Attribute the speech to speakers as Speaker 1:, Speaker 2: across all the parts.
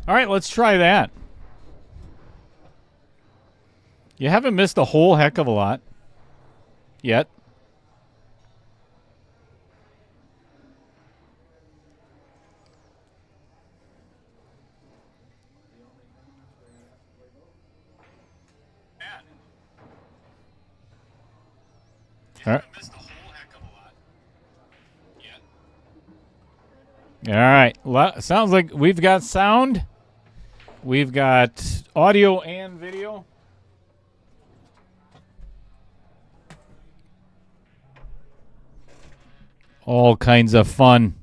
Speaker 1: All right, let's try that. You haven't missed a whole heck of a lot yet. All right. All right. Sounds like we've got sound. We've got audio and video. All kinds of fun.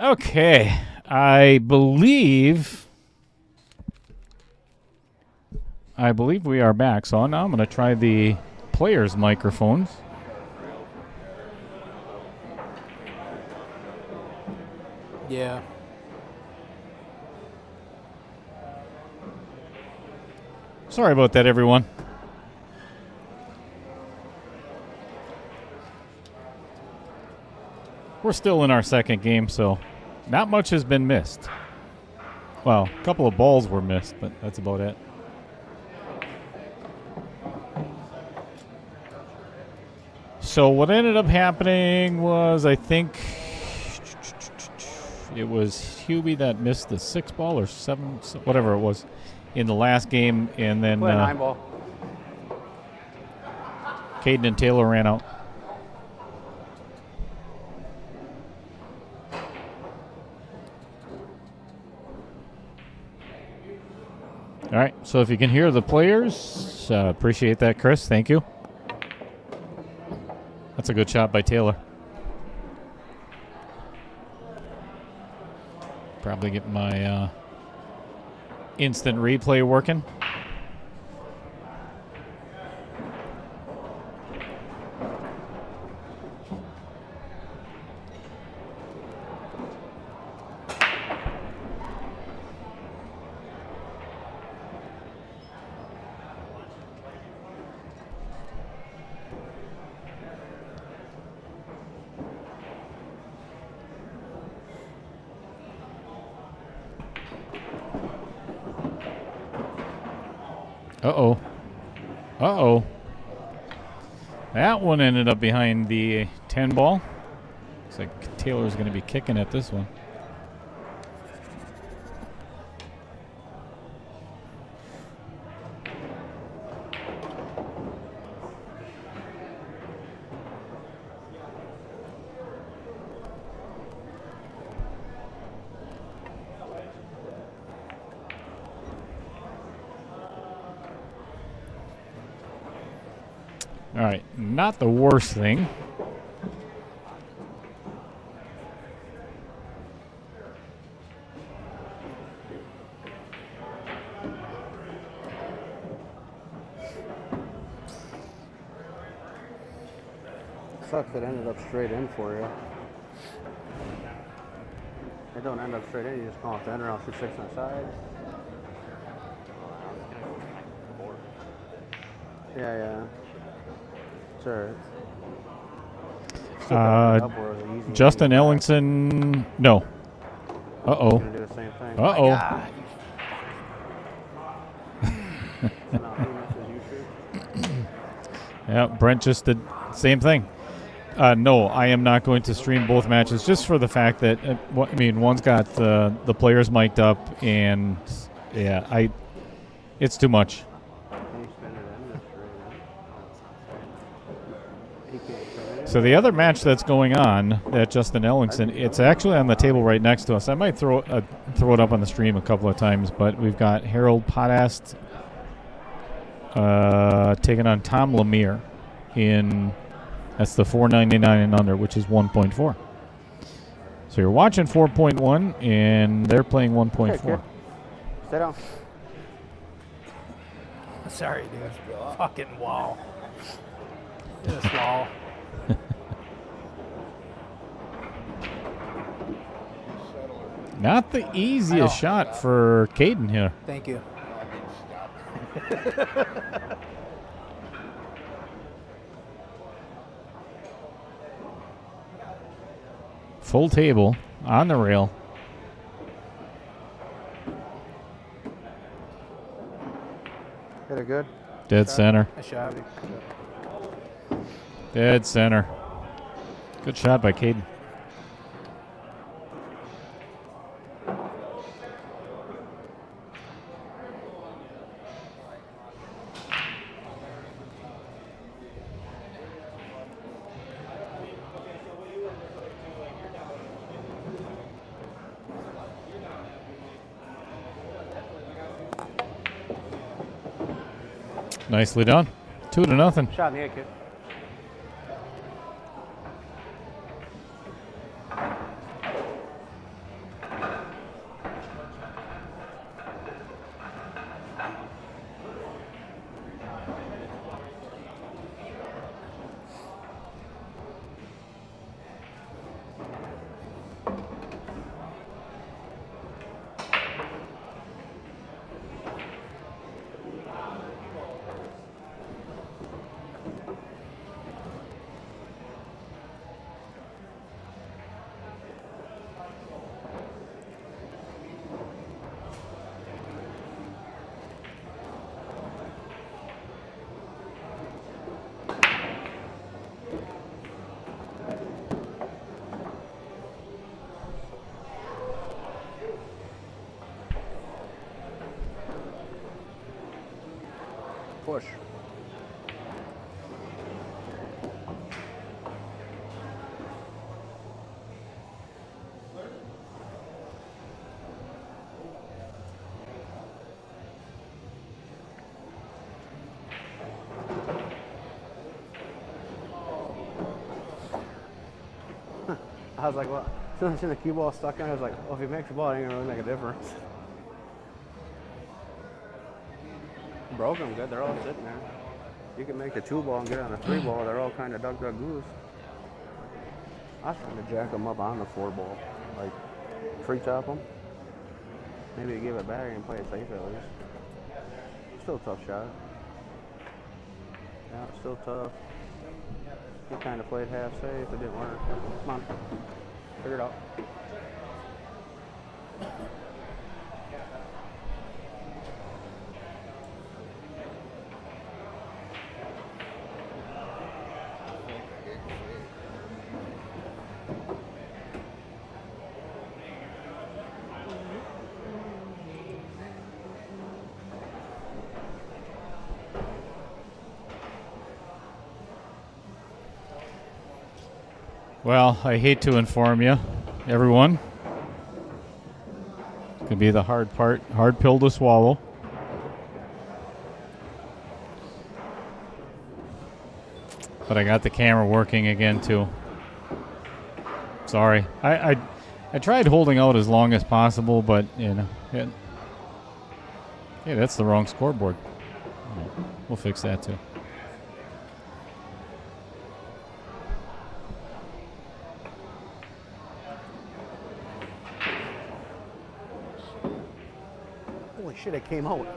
Speaker 1: Okay, I believe we are back. So now I'm going to try the players' microphones.
Speaker 2: Yeah.
Speaker 1: Sorry about that, everyone. We're still in our second game, so not much has been missed. Well, a couple of balls were missed, but that's about it. So what ended up happening was, I think it was Hubie that missed the 6 ball or 7, whatever it was, in the last game, and then
Speaker 2: 9 ball.
Speaker 1: Caden and Taylor ran out. All right, so if you can hear the players, appreciate that, Chris. Thank you. That's a good shot by Taylor. Probably get my instant replay working. Uh-oh. Uh-oh. That one ended up behind the 10 ball. Looks like Taylor's going to be kicking at this one. All right, not the worst thing.
Speaker 2: Sucks it ended up straight in for you. It don't end up straight in, you just come off the end around 6 on the side. Yeah. Sure.
Speaker 1: Justin Ellingson, no. Uh-oh.
Speaker 2: Do the same thing.
Speaker 1: Uh-oh. Yeah, Brent just did the same thing. No, I am not going to stream both matches just for the fact that, one's got the players mic'd up, and, yeah, it's too much. So the other match that's going on, that Justin Ellingson, it's actually on the table right next to us. I might throw it up on the stream a couple of times, but we've got Harold Podast taking on Tom Lemire that's the 499 and under, which is 1.4. So you're watching 4.1, and they're playing 1.4.
Speaker 2: Okay, kid. Sit down.
Speaker 3: Sorry, dude. Fucking wow. This wall.
Speaker 1: Not the easiest shot for Caden here.
Speaker 3: Thank you.
Speaker 1: Full table on the rail.
Speaker 2: Hit it good.
Speaker 1: Dead center.
Speaker 3: I shot.
Speaker 1: Dead center. Good shot by Caden. Nicely done. 2-0.
Speaker 2: Shot in the head, kid. Push. I was like, well, as soon as I seen the cue ball stuck in, I was like, well, if he makes the ball, it ain't gonna really make a difference. Broke them good. They're all sitting there. You can make the 2-ball and get on the 3-ball. They're all kind of duck goose. I was trying to jack them up on the 4-ball, like tree top them. Maybe give it back and play it safe at least. Still a tough shot. Yeah, it's still tough. He kind of played half safe. It didn't work. Come on, figure it out.
Speaker 1: Well, I hate to inform you, everyone. Could be the hard part, hard pill to swallow. But I got the camera working again too. Sorry. I tried holding out as long as possible, but you know, hey, that's the wrong scoreboard. We'll fix that too.
Speaker 2: Holy shit, it came out.
Speaker 4: No,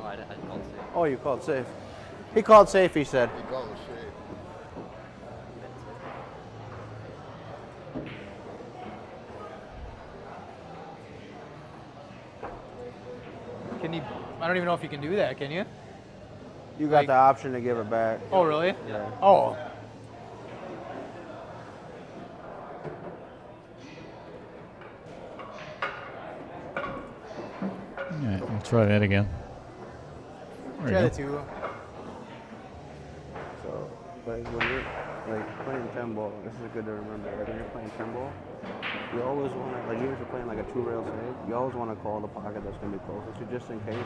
Speaker 4: I called safe.
Speaker 2: Oh, you called safe. He called safe, he said.
Speaker 4: He called it safe.
Speaker 3: Can you? I don't even know if you can do that. Can you?
Speaker 2: You got
Speaker 3: Like-
Speaker 2: the option to give it back.
Speaker 3: Oh, really?
Speaker 2: Yeah.
Speaker 3: Oh.
Speaker 1: All right, we'll try that again. There
Speaker 3: Try
Speaker 1: we
Speaker 3: the
Speaker 1: go.
Speaker 3: 2.
Speaker 2: So, like when you're like playing 10 ball, this is good to remember. Like when you're playing 10 ball, you always want to, like even if you're playing like a 2-rail save, you always want to call the pocket that's gonna be closest to you just in case,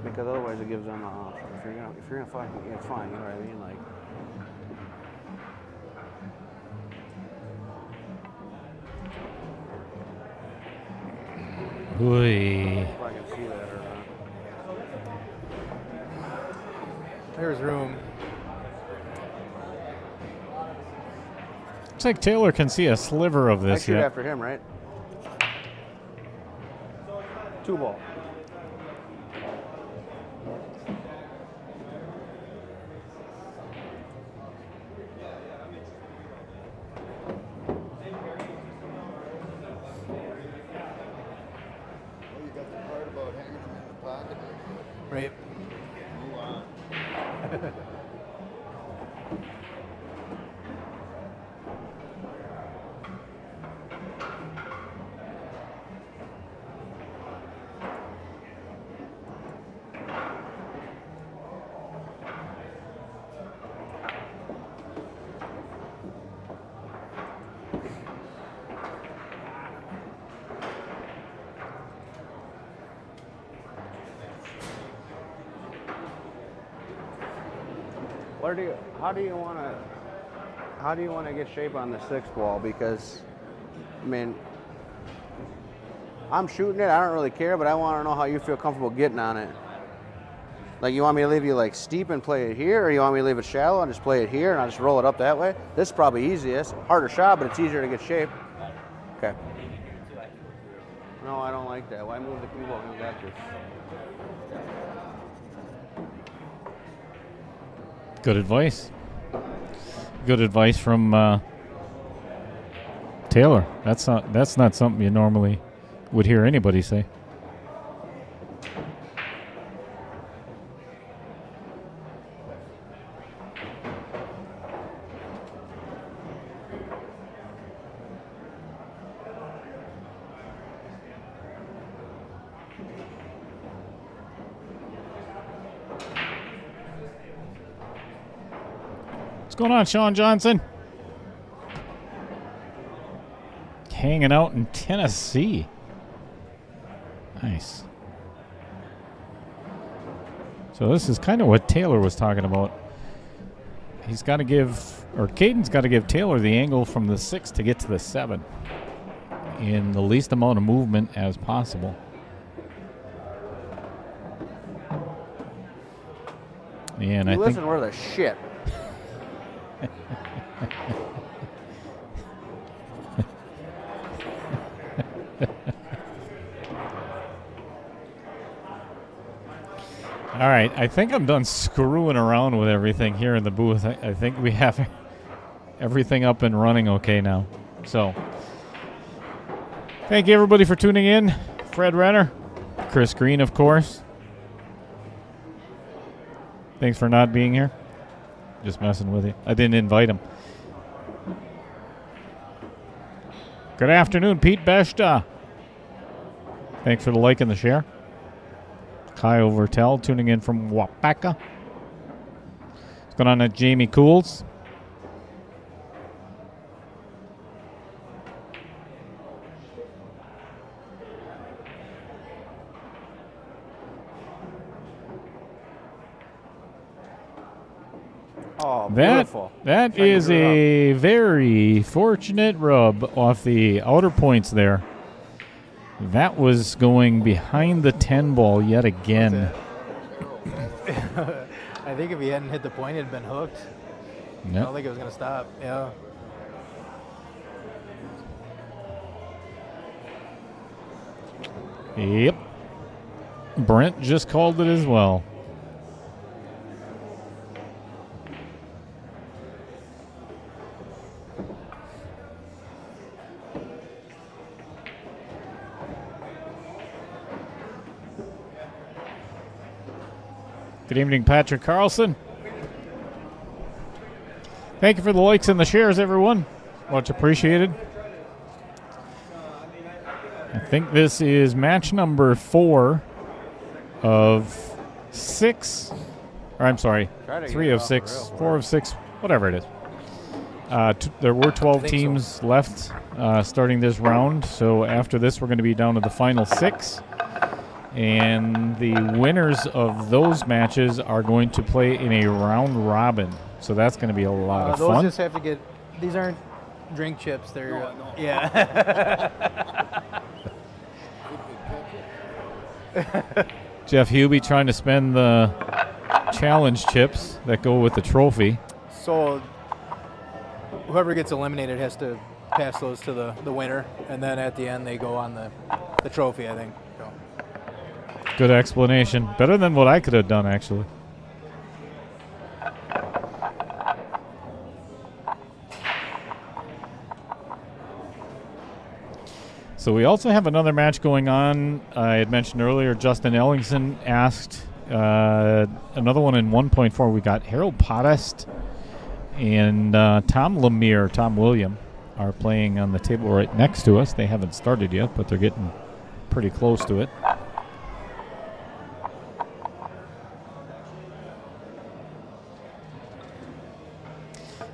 Speaker 2: because otherwise it gives them an option. If you're gonna fight, it's fine. You know what I mean? Like.
Speaker 1: Ooh.
Speaker 2: If I can see that or not.
Speaker 3: There's room.
Speaker 1: Looks like Taylor can see a sliver of
Speaker 2: I
Speaker 1: this
Speaker 2: shoot
Speaker 1: yet.
Speaker 2: after him, right? 2 ball.
Speaker 5: Oh, you got the part about hanging them in the pocket.
Speaker 3: Right.
Speaker 5: Move on. How do you want to get shape on the 6th ball? Because, I mean, I'm shooting it. I don't really care, but I want to know how you feel comfortable getting on it. Like, you want me to leave you like steep and play it here, or you want me to leave it shallow and just play it here and I'll just roll it up that way? This is probably easiest. Harder shot, but it's easier to get shape. Okay. No, I don't like that. Why move the cue ball? You got you.
Speaker 1: Good advice. Good advice from Taylor. That's not something you normally would hear anybody say. What's going on, Sean Johnson? Hanging out in Tennessee. Nice. So this is kind of what Taylor was talking about. He's got to give, or Caden's got to give Taylor the angle from the 6 to get to the 7 in the least amount of movement as possible. And
Speaker 2: You listen, we're the shit.
Speaker 1: All right, I think I'm done screwing around with everything here in the booth. I think we have everything up and running okay now. So, thank you everybody for tuning in. Fred Renner, Chris Green, of course. Thanks for not being here. Just messing with you. I didn't invite him. Good afternoon, Pete Beshta. Thanks for the like and the share. Kyle Vertel tuning in from Wapaka. What's going on at Jamie Cools?
Speaker 2: Oh, beautiful.
Speaker 1: That is a very fortunate rub off the outer points there. That was going behind the 10 ball yet again.
Speaker 3: I think if he hadn't hit the point, it'd been hooked. I
Speaker 1: Yep.
Speaker 3: don't think it was going to stop. Yeah.
Speaker 1: Yep. Brent just called it as well. Good evening, Patrick Carlson. Thank you for the likes and the shares, everyone. Much appreciated. I think this is match number 4 of 6. Or I'm sorry,
Speaker 2: Try to
Speaker 1: 3
Speaker 2: get it
Speaker 1: of
Speaker 2: off
Speaker 1: 6,
Speaker 2: the rail.
Speaker 1: 4 of 6, whatever it is. There were 12
Speaker 3: think
Speaker 1: teams left starting this round. So after this, we're going to be down to the final 6. And the winners of those matches are going to play in a round robin. So that's going to be a lot of
Speaker 3: Those
Speaker 1: fun.
Speaker 3: just have to get. These aren't drink chips. They're yeah.
Speaker 1: Jeff Hubie trying to spend the challenge chips that go with the trophy.
Speaker 3: So whoever gets eliminated has to pass those to the winner, and then at the end they go on the trophy, I think. So.
Speaker 1: Good explanation. Better than what I could have done, actually. So we also have another match going on. I had mentioned earlier, Justin Ellingson asked another one in 1.4. We got Harold Podest and Tom Lemire, Tom William, are playing on the table right next to us. They haven't started yet, but they're getting pretty close to it.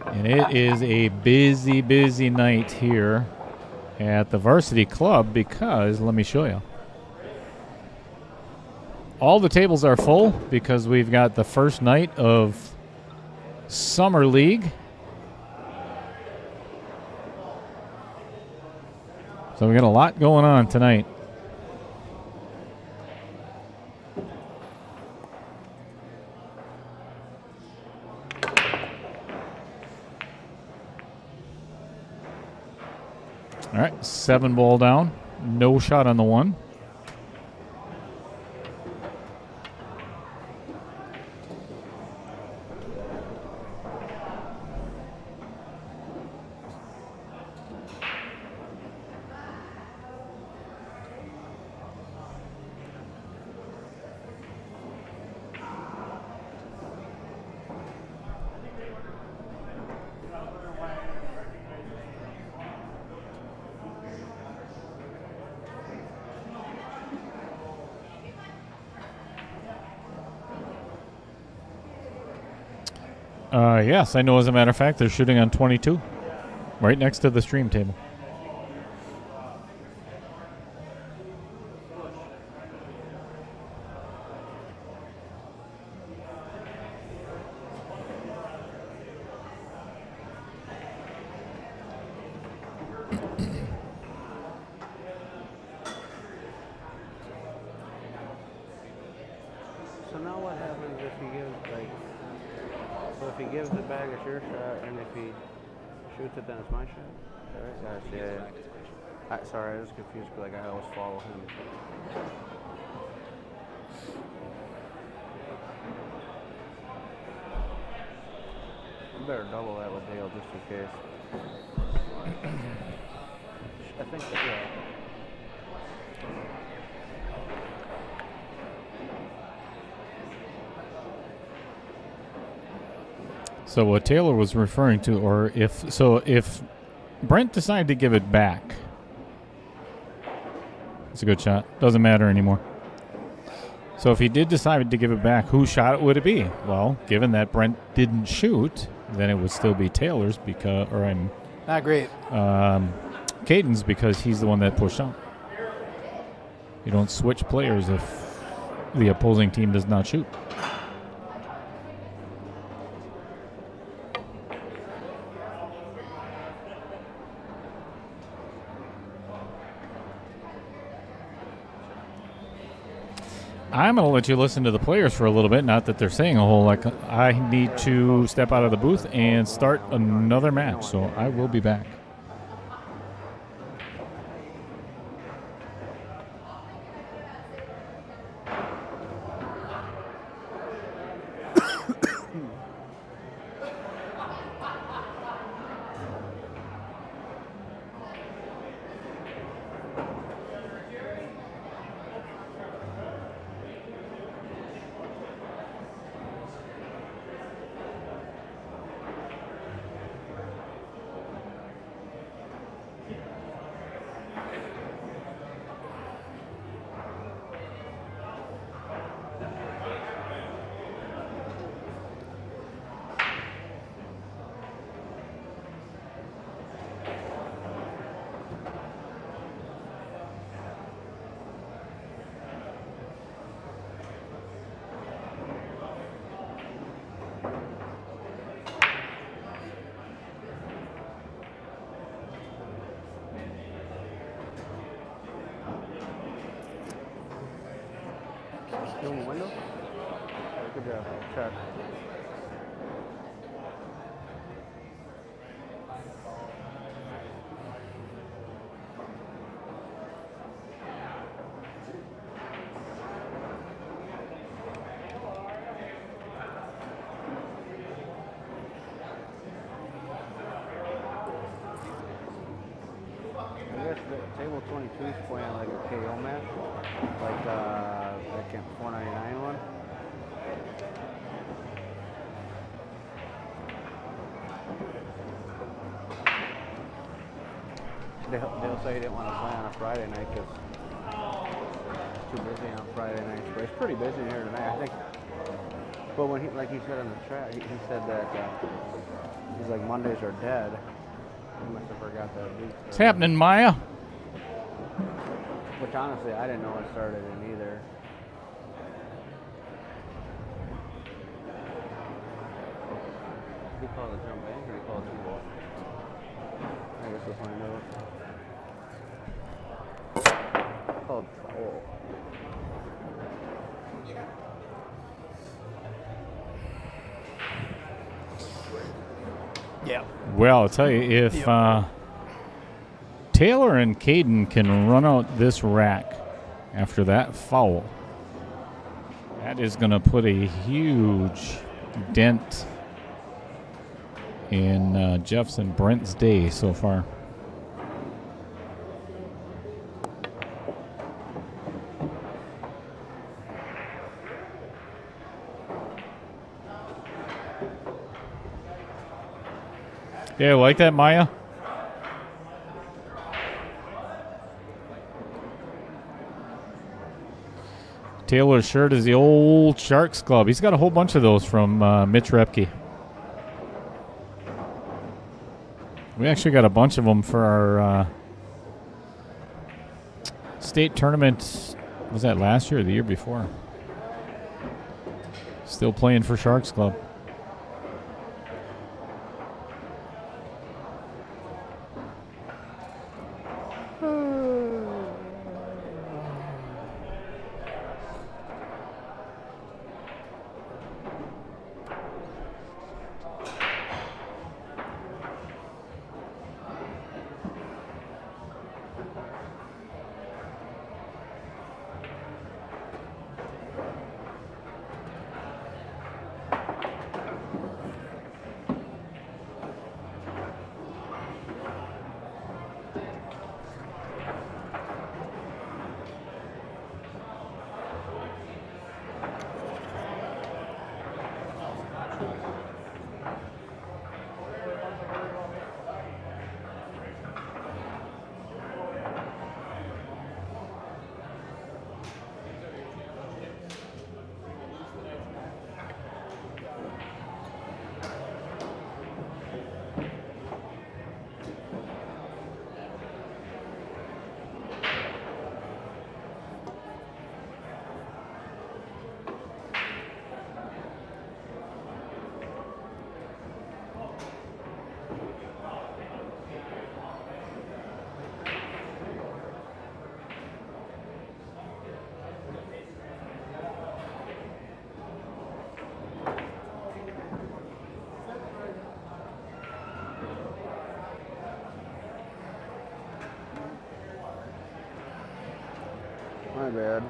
Speaker 1: And it is a busy, busy night here at the Varsity Club because, let me show you. All the tables are full because we've got the first night of Summer League. So we got a lot going on tonight. All right, 7 ball down. No shot on the 1. Yes, I know. As a matter of fact, they're shooting on 22, right next to the stream table.
Speaker 2: So now what happens if he gives, like, so if he gives it back, it's your shot, and if he shoots it, then it's my shot? All right, guys, yeah. Sorry, I was confused, but like I always follow him. You better double that with Dale just in case. I think that, yeah.
Speaker 1: So what Taylor was referring to, or if Brent decided to give it back, it's a good shot. Doesn't matter anymore. So if he did decide to give it back, whose shot would it be? Well, given that Brent didn't shoot, then it would still be Taylor's because,
Speaker 3: Not great.
Speaker 1: Caden's because he's the one that pushed out. You don't switch players if the opposing team does not shoot. I'm going to let you listen to the players for a little bit. Not that they're saying a whole lot. I need to step out of the booth and start another match, so I will be back.
Speaker 2: You on your window? Good job. Check. I guess the table 22 is playing like a KO match, like that 499 one. They'll say he didn't want to play on a Friday night because it's too busy on Friday nights. But it's pretty busy here tonight, I think. But when he, like he said in the chat, he said that he's like Mondays are dead. He must have forgot that week.
Speaker 1: What's happening, Maya?
Speaker 2: Which honestly, I didn't know it started in either. He called it jump bank or he called it 2-ball? I guess we'll find out. Called foul.
Speaker 3: Yeah.
Speaker 1: Well, I'll tell you, if Taylor and Caden can run out this rack after that foul, that is going to put a huge dent in Jeff's and Brent's day so far. Yeah, like that, Maya? Taylor's shirt is the old Sharks Club. He's got a whole bunch of those from Mitch Repke. We actually got a bunch of them for our state tournament. Was that last year or the year before? Still playing for Sharks Club.
Speaker 2: My bad.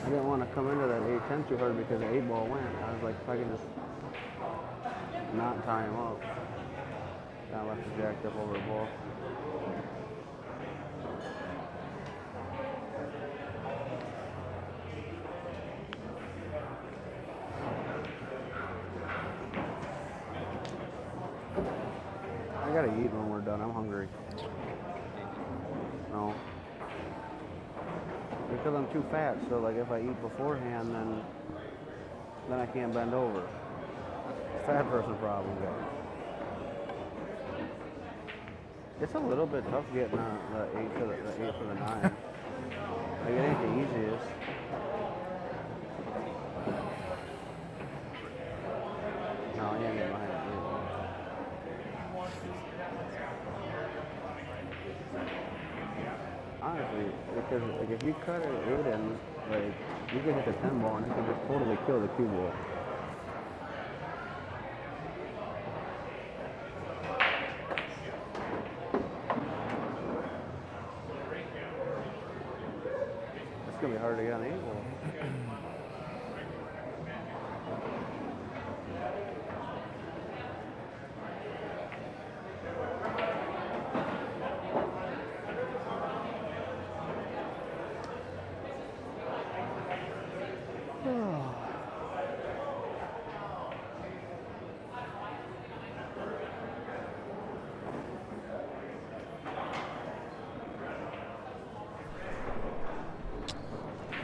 Speaker 2: I didn't want to come into that 8-10 too hard because the 8-ball went. I was like, if I can just not tie him up. I left it jacked up over the ball. I gotta eat when we're done. I'm hungry. No. Because I'm too fat, so like if I eat beforehand, then I can't bend over. Fat person problem, guys. It's a little bit tough getting the 8 for the 9. Like it ain't the easiest. No, I ain't getting behind it. Honestly, because like if you cut it at 8 ends, Like, you can hit the 10 ball and it can just totally kill the cue ball. It's gonna be hard to get on the 8 ball.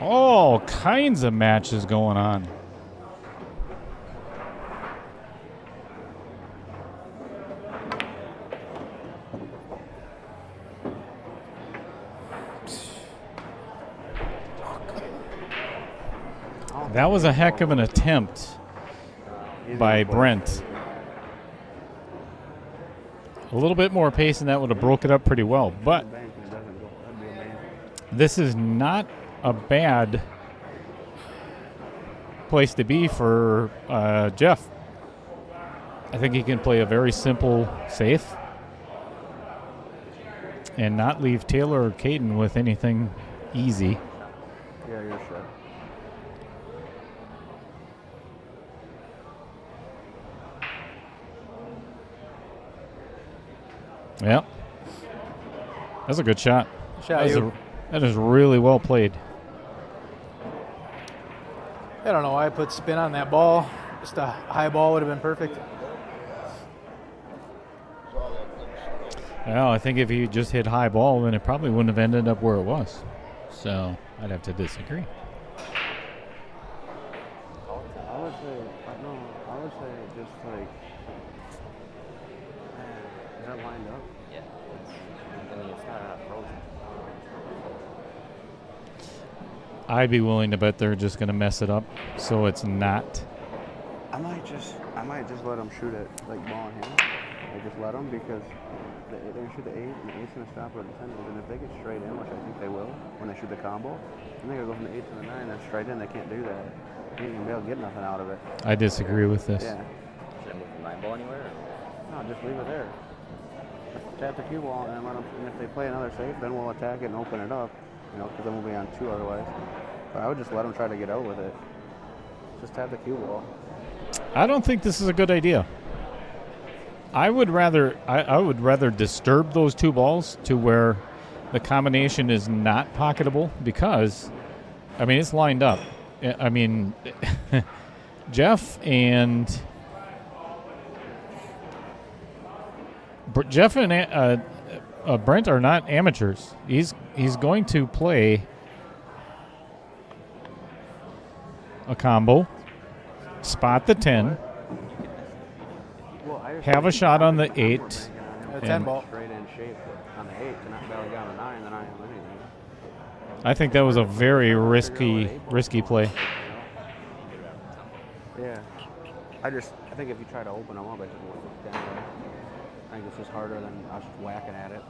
Speaker 1: All kinds of matches going on. That was a heck of an attempt by Brent. A little bit more pace and that would have broke it up pretty well. But this is not a bad place to be for Jeff. I think he can play a very simple safe and not leave Taylor or Caden with anything easy.
Speaker 2: Yeah, you're sure.
Speaker 1: Yeah. That's a good shot.
Speaker 3: Shot
Speaker 1: That is really well played.
Speaker 3: I don't know why I put spin on that ball. Just a high ball would have been perfect.
Speaker 1: Well, I think if he just hit high ball, then it probably wouldn't have ended up where it was. So I'd have to disagree.
Speaker 2: I would say just like, is that lined up?
Speaker 4: Yeah. I mean, it's not frozen.
Speaker 1: I'd be willing to bet they're just going to mess it up, so it's not.
Speaker 2: I might just let them shoot it like ball in hand. I just let them because they're gonna shoot the 8 and the 8's gonna stop where the 10 is, and if they get straight in, which I think they will when they shoot the combo, then they're gonna go from the 8 to the 9 and straight in. They can't do that. They ain't gonna be able to get nothing out of it.
Speaker 1: I disagree with this.
Speaker 2: Yeah.
Speaker 4: Should I move the 9 ball anywhere?
Speaker 2: No, just leave it there. Tap the cue ball and let them. And if they play another safe, then we'll attack it and open it up. You know, because then we'll be on 2 otherwise. But I would just let them try to get out with it. Just tap the cue ball.
Speaker 1: I don't think this is a good idea. I would rather disturb those 2 balls to where the combination is not pocketable because, I mean, it's lined up. I mean, Jeff and Brent are not amateurs. He's going to play a combo, spot the 10, have a shot on the 8.
Speaker 3: A 10 ball.
Speaker 2: Straight in shape on the 8 to not barely get on the 9, then I am anything.
Speaker 1: I think that was a very risky play.
Speaker 2: Yeah. I think if you try to open them up, it just won't down there. I think it's just harder than us whacking at it.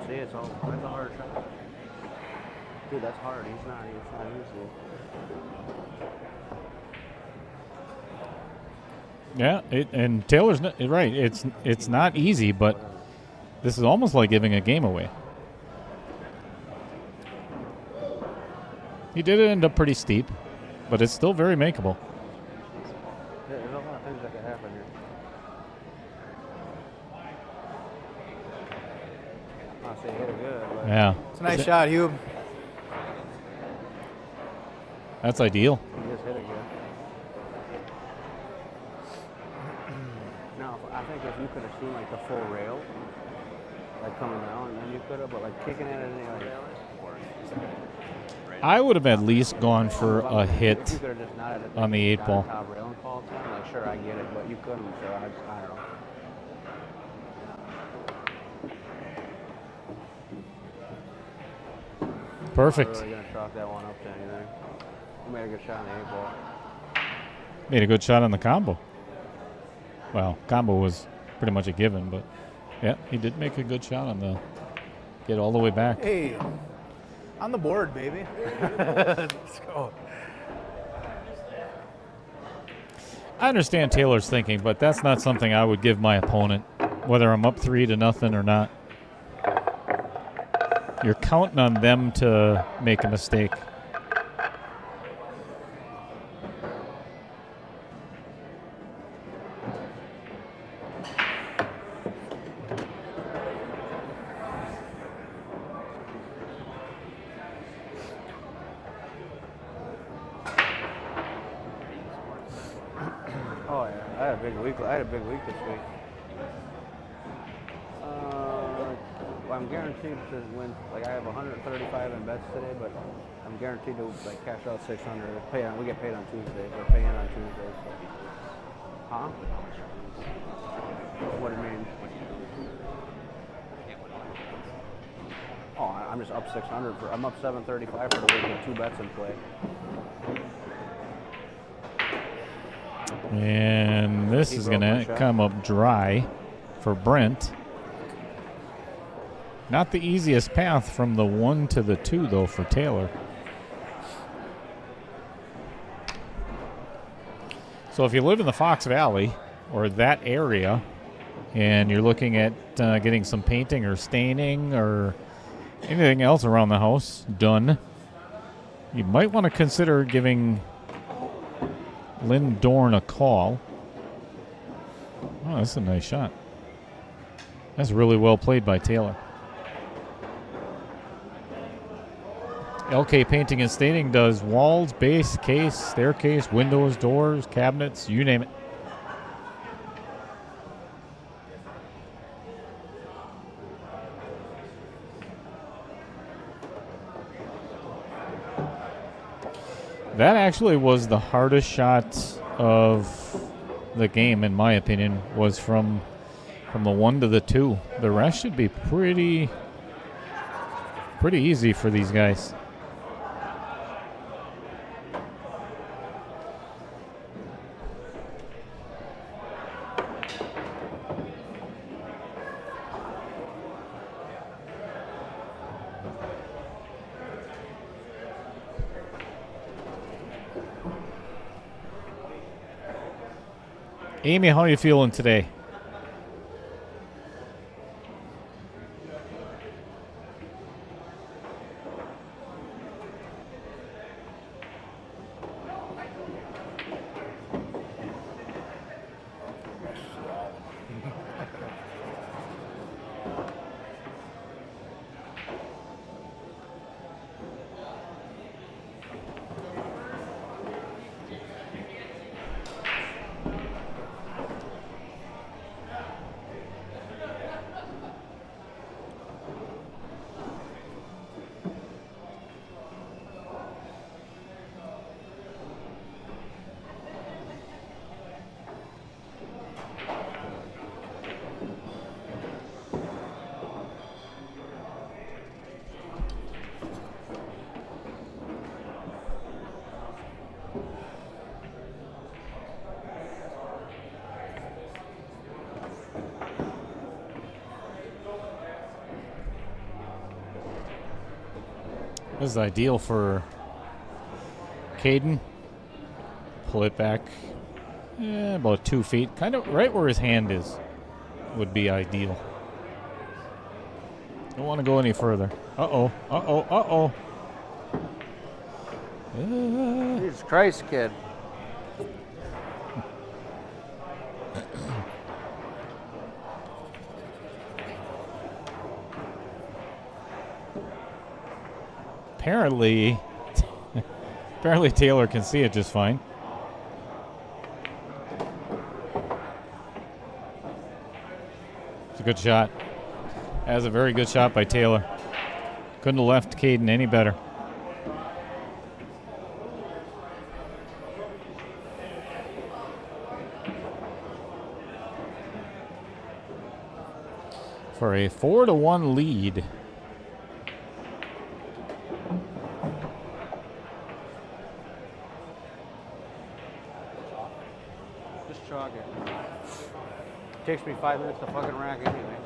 Speaker 2: See, that's a hard shot. Dude, that's hard. It's not easy.
Speaker 1: Yeah, and Taylor's right. It's not easy, but this is almost like giving a game away. He did end up pretty steep, but it's still very makeable.
Speaker 2: Yeah, there's a lot of things that could happen here. I say hit it good, but
Speaker 1: Yeah,
Speaker 3: It's a nice shot, Hugh.
Speaker 1: that's ideal.
Speaker 2: you just hit it good. Now, I think if you could have seen like the full rail, like coming down, and then you could have, but like kicking at it, and like,
Speaker 1: I would have at least gone for a
Speaker 2: if
Speaker 1: hit
Speaker 2: you could have just nodded at
Speaker 1: on the 8 ball.
Speaker 2: top rail and called 10, like sure I get it, but you couldn't, so I don't know.
Speaker 1: Perfect.
Speaker 2: Really gonna chalk that one up to anything. You made a good shot on the 8 ball.
Speaker 1: Made a good shot on the combo. Well, combo was pretty much a given, but yeah, he did make a good shot on the get all the way back.
Speaker 3: Hey, on the board, baby. Let's go.
Speaker 1: I understand Taylor's thinking, but that's not something I would give my opponent, whether I'm up 3-0 or not. You're counting on them to make a mistake.
Speaker 5: Oh yeah, I had a big week. I had a big week this week. Well, I'm guaranteed to win. Like I have 135 in bets today, but I'm guaranteed to like cash out 600. We get paid on Tuesdays. We're paying on Tuesdays. So. Huh? What do you mean? Oh, I'm just up 600 for. I'm up 735 for the week with 2 bets in play.
Speaker 1: And this is going to come up dry for Brent. Not the easiest path from the 1 to the 2, though, for Taylor. So if you live in the Fox Valley or that area and you're looking at getting some painting or staining or anything else around the house done, you might want to consider giving Lynn Dorn a call. Oh, that's a nice shot. That's really well played by Taylor. LK Painting and Staining does walls, base, case, staircase, windows, doors, cabinets, you name it. That actually was the hardest shot of the game, in my opinion, was from the 1 to the 2. The rest should be pretty easy for these guys. Amy, how are you feeling today? This is ideal for Caden. Pull it back about 2 feet, kind of right where his hand is would be ideal. Don't want to go any further. Uh-oh, uh-oh, uh-oh.
Speaker 5: Jesus Christ, kid.
Speaker 1: Apparently Taylor can see it just fine. It's a good shot. That was a very good shot by Taylor. Couldn't have left Caden any better. For a 4-1 lead.
Speaker 5: Just chalk it. Takes me 5 minutes to fucking rack anyway.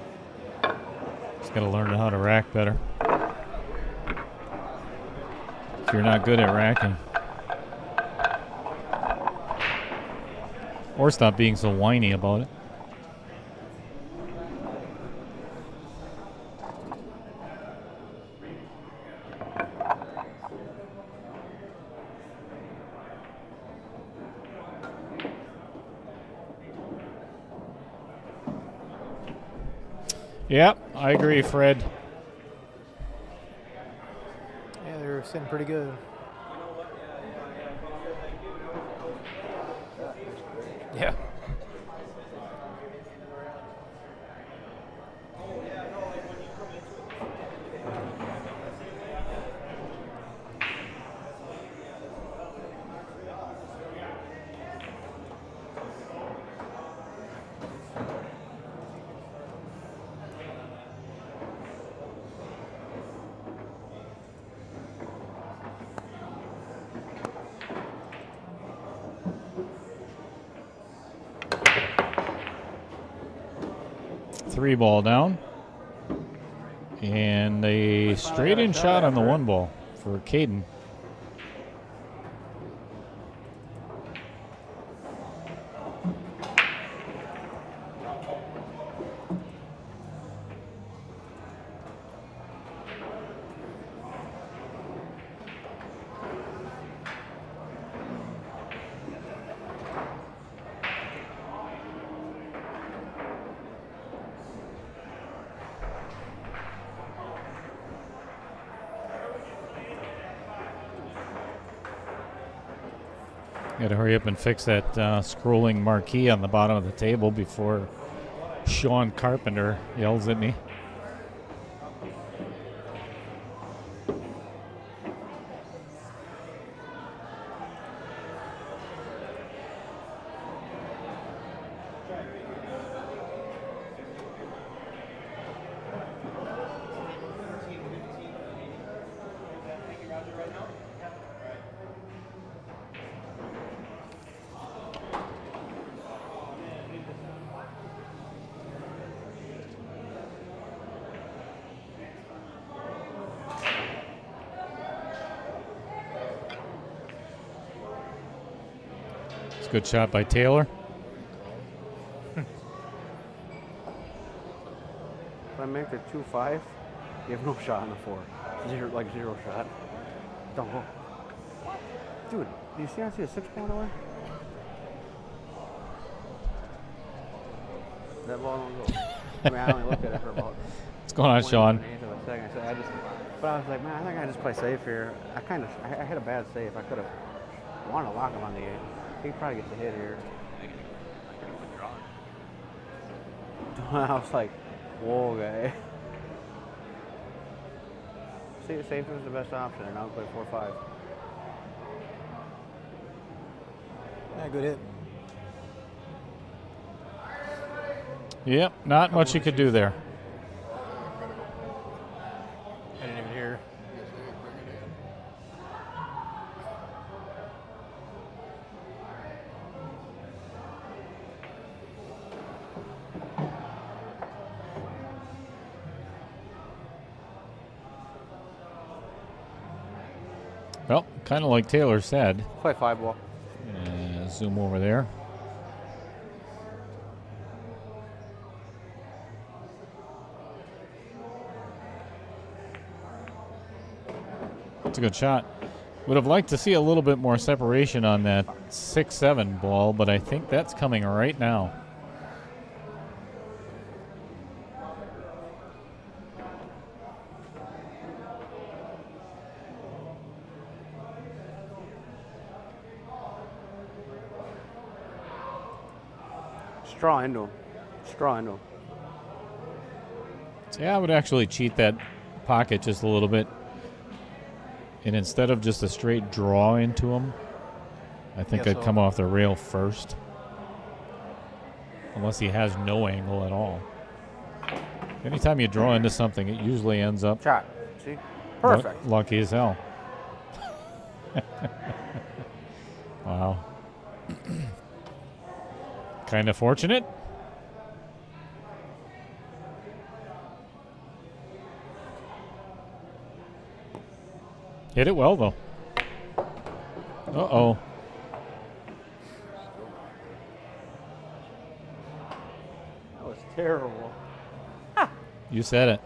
Speaker 1: Just got to learn how to rack better. If you're not good at racking. Or stop being so whiny about it. Yep, I agree, Fred.
Speaker 3: Yeah, they're sitting pretty good. Yeah.
Speaker 1: Three ball down. And a straight in shot on the one ball for Caden. Got to hurry up and fix that scrolling marquee on the bottom of the table before Sean Carpenter yells at me. Good shot by Taylor.
Speaker 5: If I make the 2-5, you have no shot on the 4. Zero shot. Don't go. Dude, do you see I see a 6 point away? That ball don't go. I mean, I only looked at it for about.
Speaker 1: What's going on, Sean?
Speaker 5: Of a second. But I was like, man, I think I just play safe here. I had a bad save. I could have wanted to lock him on the 8. He probably gets a hit here. I was like, whoa, guy. See, safe was the best option, and now we play 4-5.
Speaker 3: Yeah, good hit.
Speaker 1: Yep, not much you could do there.
Speaker 3: I didn't even hear.
Speaker 1: Well, kind of like Taylor said.
Speaker 5: Play 5 ball.
Speaker 1: Zoom over there. It's a good shot. Would have liked to see a little bit more separation on that 6-7 ball, but I think that's coming right now.
Speaker 5: Straw into him. Straw into him.
Speaker 1: So yeah, I would actually cheat that pocket just a little bit. And instead of just a straight draw into him, I think I'd come off the rail first. Unless he has no angle at all. Anytime you draw into something, it usually ends up
Speaker 5: Shot. See? Perfect.
Speaker 1: Lucky as hell. Wow. Kind of fortunate. Hit it well, though. Uh-oh.
Speaker 2: That was terrible.
Speaker 1: You said it.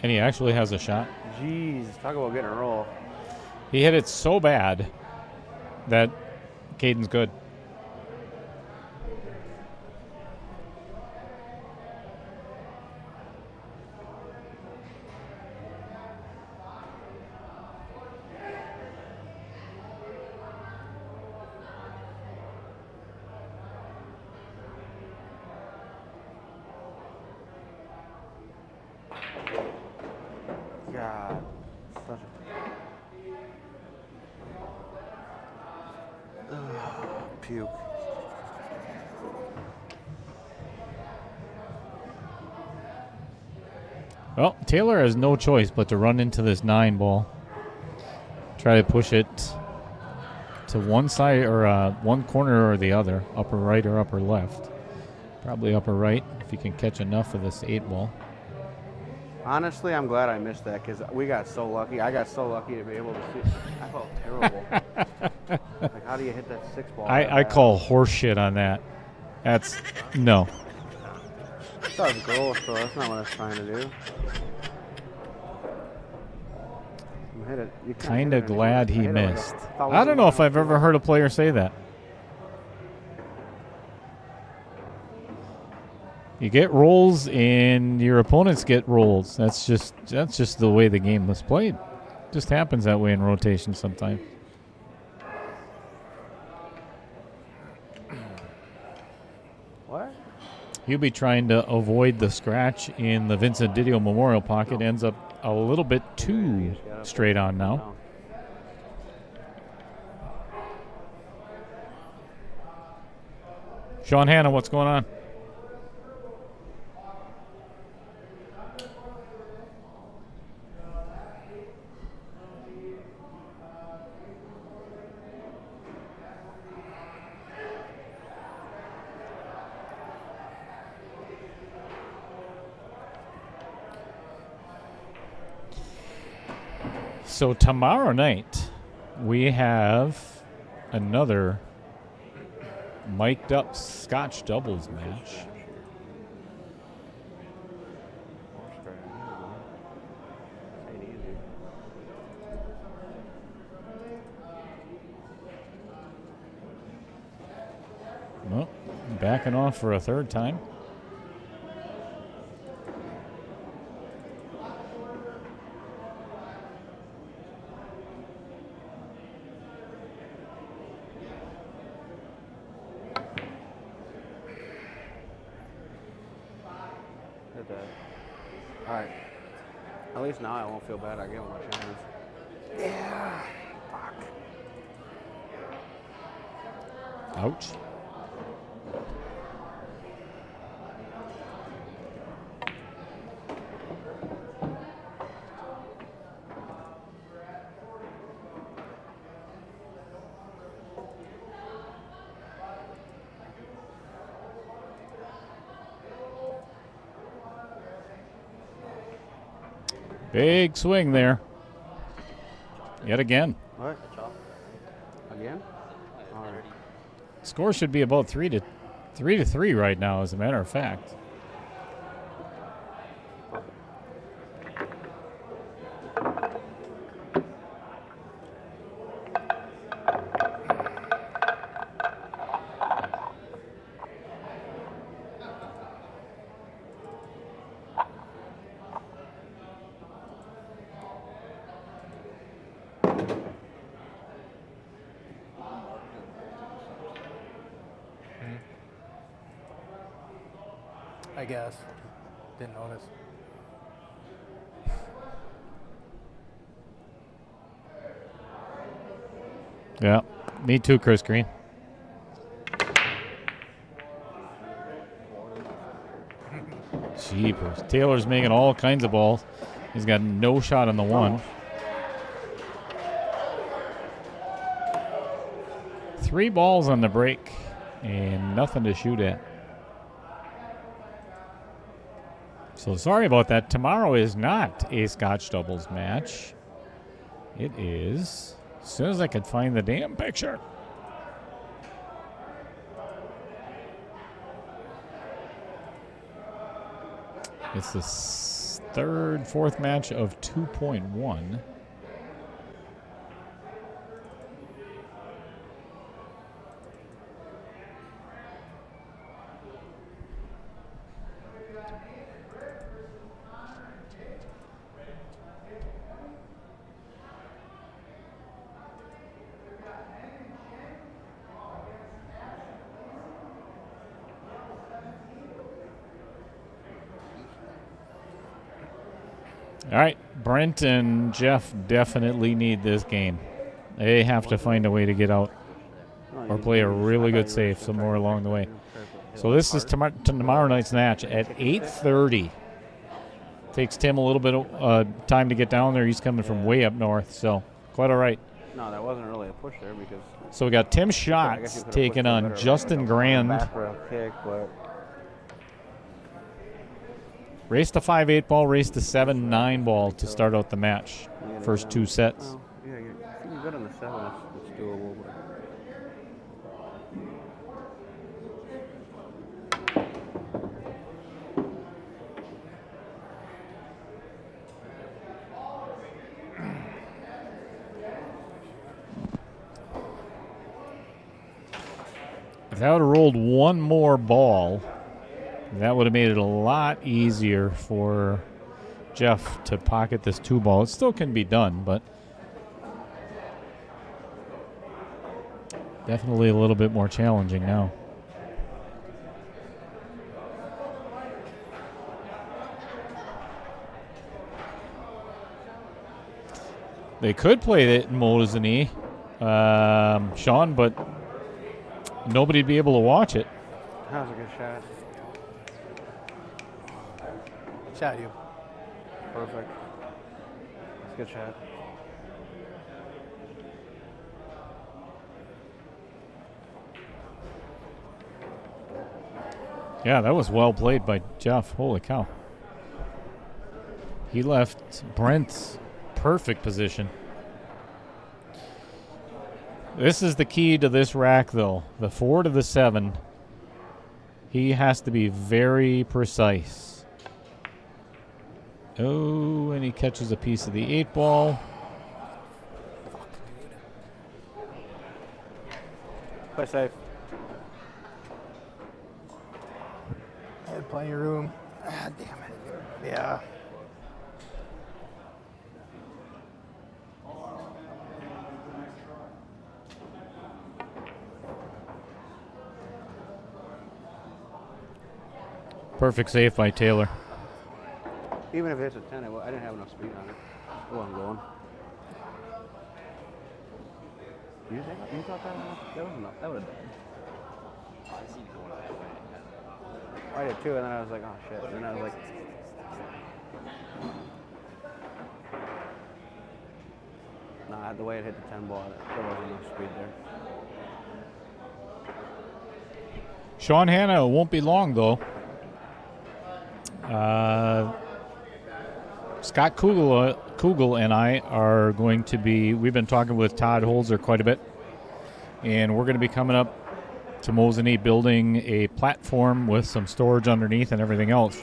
Speaker 1: And he actually has a shot.
Speaker 2: Jeez, talk about getting a roll.
Speaker 1: He hit it so bad that Caden's good.
Speaker 2: God, such a puke.
Speaker 1: Well, Taylor has no choice but to run into this 9 ball. Try to push it to one side or one corner or the other, upper right or upper left. Probably upper right if you can catch enough of this 8 ball.
Speaker 5: Honestly, I'm glad I missed that because we got so lucky. I got so lucky to be able to see. I felt terrible. Like, how do you hit that 6 ball?
Speaker 1: I call horse shit on that. That's no.
Speaker 5: That was gross, so that's not what I was trying to do. Hit it. You can't
Speaker 1: Kind
Speaker 5: hit
Speaker 1: of
Speaker 5: it
Speaker 1: glad
Speaker 5: anymore.
Speaker 1: he
Speaker 5: I hit it like
Speaker 1: missed.
Speaker 5: 1,000
Speaker 1: I don't know if
Speaker 5: miles
Speaker 1: I've
Speaker 5: per
Speaker 1: ever
Speaker 5: hour.
Speaker 1: heard a player say that. You get rolls and your opponents get rolls. That's just the way the game was played. Just happens that way in rotation sometimes.
Speaker 5: What?
Speaker 1: He'll be trying to avoid the scratch in the Vincent Didio Memorial pocket. Ends up a little bit too straight on now. Sean Hanna, what's going on? So tomorrow night, we have another mic'd up Scotch doubles match. Well, backing off for a third time.
Speaker 5: All right. At least now I won't feel bad. I give him a chance. Yeah. Fuck.
Speaker 1: Ouch. Big swing there. Yet again.
Speaker 5: What? Again? All right.
Speaker 1: Score should be about 3-3 right now, as a matter of fact.
Speaker 3: I guess. Didn't notice.
Speaker 1: Yeah, me too, Chris Green. Jeepers. Taylor's making all kinds of balls. He's got no shot on the one. 3 balls on the break and nothing to shoot at. So sorry about that. Tomorrow is not a Scotch doubles match. It is, as soon as I could find the damn picture. It's the fourth match of 2.1. All right, Brent and Jeff definitely need this game. They have to find a way to get out or play a really good save somewhere along the way. So this is tomorrow night's match at 8:30. Takes Tim a little bit of time to get down there. He's coming from way up north, so quite all right.
Speaker 2: No, that wasn't really a push there because.
Speaker 1: So we got Tim Schatz taking on Justin Grand.
Speaker 2: Back rail kick, but.
Speaker 1: Race to 5-8 ball, race to 7-9 ball to start out the match. First 2 sets.
Speaker 2: Well, yeah, you're good on the 7. It's doable.
Speaker 1: If that would have rolled one more ball, that would have made it a lot easier for Jeff to pocket this 2 ball. It still can be done, but definitely a little bit more challenging now. They could play it in Mosinee, Sean, but nobody'd be able to watch it.
Speaker 2: That was a good shot.
Speaker 3: Shot you.
Speaker 2: Perfect. That's a good shot.
Speaker 1: Yeah, that was well played by Jeff. Holy cow. He left Brent's perfect position. This is the key to this rack, though. The 4 to the 7. He has to be very precise. Oh, and he catches a piece of the 8 ball.
Speaker 2: Play safe.
Speaker 3: I had plenty of room. Ah, damn it. Yeah.
Speaker 1: Perfect save by Taylor.
Speaker 2: Even if it hits a 10, I didn't have enough speed on it. It wasn't going. You thought that was enough? That would have done.
Speaker 4: I see it going out that way.
Speaker 2: I did too, and then I was like, oh shit. And then I was like, nah, the way it hit the 10 ball, there wasn't enough speed there.
Speaker 1: Sean Hanna won't be long, though. Scott Kugel and I are going to be, we've been talking with Todd Holzer quite a bit, and we're going to be coming up to Mosinee building a platform with some storage underneath and everything else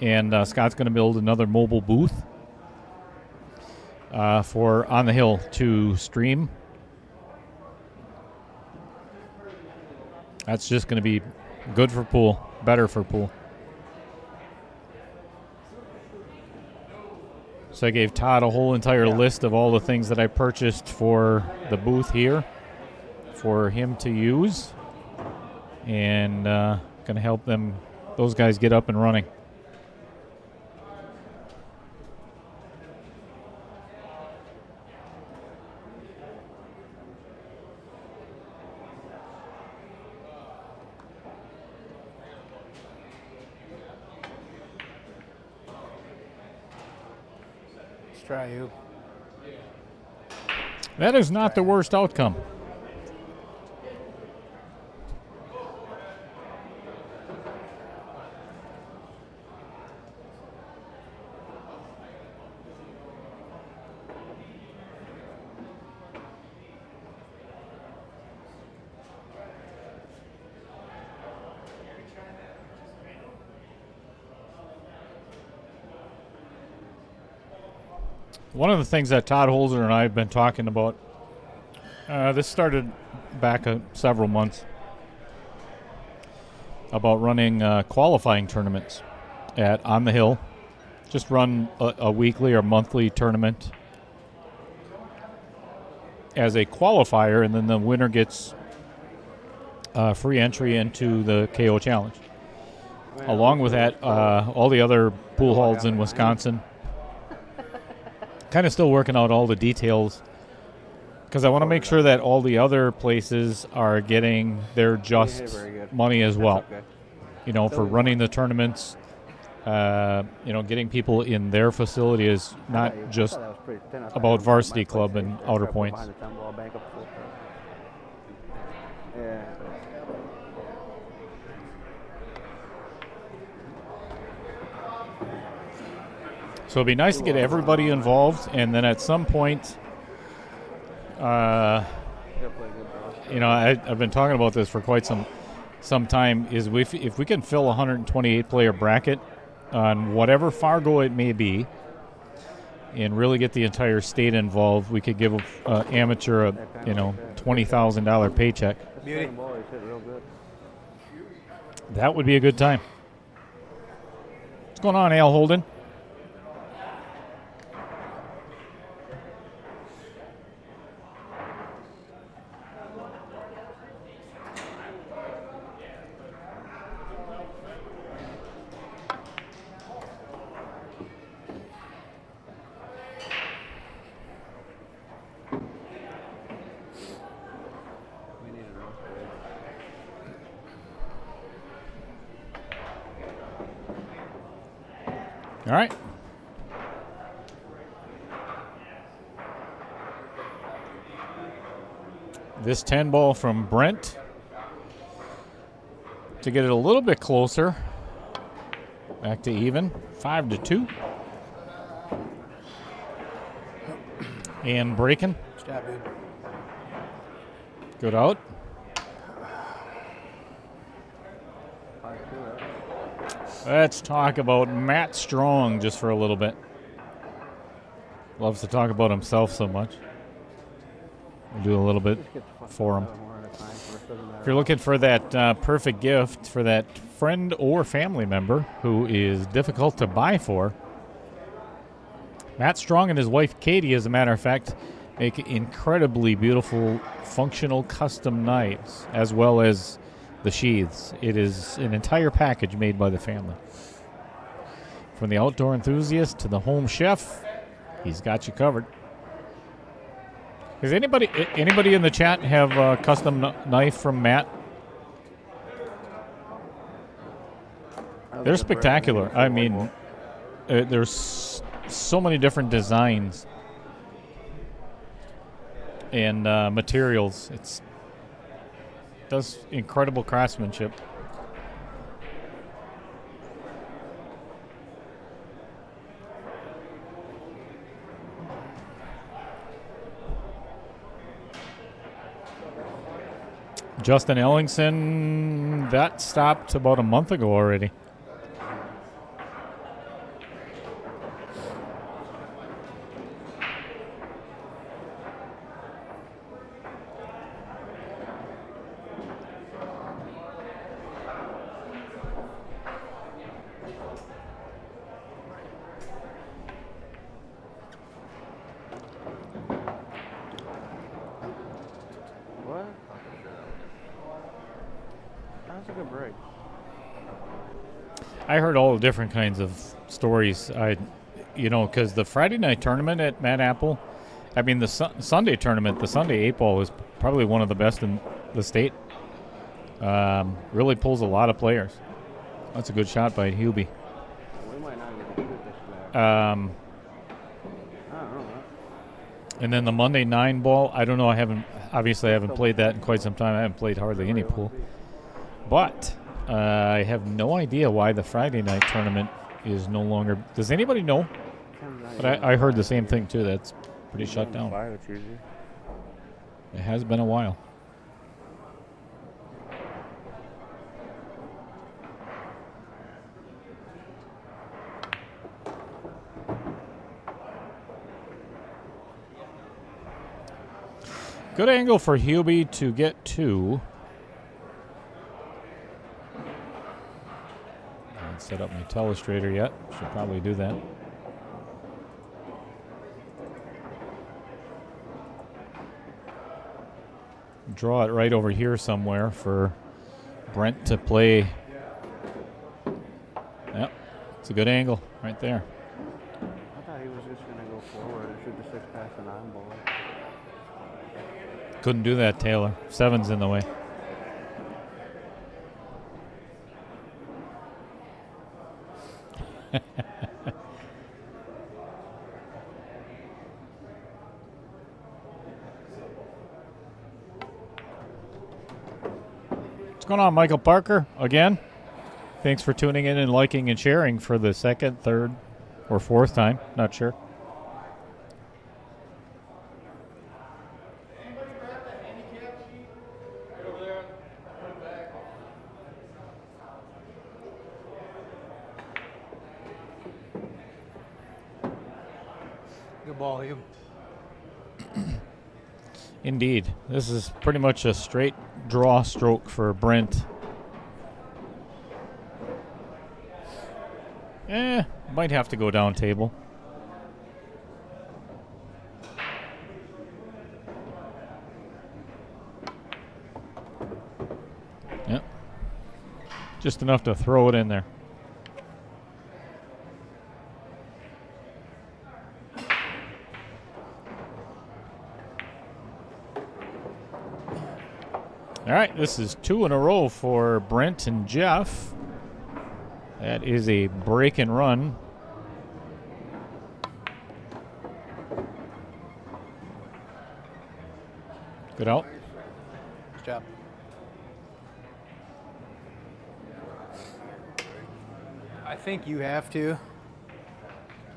Speaker 1: and Scott's going to build another mobile booth for On the Hill to stream. That's just going to be good for pool, better for pool. So I gave Todd a whole entire list of all the things that I purchased for the booth here for him to use, and going to help those guys get up and running.
Speaker 3: Try you.
Speaker 1: That is not the worst outcome. one of the things that Todd Holzer and I have been talking about, this started back several months, about running qualifying tournaments on the hill. Just run a weekly or monthly tournament as a qualifier, and then the winner gets free entry into the KO Challenge. Along with that, all the other pool halls in Wisconsin. Kind of still working out all the details because I want to make sure that all the other places are getting their just money as well.
Speaker 2: Okay.
Speaker 1: You know, for running the tournaments. You know, getting people in their facility is not just about varsity club and outer points.
Speaker 2: Yeah.
Speaker 1: So it'd be nice to get everybody involved, and then at some point, you know, I've been talking about this for quite some time. Is if we can fill a 128 player bracket on whatever Fargo it may be, and really get the entire state involved, we could give an amateur a $20,000 paycheck.
Speaker 3: Beauty.
Speaker 1: That would be a good time. What's going on, Al Holden? All right. This 10 ball from Brent to get it a little bit closer. Back to even, 5-2. And breaking.
Speaker 3: Good job, dude.
Speaker 1: Good out. Let's talk about Matt Strong just for a little bit. Loves to talk about himself so much. We'll do a little bit for him. If you're looking for that perfect gift for that friend or family member who is difficult to buy for, Matt Strong and his wife Katie, as a matter of fact, make incredibly beautiful functional custom knives, as well as the sheaths. It is an entire package made by the family. From the outdoor enthusiast to the home chef, he's got you covered. Does anybody in the chat have a custom knife from Matt? They're spectacular. I mean, there's so many different designs and materials. It does incredible craftsmanship. Justin Ellingson, that stopped about a month ago already.
Speaker 2: What? That was a good break.
Speaker 1: I heard all the different kinds of stories. Because the Friday night tournament at Mad Apple, I mean, the Sunday tournament, the Sunday 8-ball is probably one of the best in the state. Really pulls a lot of players. That's a good shot by Hubie.
Speaker 2: We might not get to shoot this back.
Speaker 1: Um,
Speaker 2: I don't know.
Speaker 1: and then the Monday 9-ball, I don't know. I haven't played that in quite some time. I haven't played hardly any pool. But I have no idea why the Friday night tournament is no longer. Does anybody know? But I heard the same thing too. That's pretty shut down. It has been a while. Good angle for Hubie to get 2. I haven't set up my telestrator yet. Should probably do that. Draw it right over here somewhere for Brent to play. Yep, it's a good angle right there.
Speaker 2: I thought he was just going to go forward and shoot the 6 past the 9 ball.
Speaker 1: Couldn't do that, Taylor. 7's in the way. What's going on, Michael Parker? Again, thanks for tuning in and liking and sharing for the 2nd, 3rd, or 4th time. Not sure.
Speaker 3: Good ball, Hugh.
Speaker 1: Indeed. This is pretty much a straight draw stroke for Brent. Might have to go down table. Yep. Just enough to throw it in there. All right, this is 2 in a row for Brent and Jeff. That is a break and run. Good out.
Speaker 3: Good job. I think you have to.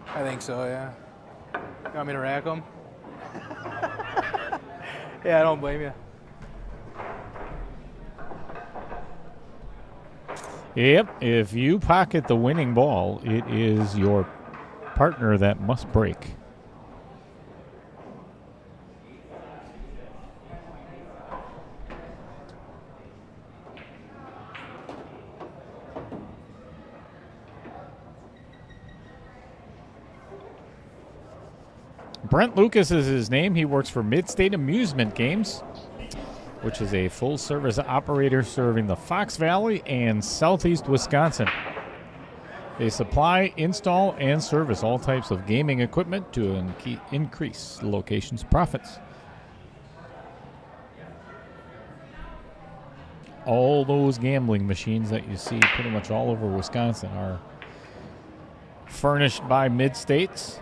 Speaker 3: I think so, yeah. You want me to rack them? Yeah, I don't blame you.
Speaker 1: Yep, if you pocket the winning ball, it is your partner that must break. Brent Lucas is his name. He works for Mid-State Amusement Games, which is a full-service operator serving the Fox Valley and southeast Wisconsin. They supply, install, and service all types of gaming equipment to increase the location's profits. All those gambling machines that you see pretty much all over Wisconsin are furnished by Mid-States.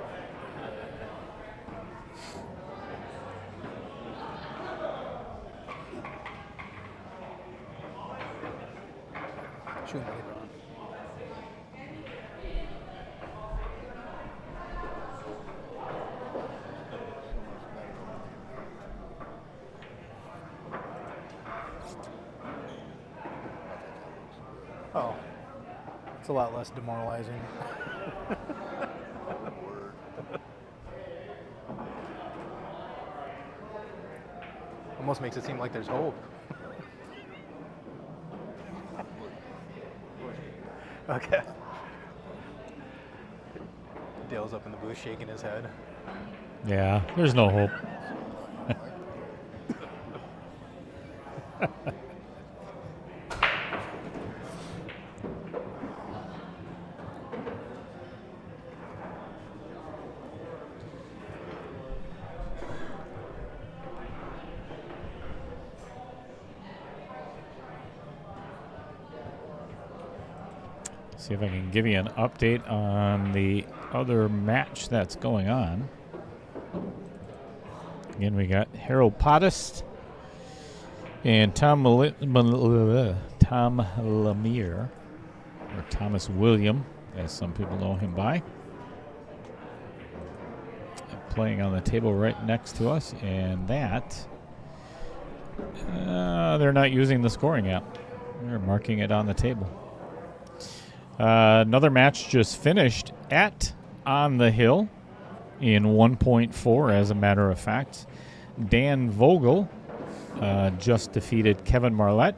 Speaker 3: Oh, it's a lot less demoralizing. Almost makes it seem like there's hope. Okay. Dale's up in the booth shaking his head.
Speaker 1: Yeah, there's no hope. See if I can give you an update on the other match that's going on. Again, we got Harold Pottis and Tom Lemire, or Thomas William, as some people know him by, playing on the table right next to us, and that they're not using the scoring app. They're marking it on the table. Another match just finished at On the Hill in 1.4, as a matter of fact. Dan Vogel just defeated Kevin Marlette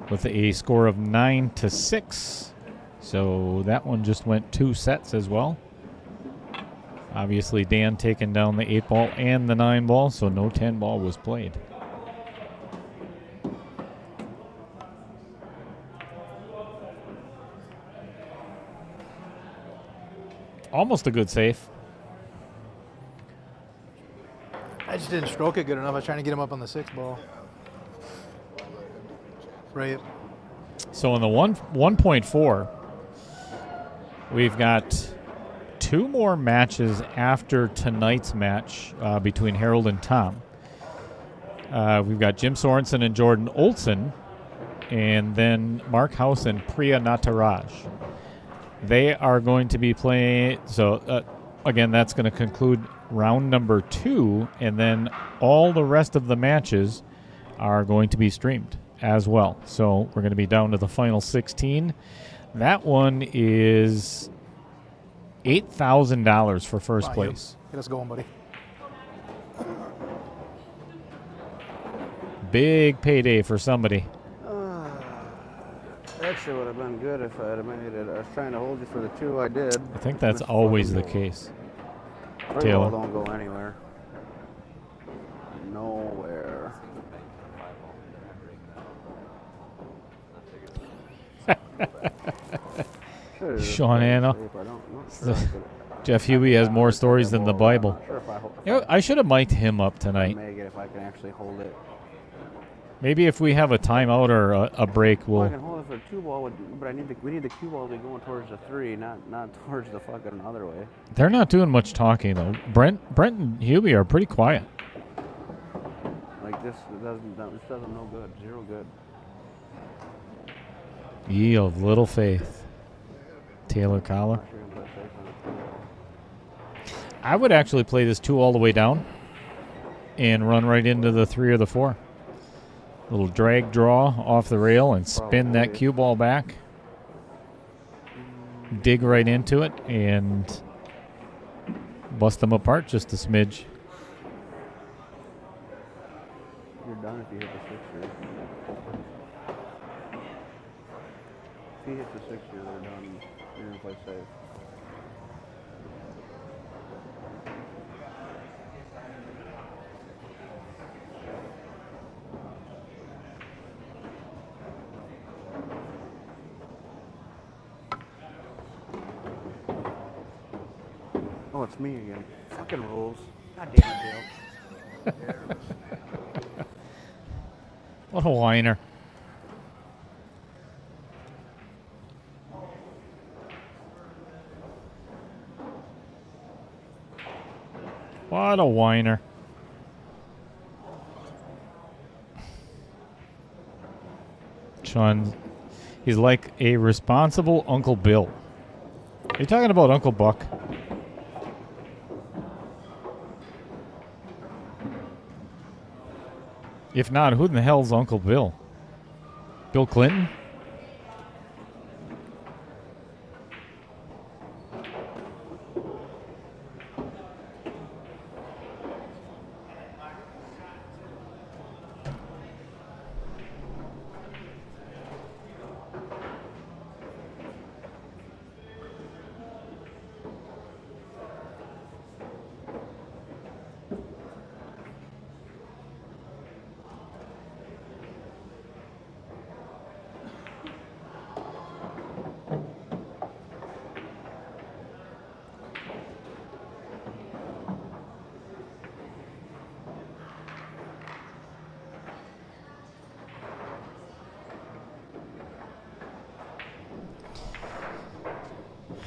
Speaker 1: with a score of 9-6. So that one just went 2 sets as well. Obviously, Dan taking down the 8-ball and the 9-ball, so no 10-ball was played. Almost a good safe.
Speaker 3: I just didn't stroke it good enough. I was trying to get him up on the 6-ball. Right.
Speaker 1: So in the 1.4, we've got 2 more matches after tonight's match between Harold and Tom. We've got Jim Sorensen and Jordan Olson, and then Mark House and Priya Nataraj. They are going to be playing, so again, that's going to conclude round number 2, and then all the rest of the matches are going to be streamed as well. So we're going to be down to the final 16. That one is $8,000 for first place.
Speaker 3: Get us going, buddy.
Speaker 1: Big payday for somebody.
Speaker 5: Actually, would have been good if I had made it. I was trying to hold you for the 2 I did.
Speaker 1: I think that's always the case.
Speaker 5: Pretty
Speaker 1: Taylor.
Speaker 5: well don't go anywhere. Nowhere.
Speaker 1: Sean Anna. Jeff Huey has more stories than the Bible. You know, I should have mic'd him up tonight.
Speaker 5: Make it if I can actually hold it.
Speaker 1: Maybe if we have a timeout or a break,
Speaker 5: Well, I
Speaker 1: we'll.
Speaker 5: can hold it for the 2-ball, but we need the cue ball to be going towards the 3, not towards the fucking other way.
Speaker 1: They're not doing much talking though. Brent and Huey are pretty quiet.
Speaker 5: Like this doesn't no good. 0 good.
Speaker 1: Ye of little faith. Taylor Collar.
Speaker 5: Not sure I'm gonna play safe on it.
Speaker 1: I would actually play this 2 all the way down and run right into the 3 or the 4. Little drag draw off the rail and spin that cue ball back. Dig right into it and bust them apart just a smidge.
Speaker 5: You're done if you hit the 6-er. If he hits the 6-er, they're done. You're gonna play safe. Oh, it's me again. Fucking rules. God damn it, Dale.
Speaker 1: What a whiner. What a whiner. Sean, he's like a responsible Uncle Bill. Are you talking about Uncle Buck? If not, who in the hell's Uncle Bill? Bill Clinton?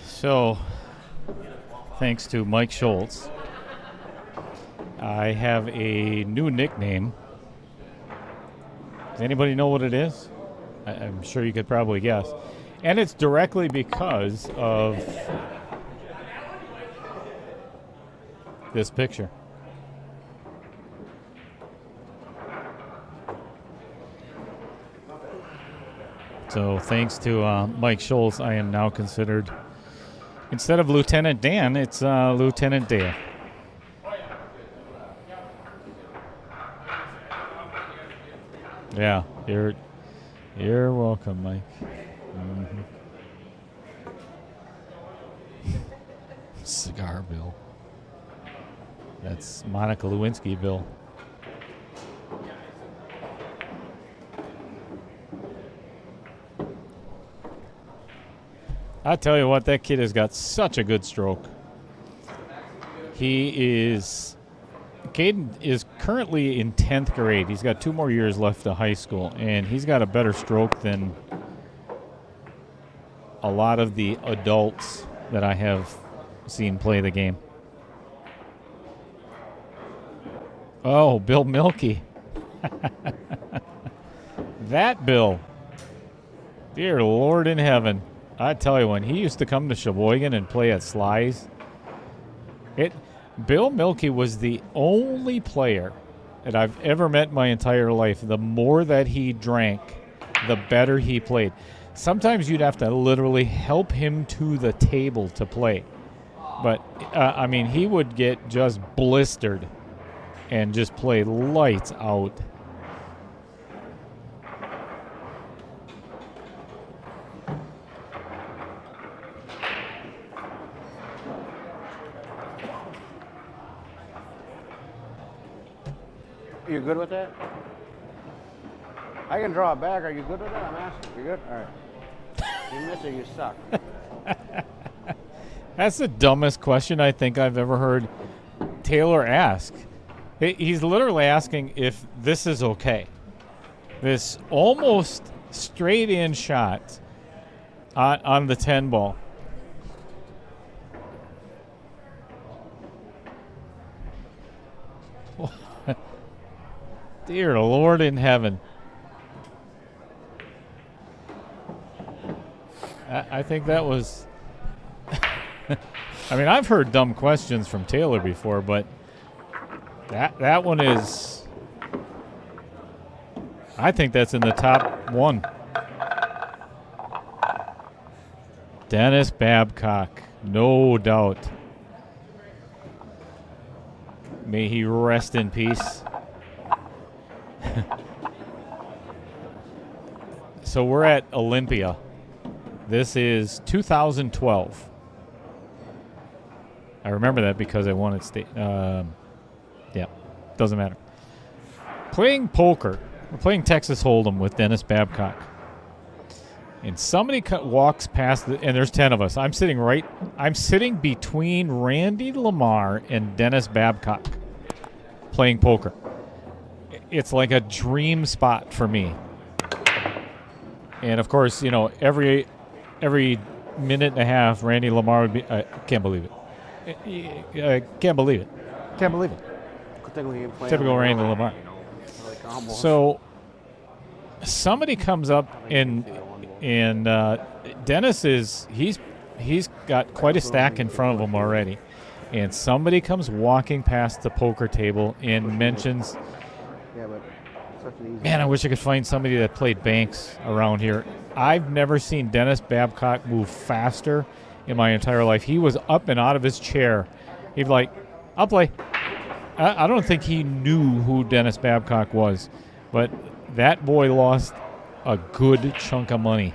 Speaker 1: So, thanks to Mike Schultz, I have a new nickname. Does anybody know what it is? I'm sure you could probably guess. And it's directly because of this picture. So thanks to Mike Schultz, I am now considered, instead of Lieutenant Dan, it's Lieutenant Dale. Yeah, you're welcome, Mike. Mm-hmm. Cigar Bill. That's Monica Lewinsky Bill. I tell you what, that kid has got such a good stroke. Caden is currently in 10th grade. He's got 2 more years left of high school, and he's got a better stroke than a lot of the adults that I have seen play the game. Oh, Bill Milky. That Bill. Dear Lord in heaven. I tell you, when he used to come to Sheboygan and play at Sly's, Bill Milky was the only player that I've ever met in my entire life. The more that he drank, the better he played. Sometimes you'd have to literally help him to the table to play. But, I mean, he would get just blistered and just play lights out.
Speaker 5: You good with that? I can draw it back. Are you good with that? I'm asking. You good? All right. You miss it, you suck.
Speaker 1: That's the dumbest question I think I've ever heard Taylor ask. He's literally asking if this is okay. This almost straight in shot on the 10 ball. Dear Lord in heaven. I think that was... I mean, I've heard dumb questions from Taylor before, but that one is... I think that's in the top 1. Dennis Babcock, no doubt. May he rest in peace. So we're at Olympia. This is 2012. I remember that because I won at state. Yeah, doesn't matter. Playing poker. We're playing Texas Hold'em with Dennis Babcock. And somebody walks past, and there's 10 of us. I'm sitting between Randy Lamar and Dennis Babcock playing poker. It's like a dream spot for me. And of course, you know, every minute and a half, Randy Lamar would be. I can't believe it. Can't believe it. Can't believe it. Typical Randy Lamar. So somebody comes up and Dennis he's got quite a stack in front of him already, and somebody comes walking past the poker table and mentions.
Speaker 5: Yeah, but such an easy.
Speaker 1: Man, I wish I could find somebody that played banks around here. I've never seen Dennis Babcock move faster in my entire life. He was up and out of his chair. He'd be like, I'll play. I don't think he knew who Dennis Babcock was, but that boy lost a good chunk of money.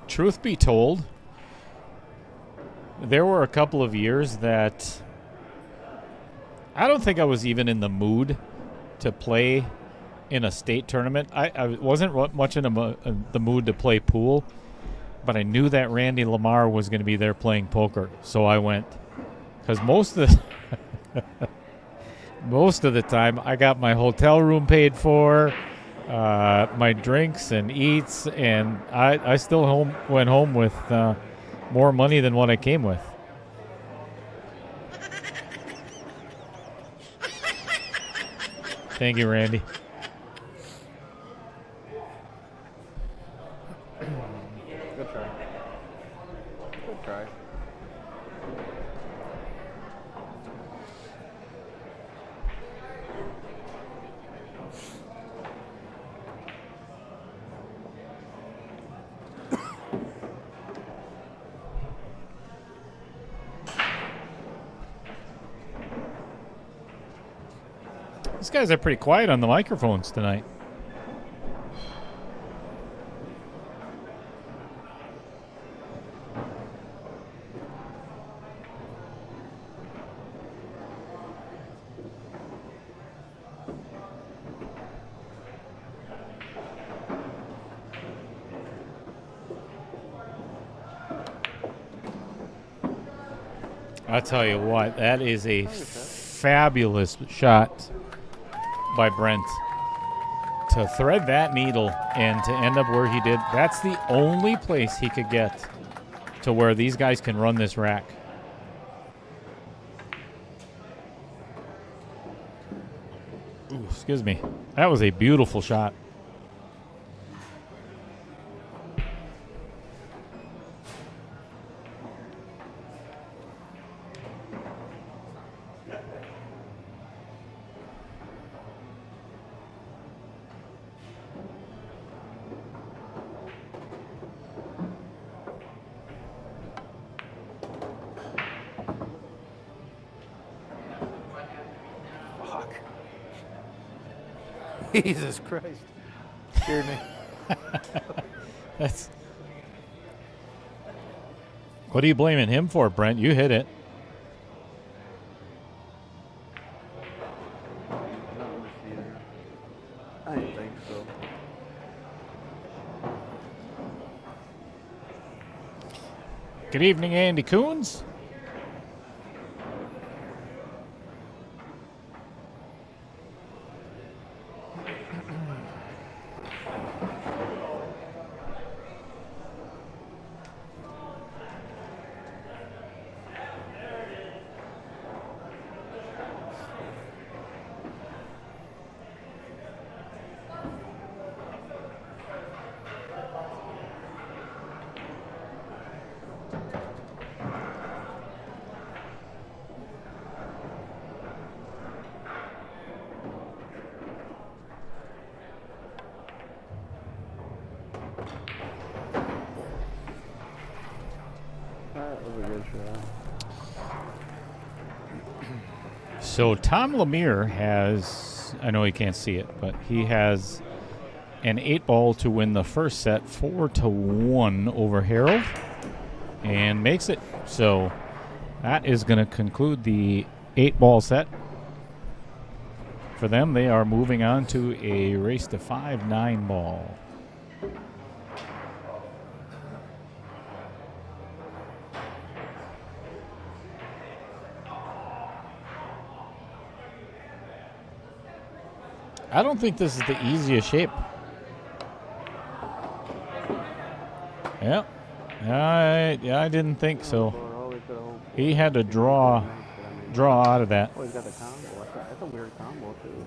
Speaker 1: Truth be told, there were a couple of years that I don't think I was even in the mood to play in a state tournament. I wasn't much in the mood to play pool, but I knew that Randy Lamar was going to be there playing poker, so I went. Because most of the time, I got my hotel room paid for, my drinks and eats, and I still went home with more money than what I came with. Thank you, Randy.
Speaker 5: Good try. Good try.
Speaker 1: These guys are pretty quiet on the microphones tonight. I'll tell you what, that is a fabulous shot by Brent. To thread that needle and to end up where he did, that's the only place he could get to where these guys can run this rack. Ooh, excuse me. That was a beautiful shot.
Speaker 3: Jesus Christ. Scared me.
Speaker 1: That's. What are you blaming him for, Brent? You hit it.
Speaker 2: I didn't think so.
Speaker 1: Good evening, Andy Coons.
Speaker 2: That was a good shot.
Speaker 1: So Tom Lemire has, I know he can't see it, but he has an 8-ball to win the first set 4-1 over Harold and makes it. So that is going to conclude the 8-ball set. For them, they are moving on to a race to 5-9 ball. I don't think this is the easiest shape. Yeah. I didn't think so. He had to draw out of that.
Speaker 2: Oh, he's got the combo. That's a weird combo, too.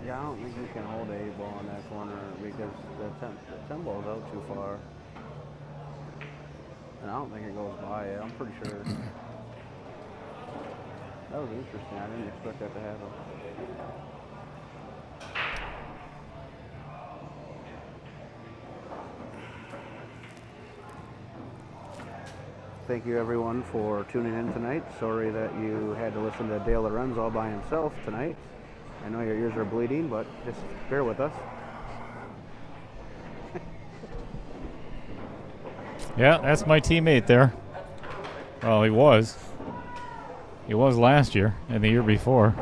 Speaker 2: Yeah, I don't think you can hold a 8-ball in that corner because the 10 ball's out too far. And I don't think it goes by it. I'm pretty sure. That was interesting. I didn't expect that to happen. Thank you, everyone, for tuning in tonight. Sorry that you had to listen to Dale Lorenz all by himself tonight. I know your ears are bleeding, but just bear with us.
Speaker 1: Yeah, that's my teammate there. Well, he was. He was last year and the year before.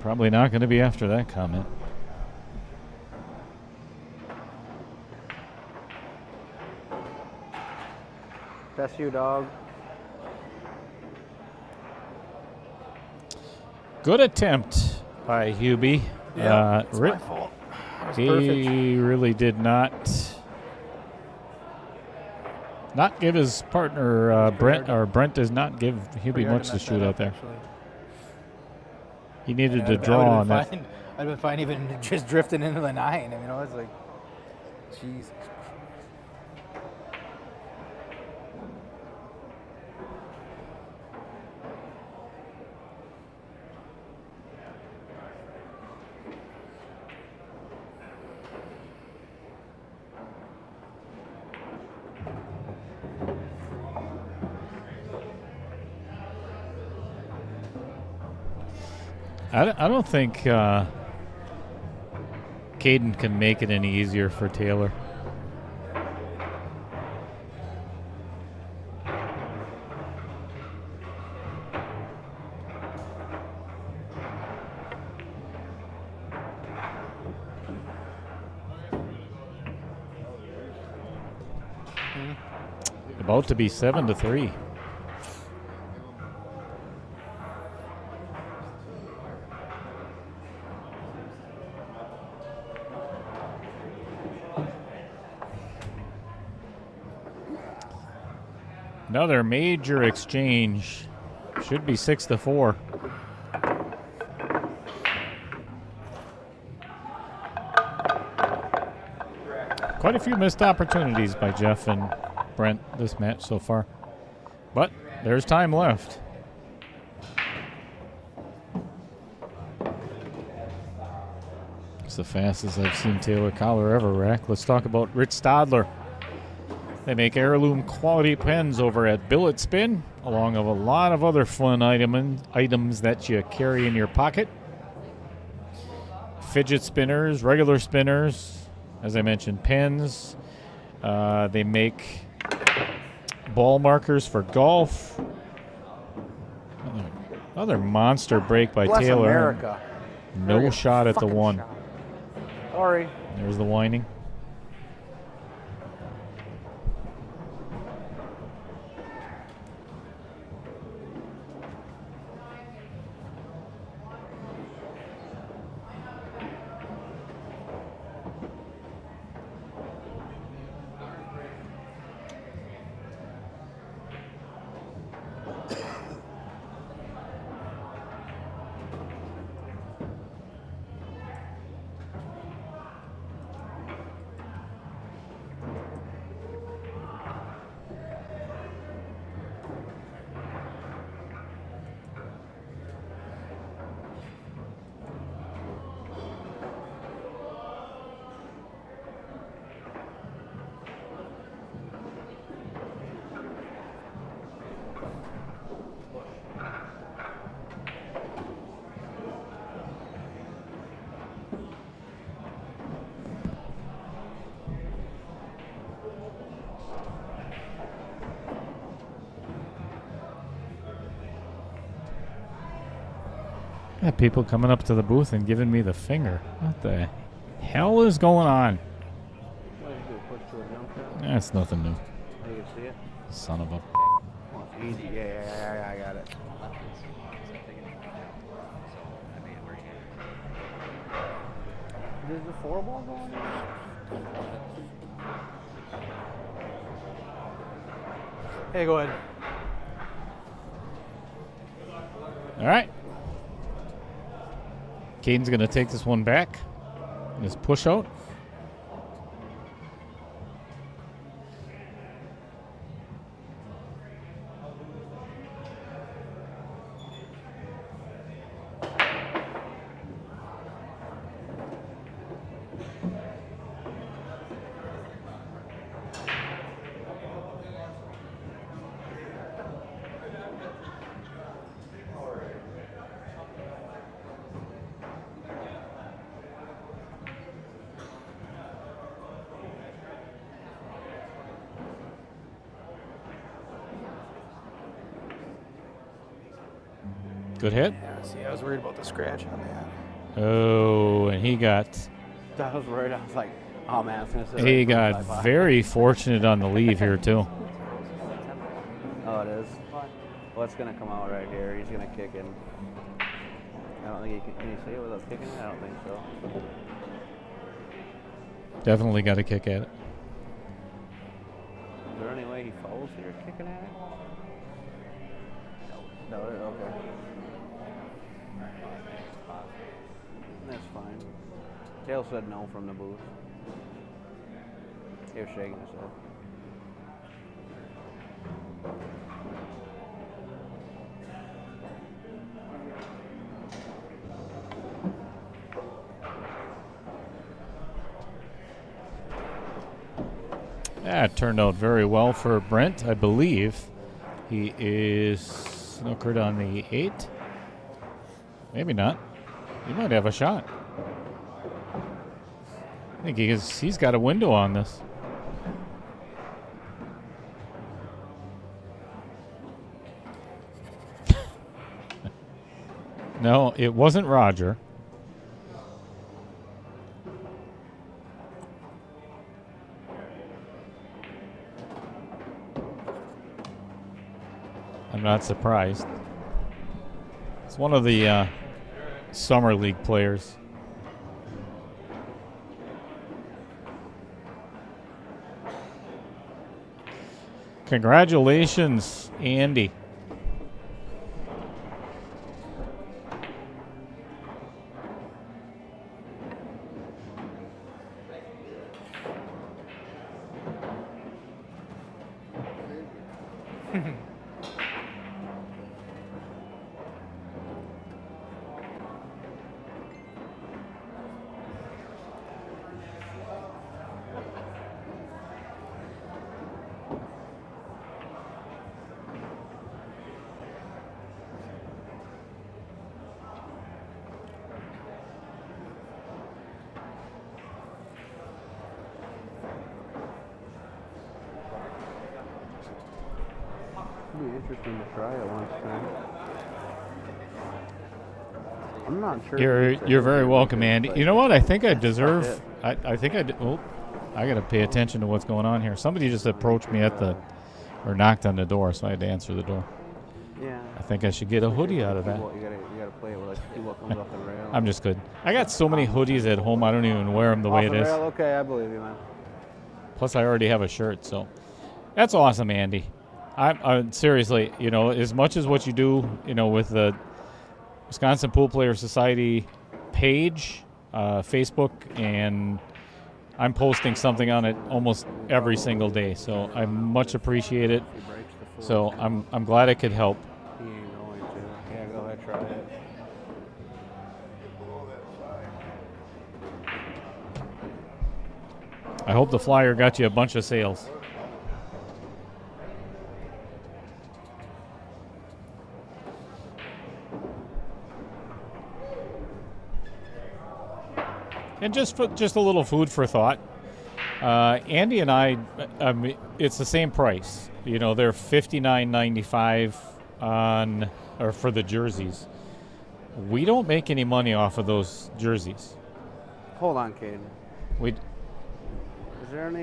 Speaker 1: Probably not going to be after that comment.
Speaker 2: That's you, dog.
Speaker 1: Good attempt by Hubie.
Speaker 3: Yeah, it's my fault. That was perfect.
Speaker 1: He really did not give his partner Brent does not give Hubie much to shoot out there. He needed to draw on that.
Speaker 3: I'd been fine even just drifting into the 9. I mean, I was like, Jesus.
Speaker 1: I don't think Caden can make it any easier for Taylor. About to be 7-3. Another major exchange. Should be 6-4. Quite a few missed opportunities by Jeff and Brent this match so far. But there's time left. It's the fastest I've seen Taylor Collar ever rack. Let's talk about Rich Stadler. They make heirloom quality pens over at Billet Spin, along with a lot of other fun items that you carry in your pocket. Fidget spinners, regular spinners, as I mentioned, pens. They make ball markers for golf. Another monster break by
Speaker 5: Bless
Speaker 1: Taylor.
Speaker 5: America.
Speaker 1: No shot at the
Speaker 5: Fucking
Speaker 1: one.
Speaker 5: shot. Sorry.
Speaker 1: There's the whining. Got people coming up to the booth and giving me the finger. What the hell is going on?
Speaker 2: What did you do? Push to a jump shot?
Speaker 1: That's nothing new.
Speaker 2: You can see it.
Speaker 1: Son of a...
Speaker 2: Oh, it's easy. Yeah, I got it. Is the 4-ball going in?
Speaker 3: Hey, go ahead.
Speaker 1: All right. Caden's going to take this one back. His push out. Good hit.
Speaker 3: Yeah, see, I was worried about the scratch on that.
Speaker 1: Oh, and he got
Speaker 2: That was right. I was like, oh man, I was gonna say.
Speaker 1: he
Speaker 2: like
Speaker 1: got
Speaker 2: 25.
Speaker 1: very fortunate on the leave here too.
Speaker 2: Oh, it is. Well, it's gonna come out right here. He's gonna kick in. I don't think he can. Can you see it without kicking it? I don't think so.
Speaker 1: Definitely got a kick at it.
Speaker 2: Is there any way he fouls here kicking at it? No. No. Okay. That's fine. Tail said no from the booth. He was shaking his head.
Speaker 1: That turned out very well for Brent, I believe. He is snookered on the 8. Maybe not. He might have a shot. I think he's got a window on this. No, it wasn't Roger. I'm not surprised. It's one of the Summer League players. Congratulations, Andy.
Speaker 2: It'd be interesting to try it once time. I'm not sure.
Speaker 1: You're very welcome, Andy. You know what? I think I deserve.
Speaker 2: it.
Speaker 1: I think I. Oh, I got to pay attention to what's going on here. Somebody just approached me or knocked on the door, so I had to answer the door.
Speaker 2: Yeah.
Speaker 1: I think I should get a hoodie out of that.
Speaker 2: You gotta play it with like see what comes off the rail.
Speaker 1: I'm just good. I got so many hoodies at home. I don't even wear them the way
Speaker 2: Off
Speaker 1: it
Speaker 2: the
Speaker 1: is.
Speaker 2: rail? Okay, I believe you, man.
Speaker 1: Plus, I already have a shirt, so that's awesome, Andy. I'm seriously, as much as what you do, with the Wisconsin Pool Players Society page, Facebook, and I'm posting something on it almost every single day. So I much appreciate it.
Speaker 2: He breaks the foot.
Speaker 1: So I'm glad I could help.
Speaker 2: He ain't going to. Yeah, go ahead, try it.
Speaker 1: I hope the flyer got you a bunch of sales. And just a little food for thought. Andy and I mean, it's the same price. They're $59.95 for the jerseys. We don't make any money off of those jerseys.
Speaker 2: Hold on, Caden.
Speaker 1: We
Speaker 2: Is there in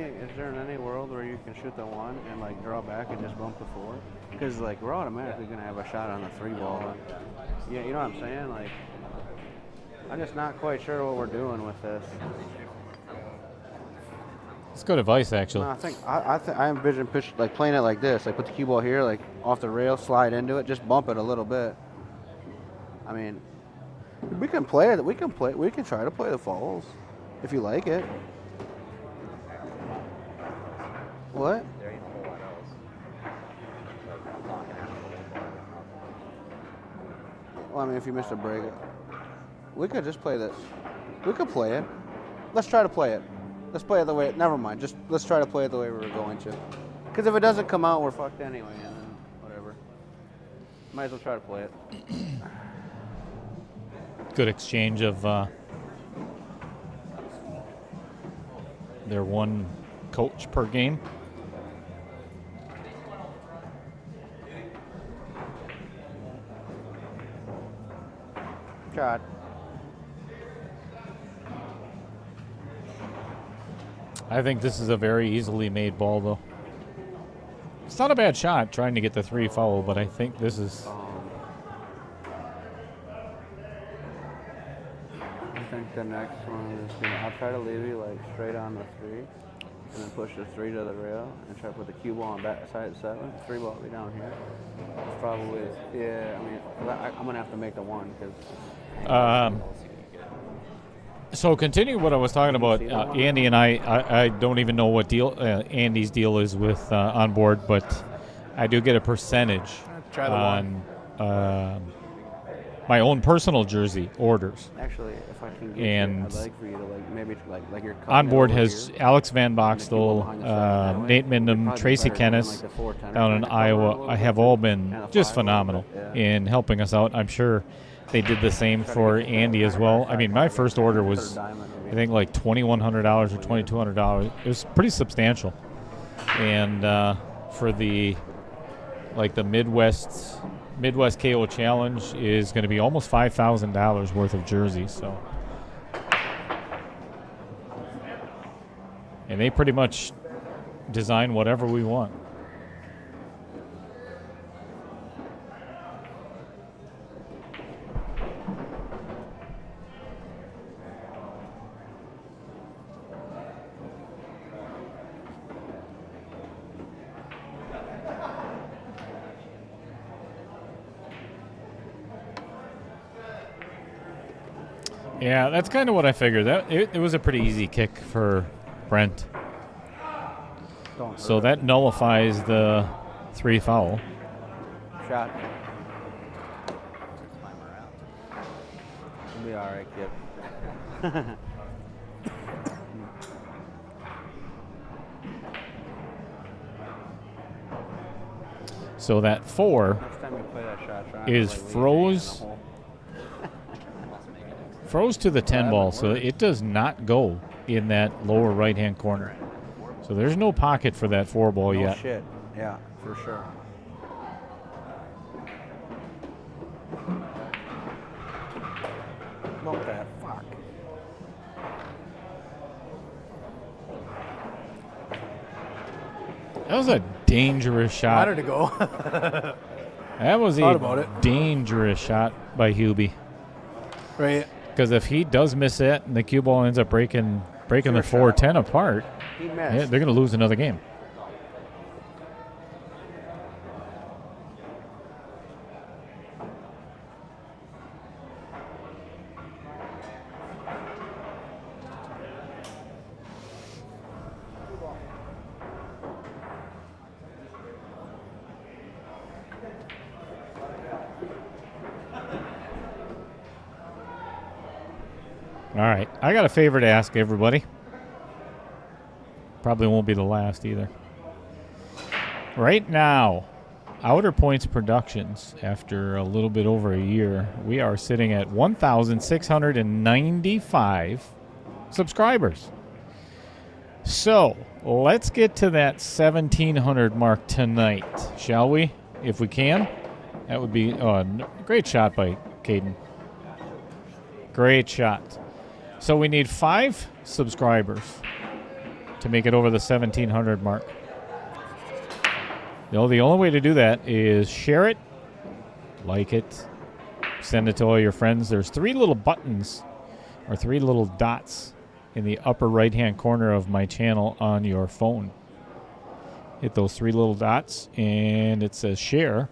Speaker 2: any world where you can shoot the one and like draw back and just bump the four? Because like we're automatically gonna have a shot on the three ball. Yeah, you know what I'm saying? Like, I'm just not quite sure what we're doing with this.
Speaker 1: It's good advice, actually.
Speaker 2: No, I envision playing it like this. Like put the cue ball here, like off the rail, slide into it, just bump it a little bit. I mean, we can play it. We can try to play the falls if you like it. What?
Speaker 4: There ain't a whole lot else. Like, knocking out a little ball.
Speaker 2: Well, I mean, if you missed a break, we could just play this. We could play it. Let's try to play it. Let's play it the way. Never mind. Just let's try to play it the way we were going to. Because if it doesn't come out, we're fucked anyway, and then whatever. Might as well try to play it.
Speaker 1: Good exchange of their one coach per game.
Speaker 2: Shot.
Speaker 1: I think this is a very easily made ball, though. It's not a bad shot trying to get the three foul, but I think this is.
Speaker 2: I think the next one is I'll try to leave you like straight on the three, and then push the three to the rail, and try to put the cue ball on back side at 7. The three ball will be down here. It's probably yeah. I mean, I'm gonna have to make the one because.
Speaker 1: So continue what I was talking about. Andy and I don't even know what deal Andy's deal is with on board, but I do get a percentage
Speaker 3: Try the
Speaker 1: on my own personal jersey orders.
Speaker 2: Actually, if I can get
Speaker 1: And
Speaker 2: I'd like for you to like maybe like your
Speaker 1: On board has Alex Van Boxtel, Nate Mindham, Tracy Kennis down in Iowa. I have all been just phenomenal in helping us out. I'm sure they did the same for Andy as well. I mean, my first order was, I think, like $2,100 or $2,200. It was pretty substantial. And for the Midwest KO Challenge is going to be almost $5,000 worth of jerseys. So, and they pretty much design whatever we want. Yeah, that's kind of what I figured. It was a pretty easy kick for Brent. So that nullifies the 3 foul.
Speaker 5: Shot. It'll be all right, kid.
Speaker 1: So that 4
Speaker 5: Next time you play that shot, try
Speaker 1: is
Speaker 5: to, like, leave
Speaker 1: froze.
Speaker 5: it in the hole.
Speaker 1: Froze to the 10 ball, so it does not go in that lower right-hand corner. So there's no pocket for that 4 ball
Speaker 5: No
Speaker 1: yet.
Speaker 5: shit. Yeah, for sure. Bump that. Fuck.
Speaker 1: That was a dangerous shot.
Speaker 3: Wanted to go.
Speaker 1: That was
Speaker 3: Thought about
Speaker 1: a
Speaker 3: it.
Speaker 1: dangerous shot by Hubie.
Speaker 3: Right.
Speaker 1: Because if he does miss it and the cue ball ends up breaking the
Speaker 5: Sure
Speaker 1: 4-10 apart,
Speaker 5: He missed.
Speaker 1: yeah, they're going to lose another game. All right, I got a favor to ask everybody. Probably won't be the last either. Right now, Outer Points Productions, after a little bit over a year, we are sitting at 1,695 subscribers. So let's get to that 1,700 mark tonight, shall we? If we can. That would be a great shot by Caden. Great shot. So we need 5 subscribers to make it over the 1,700 mark. The only way to do that is share it, like it, send it to all your friends. There's 3 little buttons or 3 little dots in the upper right-hand corner of my channel on your phone. Hit those 3 little dots, and it says share.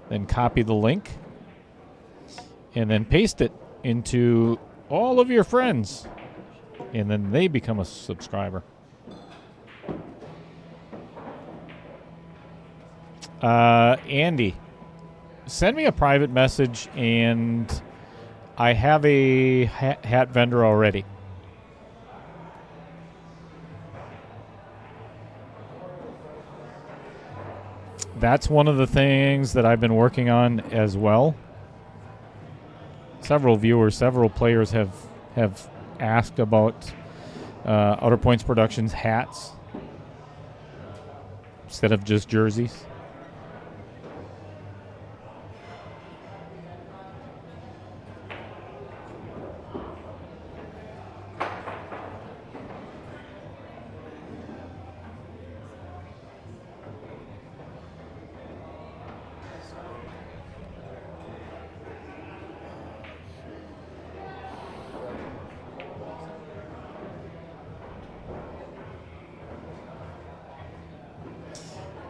Speaker 1: Then copy the link, and then paste it into all of your friends, and then they become a subscriber. Andy, send me a private message, and I have a hat vendor already. That's one of the things that I've been working on as well. Several viewers, several players have asked about Outer Points Productions hats instead of just jerseys.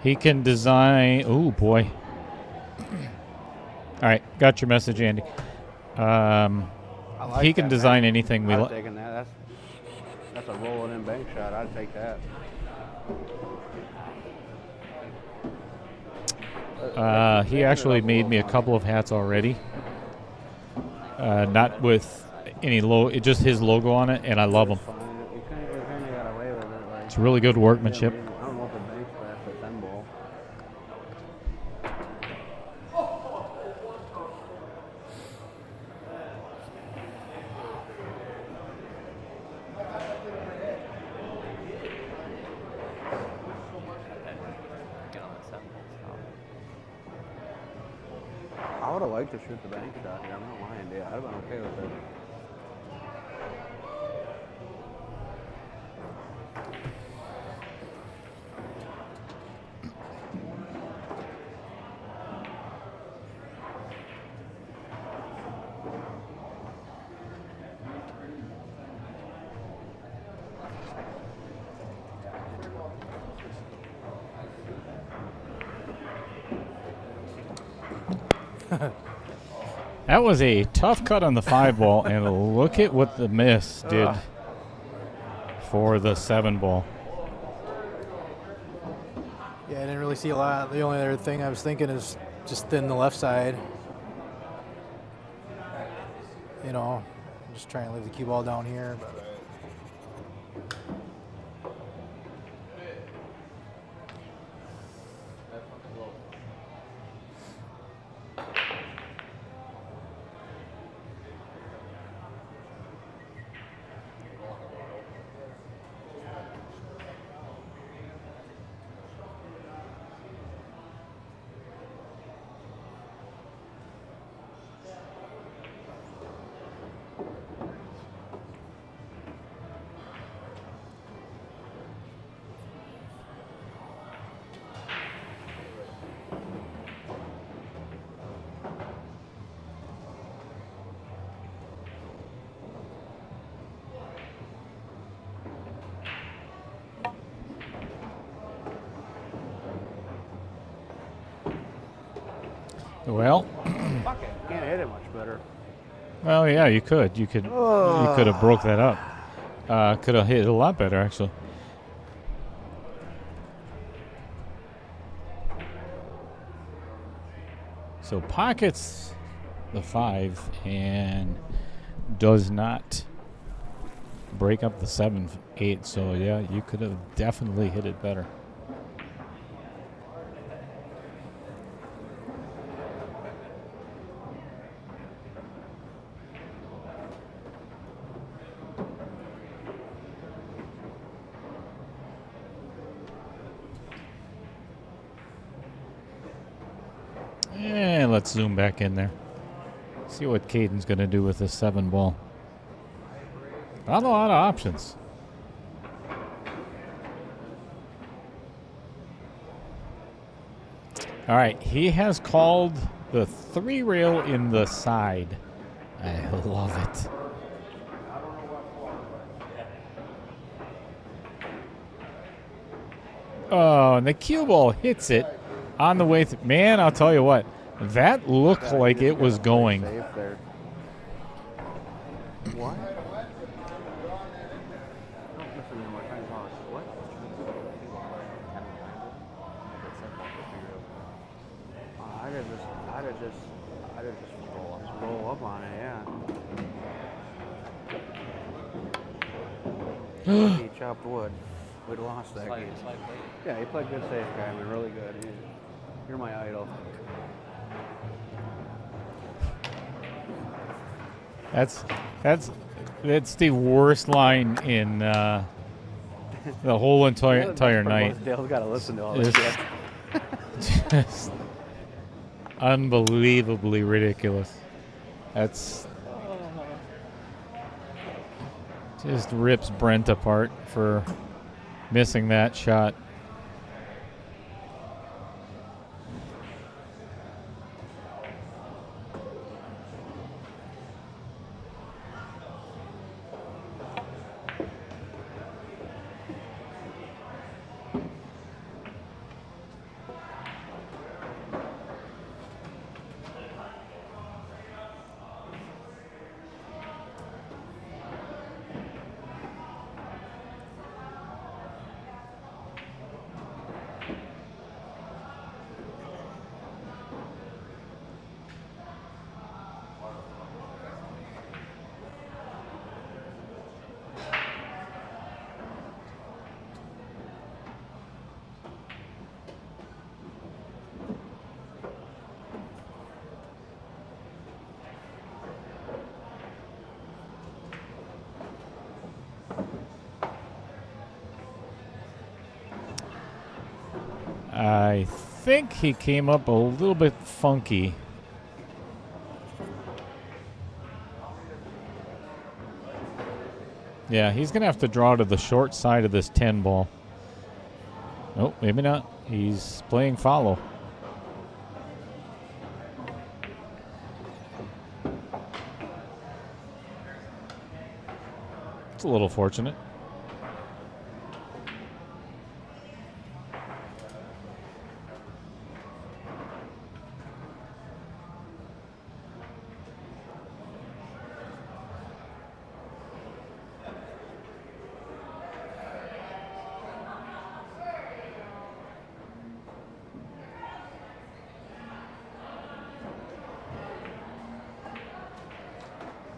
Speaker 1: He can design. Oh boy! All right, got your message, Andy.
Speaker 5: I like
Speaker 1: He can
Speaker 5: that,
Speaker 1: design
Speaker 5: man.
Speaker 1: anything we
Speaker 5: I'm
Speaker 1: like.
Speaker 5: taking that. That's a rolling in bank shot. I'd take that.
Speaker 1: He actually made me a couple of hats already. Not with any it's just his logo on it, and I love them.
Speaker 5: Fine. You kind of got away with it. Like,
Speaker 1: It's really good workmanship.
Speaker 5: I don't know if the bank's fast at 10 ball.
Speaker 2: I would have liked to shoot the bank shot here. I'm not lying, dude. I'd have been okay with it.
Speaker 1: That was a tough cut on the 5 ball, and look at what the miss did for the 7 ball.
Speaker 3: Yeah, I didn't really see a lot. The only other thing I was thinking is just thin the left side. You know, just trying to leave the cue ball down here. But
Speaker 1: Well,
Speaker 2: Fuck it. Can't hit it much better.
Speaker 1: well, yeah, you could. You could have broke that up. Could have hit it a lot better, actually. So pockets the 5 and does not break up the 7-8. So yeah, you could have definitely hit it better. And let's zoom back in there. See what Caden's going to do with this 7 ball. Not a lot of options. All right, he has called the 3 rail in the side. I love it. Oh, and the cue ball hits it on the way. Man, I'll tell you what, that looked like it was going.
Speaker 2: Safe there. What? I'd have just roll up on it, yeah. He chopped wood. We'd lost that game. Yeah, he played good safe guy. I mean, really good. You're my idol.
Speaker 1: That's the worst line in the whole entire night.
Speaker 2: Dale's got to listen to all this shit.
Speaker 1: Just unbelievably ridiculous. That's just rips Brent apart for missing that shot. I think he came up a little bit funky Yeah, he's going to have to draw to the short side of this 10 ball. Oh, maybe not. He's playing follow. It's a little fortunate.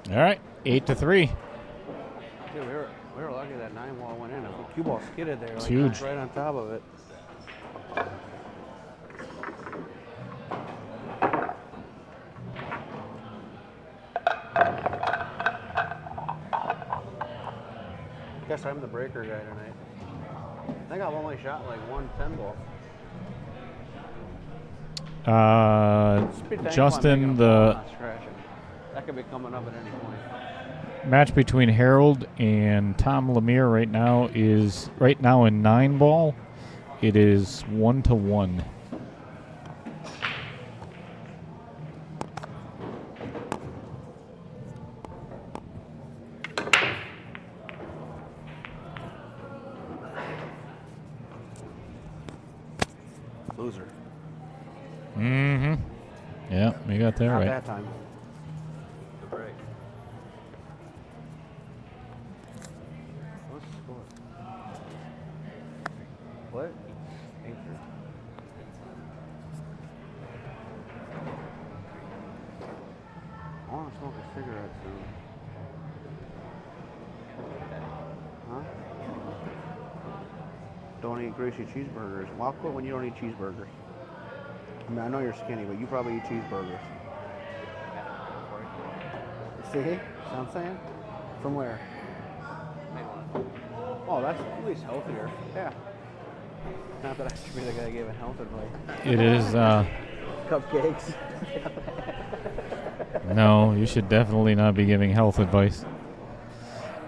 Speaker 1: All right, 8-3.
Speaker 2: Dude, we were lucky that 9 ball went in. If the cue ball skidded there,
Speaker 1: It's
Speaker 2: like
Speaker 1: huge.
Speaker 2: right on top of it. Guess I'm the breaker guy tonight. I think I've only shot like one 10 ball. Just be thankful I'm
Speaker 1: Justin,
Speaker 2: making a
Speaker 1: the
Speaker 2: ball, not scratching. That could be coming up at any point.
Speaker 1: match between Harold and Tom Lemire right now is in 9 ball. It is 1-1.
Speaker 2: Loser.
Speaker 1: Mm-hmm. Yeah, we got that
Speaker 2: Not
Speaker 1: right.
Speaker 2: that time.
Speaker 4: The break.
Speaker 2: What's the score? What? 8-3. I want to smoke a cigarette soon. Huh? Don't eat greasy cheeseburgers. Well, I'll quit when you don't eat cheeseburgers. I mean, I know you're skinny, but you probably eat cheeseburgers. See? See what I'm saying? From where? Oh, that's at least healthier. Yeah. Not that I should be the guy that gave a health advice.
Speaker 1: It is.
Speaker 2: Cupcakes.
Speaker 1: No, you should definitely not be giving health advice.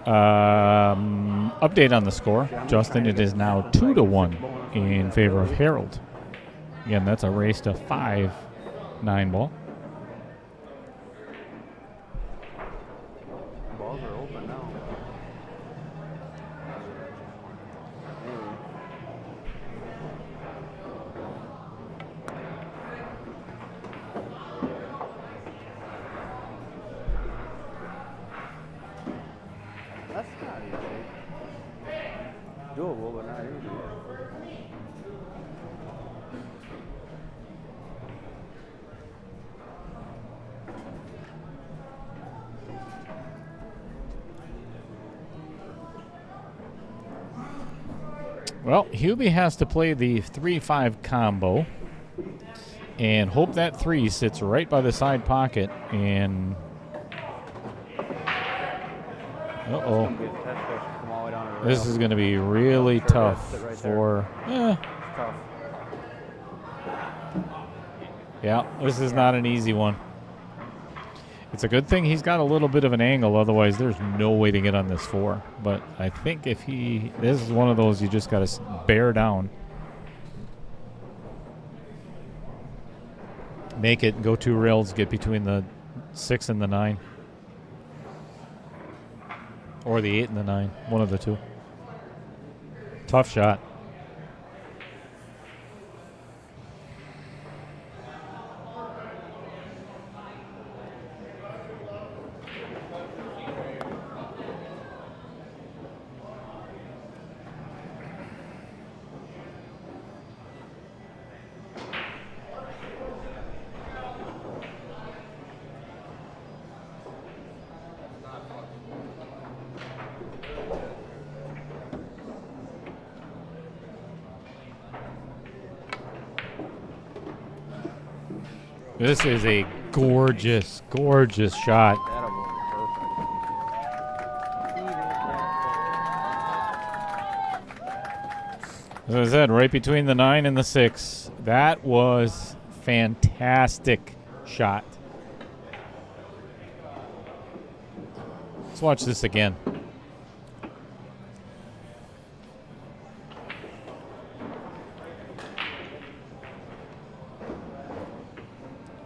Speaker 1: Update on the score, Justin. It is now 2-1 in favor of Harold. Again, that's a race to 5 9 ball.
Speaker 2: Balls are open now. That's not easy. Doable, but not easy.
Speaker 1: Well, Hubie has to play the 3-5 combo and hope that 3 sits right by the side pocket. And uh-oh.
Speaker 2: Be a test fish from all the way down to the
Speaker 1: This
Speaker 2: rail.
Speaker 1: is going to be really
Speaker 2: Sure,
Speaker 1: tough
Speaker 2: sit right there.
Speaker 1: for...
Speaker 2: It's tough.
Speaker 1: Yeah, this is not an easy one. It's a good thing he's got a little bit of an angle, otherwise there's no way to get on this 4. But I think if this is one of those you just got to bear down. Make it, go 2 rails, get between the 6 and the 9. Or the 8 and the 9, one of the 2. Tough shot. This is a gorgeous, gorgeous shot.
Speaker 2: That'll be perfect.
Speaker 1: As I said, right between the 9 and the 6. That was fantastic shot. Let's watch this again.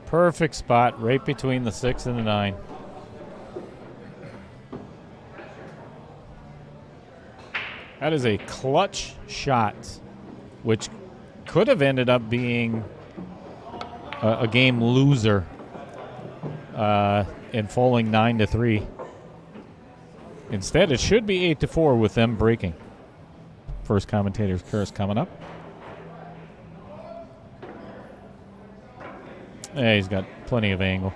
Speaker 1: Perfect spot right between the 6 and the 9. That is a clutch shot, which could have ended up being a game loser and falling 9-3. Instead, it should be 8-4 with them breaking. First commentator's curse coming up. Yeah, he's got plenty of angle.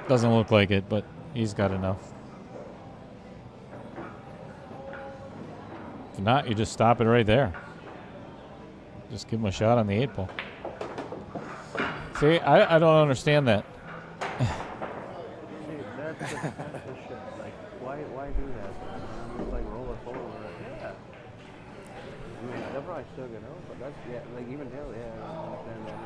Speaker 1: Doesn't look like it, but he's got enough. If not, you just stop it right there. Just give him a shot on the 8 ball. See, I don't understand that.
Speaker 2: See, that's the shit. Like, why do that? Just like roll it forward. Yeah. I mean, they'll probably still get out, but that's, yeah, like even Hill, yeah, I don't understand that.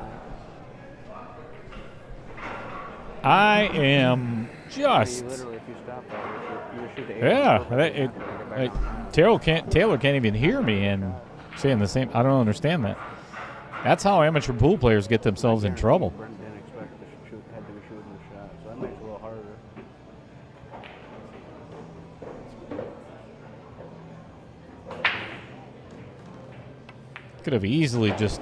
Speaker 1: I am just.
Speaker 2: You literally, if you stop that, you shoot the 8.
Speaker 1: Yeah. Taylor can't even hear me and saying the same. I don't understand that. That's how amateur pool players get themselves in trouble.
Speaker 2: Brent didn't expect to had to be shooting the shot, so that makes it a little harder.
Speaker 1: Could have easily just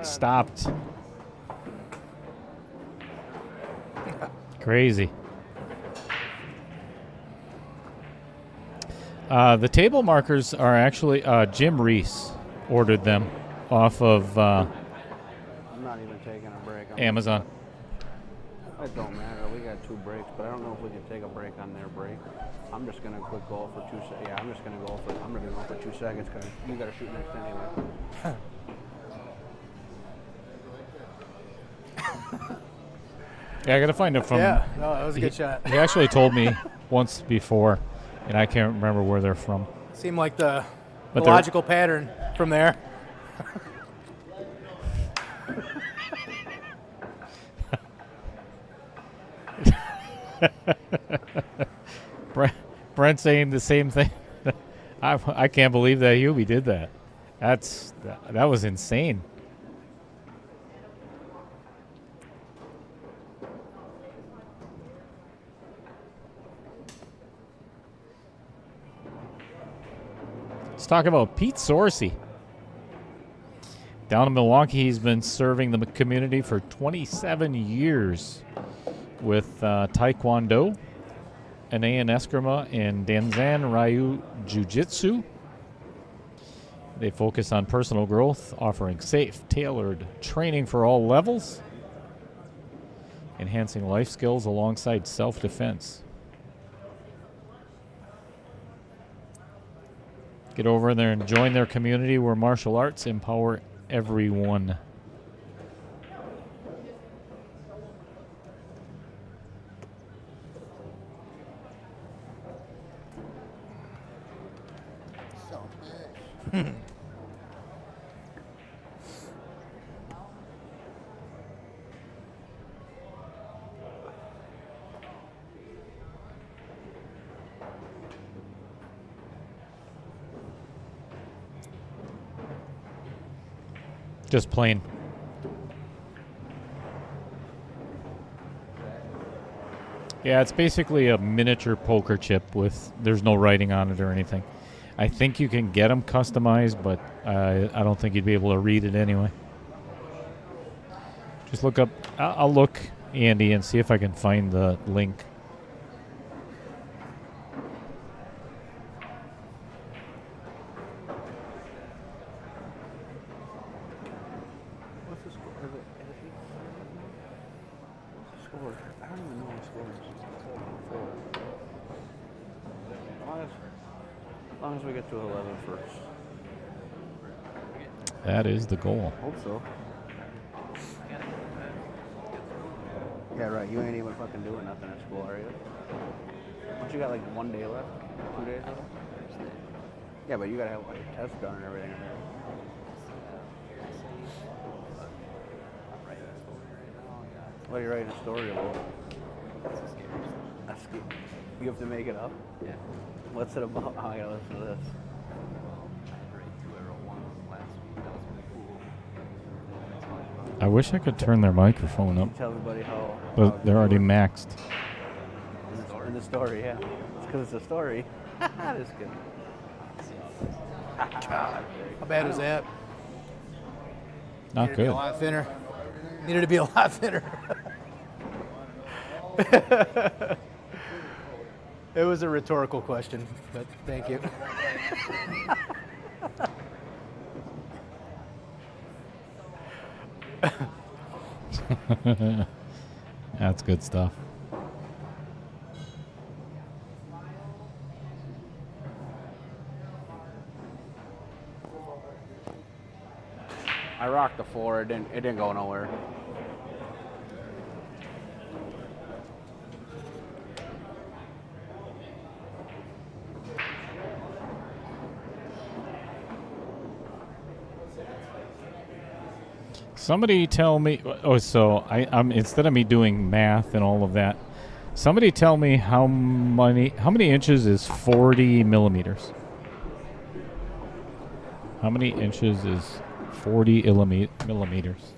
Speaker 1: stopped. Crazy. The table markers are actually Jim Reese ordered them off of
Speaker 2: I'm not even taking a break.
Speaker 1: Amazon.
Speaker 2: It don't matter. We got 2 breaks, but I don't know if we can take a break on their break. I'm just gonna quick go for 2 seconds. Yeah, I'm gonna be going for 2 seconds because you gotta shoot next anyway.
Speaker 1: Yeah, I gotta find it from.
Speaker 3: Yeah, no, that was a good shot.
Speaker 1: He actually told me once before, and I can't remember where they're from.
Speaker 3: Seemed like the
Speaker 1: But they're-
Speaker 3: logical pattern from there.
Speaker 1: Brent saying the same thing. I can't believe that Hubie did that. That was insane. Let's talk about Pete Sorsey. Down in Milwaukee, he's been serving the community for 27 years with Taekwondo, Anayan Eskrima, and Danzan Ryu Jiu-Jitsu. They focus on personal growth, offering safe, tailored training for all levels, enhancing life skills alongside self-defense. Get over there and join their community where martial arts empower everyone. Just plain. Yeah, it's basically a miniature poker chip with, there's no writing on it or anything. I think you can get them customized, but I don't think you'd be able to read it anyway. Just look up, I'll look, Andy, and see if I can find the link.
Speaker 2: What's the score? Is it 80? What's the score? I don't even know what the score is. As long as we get to 11 first.
Speaker 1: That is the goal.
Speaker 2: Hope so. Yeah, right. You ain't even fucking doing nothing at school, are you? Don't you got like 1 day left? 2 days left? Yeah, but you gotta have like your test done and everything. What are you writing a story about? That's scary. You have to make it up?
Speaker 4: Yeah.
Speaker 2: What's it about? Oh, I gotta listen to this.
Speaker 1: I wish I could turn their microphone up,
Speaker 2: Tell everybody how.
Speaker 1: but they're already maxed.
Speaker 2: In the story, yeah. It's because it's a story. Just kidding.
Speaker 3: How bad was that?
Speaker 1: Not
Speaker 3: Needed to be a
Speaker 1: good.
Speaker 3: lot thinner. Needed to be a lot thinner. It was a rhetorical question, but thank you.
Speaker 1: That's good stuff.
Speaker 5: I rocked the floor. It didn't go nowhere.
Speaker 1: Somebody tell me. Oh, so I'm instead of me doing math and all of that, somebody tell me how many inches is 40 millimeters? How many inches is 40 millimeters?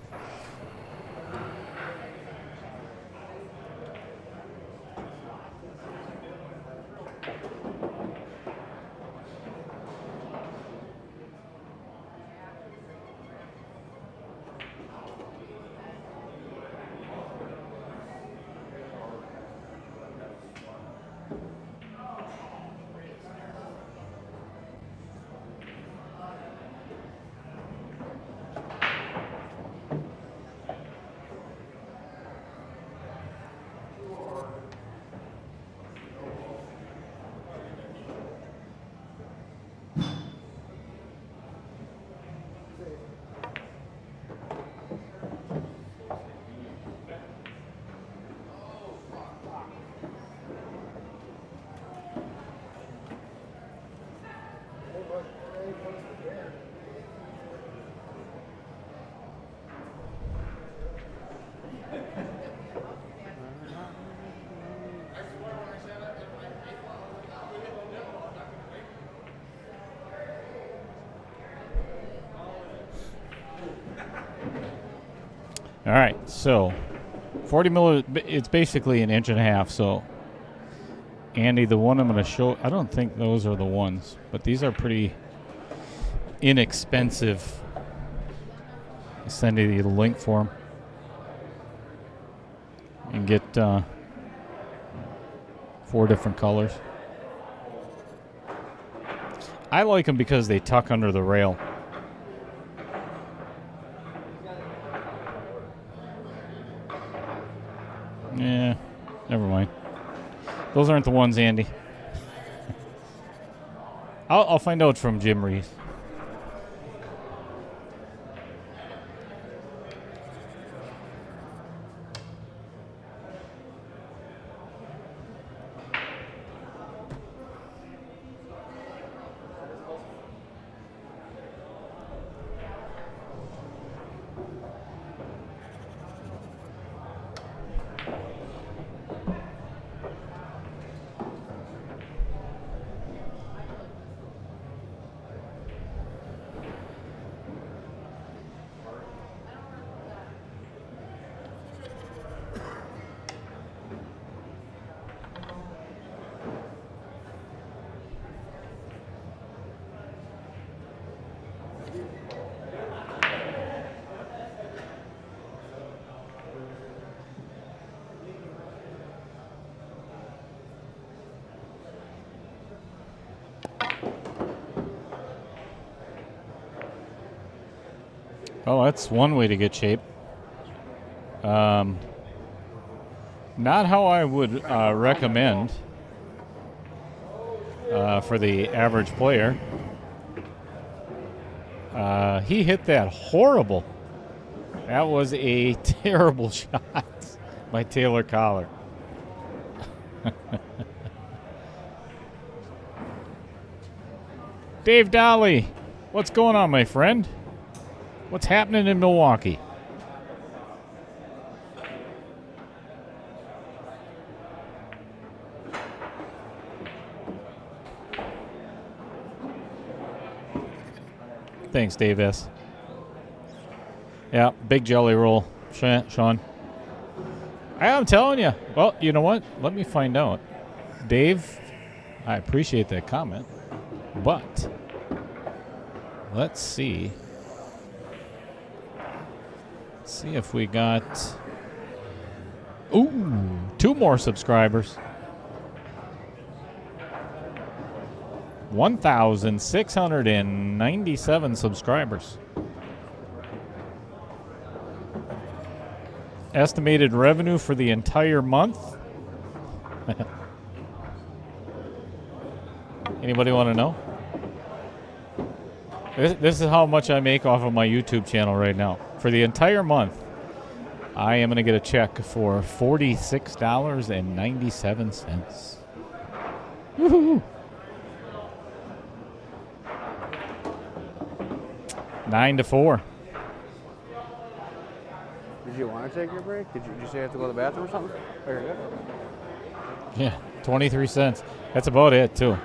Speaker 1: All right, so 40 it's basically an inch and a half. So, Andy, the one I'm going to show, I don't think those are the ones, but these are pretty inexpensive. I'll send you the link for them. And get 4 different colors. I like them because they tuck under the rail. Yeah, never mind. Those aren't the ones, Andy. I'll find out from Jim Reese. Oh, that's one way to get shape. Not how I would recommend for the average player. He hit that horrible. That was a terrible shot by Taylor Collar. Dave Dolly, what's going on, my friend? What's happening in Milwaukee? Thanks, Dave S. Yeah, big jelly roll, Sean. I'm telling you. Well, you know what? Let me find out. Dave, I appreciate that comment, but let's see. See if we got 2 more subscribers. 1,697 subscribers. Estimated revenue for the entire month. Anybody want to know? This is how much I make off of my YouTube channel right now. For the entire month, I am going to get a check for $46.97. Woohoo! 9-4.
Speaker 5: Did you want to take your break? Did you say you have to go to the bathroom or something? Very good.
Speaker 1: Yeah, 23 cents. That's about it, too.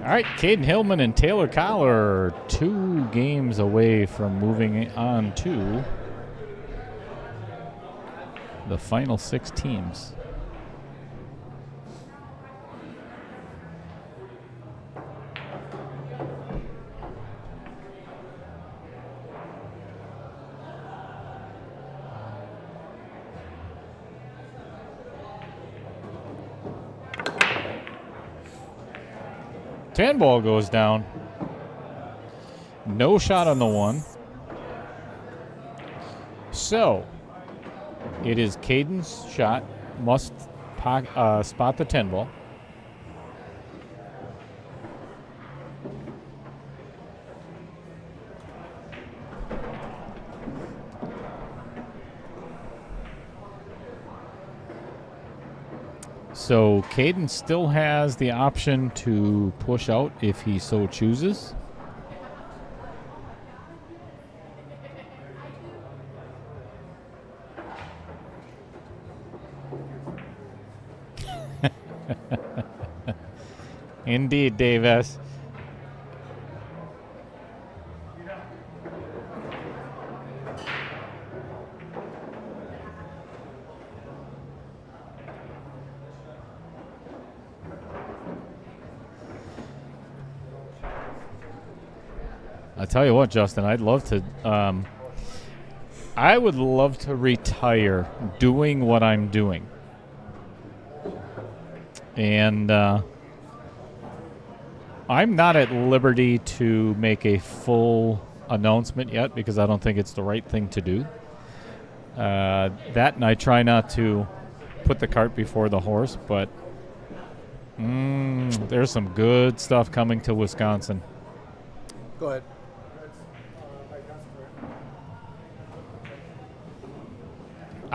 Speaker 1: All right, Caden Hillman and Taylor Collar are 2 games away from moving on to the final 6 teams. Ten ball goes down. No shot on the 1. So, it is Caden's shot. Must spot the 10 ball. So Caden still has the option to push out if he so chooses. Indeed, Dave S. I tell you what, Justin, I'd love to. I would love to retire doing what I'm doing, and I'm not at liberty to make a full announcement yet because I don't think it's the right thing to do. That, and I try not to put the cart before the horse, but there's some good stuff coming to Wisconsin.
Speaker 3: Go ahead.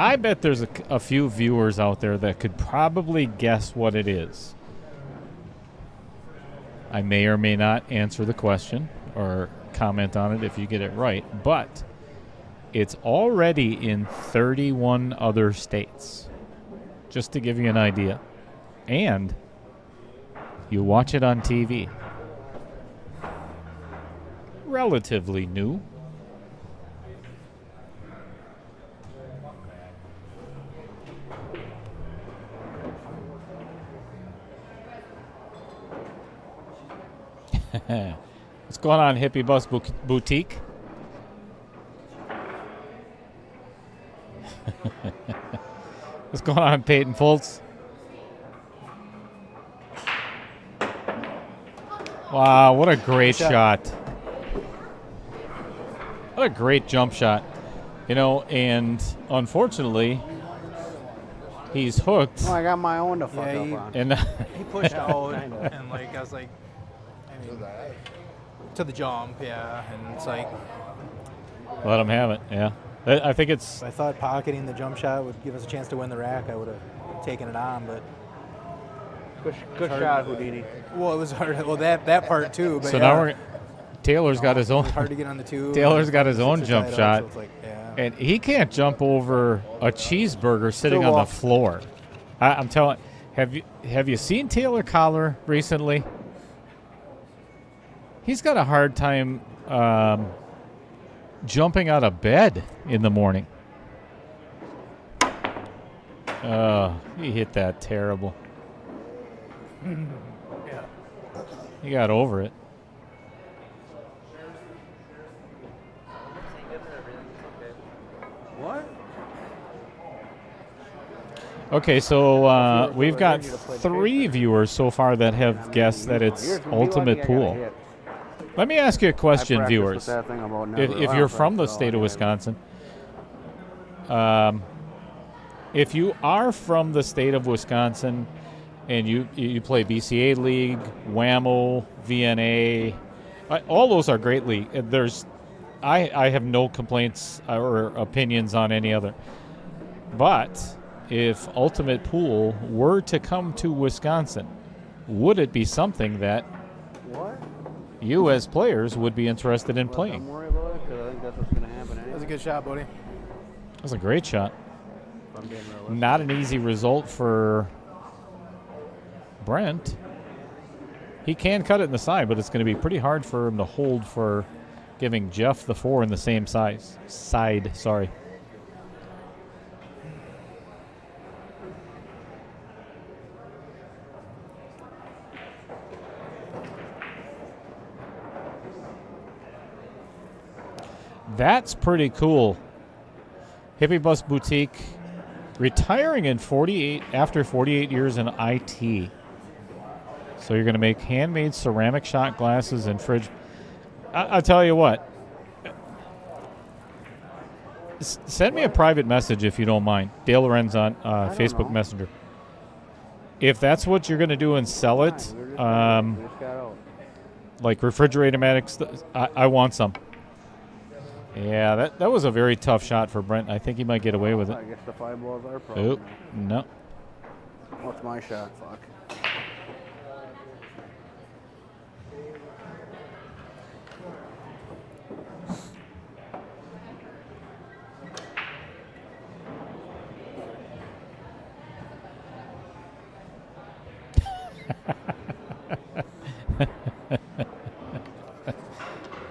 Speaker 1: I bet there's a few viewers out there that could probably guess what it is. I may or may not answer the question or comment on it if you get it right, but it's already in 31 other states, just to give you an idea. And you watch it on TV. Relatively new. What's going on, Hippie Bus Boutique? What's going on, Peyton Fultz? Wow, what a great shot. What a great jump shot. You know, and unfortunately, He's hooked.
Speaker 5: Oh, I got my own to fuck
Speaker 3: Yeah,
Speaker 5: up
Speaker 3: he-
Speaker 5: on.
Speaker 1: And
Speaker 3: He pushed out, and like I was like, I mean, to the jump, yeah, and it's like
Speaker 1: let him have it. Yeah. I think it's.
Speaker 3: if I thought pocketing the jump shot would give us a chance to win the rack, I would have taken it on, but
Speaker 5: Good shot, Houdini.
Speaker 3: well, it was hard. Well, that part too. But
Speaker 1: So
Speaker 3: yeah,
Speaker 1: now we're. Taylor's got his
Speaker 3: it
Speaker 1: own.
Speaker 3: was hard to get on the two.
Speaker 1: Taylor's got his own
Speaker 3: Six
Speaker 1: jump
Speaker 3: tied up,
Speaker 1: shot.
Speaker 3: so it's like, yeah.
Speaker 1: And he can't jump over a cheeseburger sitting
Speaker 5: Two
Speaker 1: on the
Speaker 5: walk.
Speaker 1: floor. I'm telling. Have you seen Taylor Collar recently? He's got a hard time jumping out of bed in the morning. He hit that terrible.
Speaker 3: Yeah.
Speaker 1: He got over it.
Speaker 2: What?
Speaker 1: Okay, so we've got 3 viewers so far that have guessed that it's
Speaker 5: Yours would be
Speaker 1: Ultimate
Speaker 5: lucky I got a
Speaker 1: Pool.
Speaker 5: hit.
Speaker 1: Let me ask you a
Speaker 5: I
Speaker 1: question,
Speaker 5: practiced with
Speaker 1: viewers.
Speaker 5: that thing about never.
Speaker 1: If
Speaker 5: I don't
Speaker 1: you're from the
Speaker 5: practice at
Speaker 1: state of
Speaker 5: all
Speaker 1: Wisconsin, if you are from the state of Wisconsin and you play BCA League, WAMO, VNA, all those are great league. I have no complaints or opinions on any other. But if Ultimate Pool were to come to Wisconsin, would it be something that
Speaker 5: What?
Speaker 1: you as players would be interested in playing?
Speaker 5: Don't worry about it, because I think that's what's going to happen
Speaker 3: That was
Speaker 5: anyway.
Speaker 3: a good shot, buddy.
Speaker 1: That was a great shot.
Speaker 5: If I'm being realistic.
Speaker 1: Not an easy result for Brent. He can cut it in the side, but it's going to be pretty hard for him to hold for giving Jeff the 4 in the same side. Sorry. That's pretty cool. Hippie Bus Boutique retiring in 48 after 48 years in IT. So you're going to make handmade ceramic shot glasses and fridge. I'll tell you what. Send me a private message if you don't mind. Dale Lorenz on Facebook
Speaker 5: know.
Speaker 1: Messenger. If that's what you're going to do and sell it,
Speaker 5: We just got out.
Speaker 1: like refrigerator-matic, I want some. Yeah, that was a very tough shot for Brent. I think he might get away with it.
Speaker 5: I guess the 5 balls are probably.
Speaker 1: Oop, no.
Speaker 5: What's my shot? Fuck.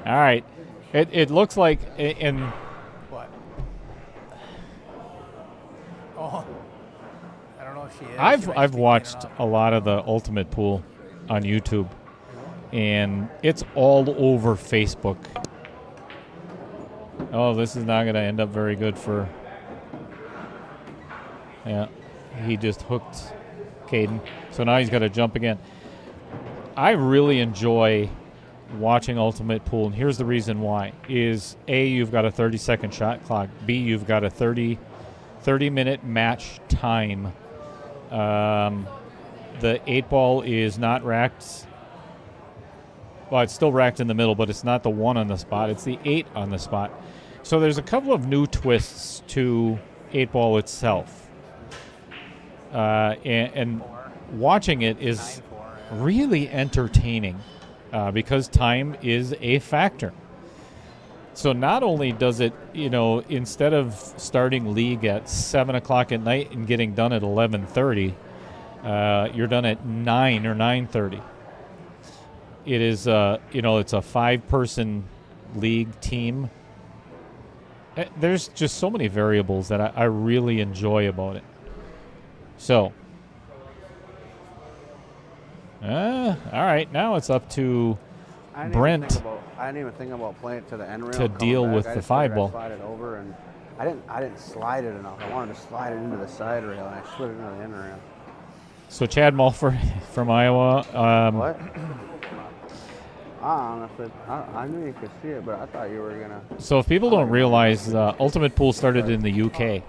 Speaker 1: All right. It looks like in
Speaker 3: What? Oh, I don't know if she is. She
Speaker 1: I've
Speaker 3: might
Speaker 1: I've
Speaker 3: just be
Speaker 1: watched
Speaker 3: cleaning
Speaker 1: a lot of the Ultimate Pool on YouTube, and it's all over Facebook. Oh, this is not going to end up very good for. Yeah, he just hooked Caden, so now he's got to jump again. I really enjoy watching Ultimate Pool, and here's the reason why. Is A, you've got a 30-second shot clock. B, you've got a 30-minute match time. The 8-ball is not racked. Well, it's still racked in the middle, but it's not the 1 on the spot. It's the 8 on the spot. So there's a couple of new twists to 8-ball itself. And watching it is really entertaining. Because time is a factor. So not only does it, instead of starting league at 7 o'clock at night and getting done at 11:30, you're done at 9 or 9:30. It is, it's a 5-person league team. There's just so many variables that I really enjoy about it. So. All right, now it's up to Brent
Speaker 5: I didn't even think about playing it to the end rail.
Speaker 1: to
Speaker 5: coming
Speaker 1: deal
Speaker 5: back.
Speaker 1: with
Speaker 5: I
Speaker 1: the
Speaker 5: just figured
Speaker 1: 5-ball.
Speaker 5: I'd slide it over, and I didn't slide it enough. I wanted to slide it into the side rail, and I slid it into the end rail.
Speaker 1: So Chad Mulford from Iowa.
Speaker 5: What? Honestly, I knew you could see it, but I thought you were gonna.
Speaker 1: So if people don't realize, Ultimate Pool started in the UK.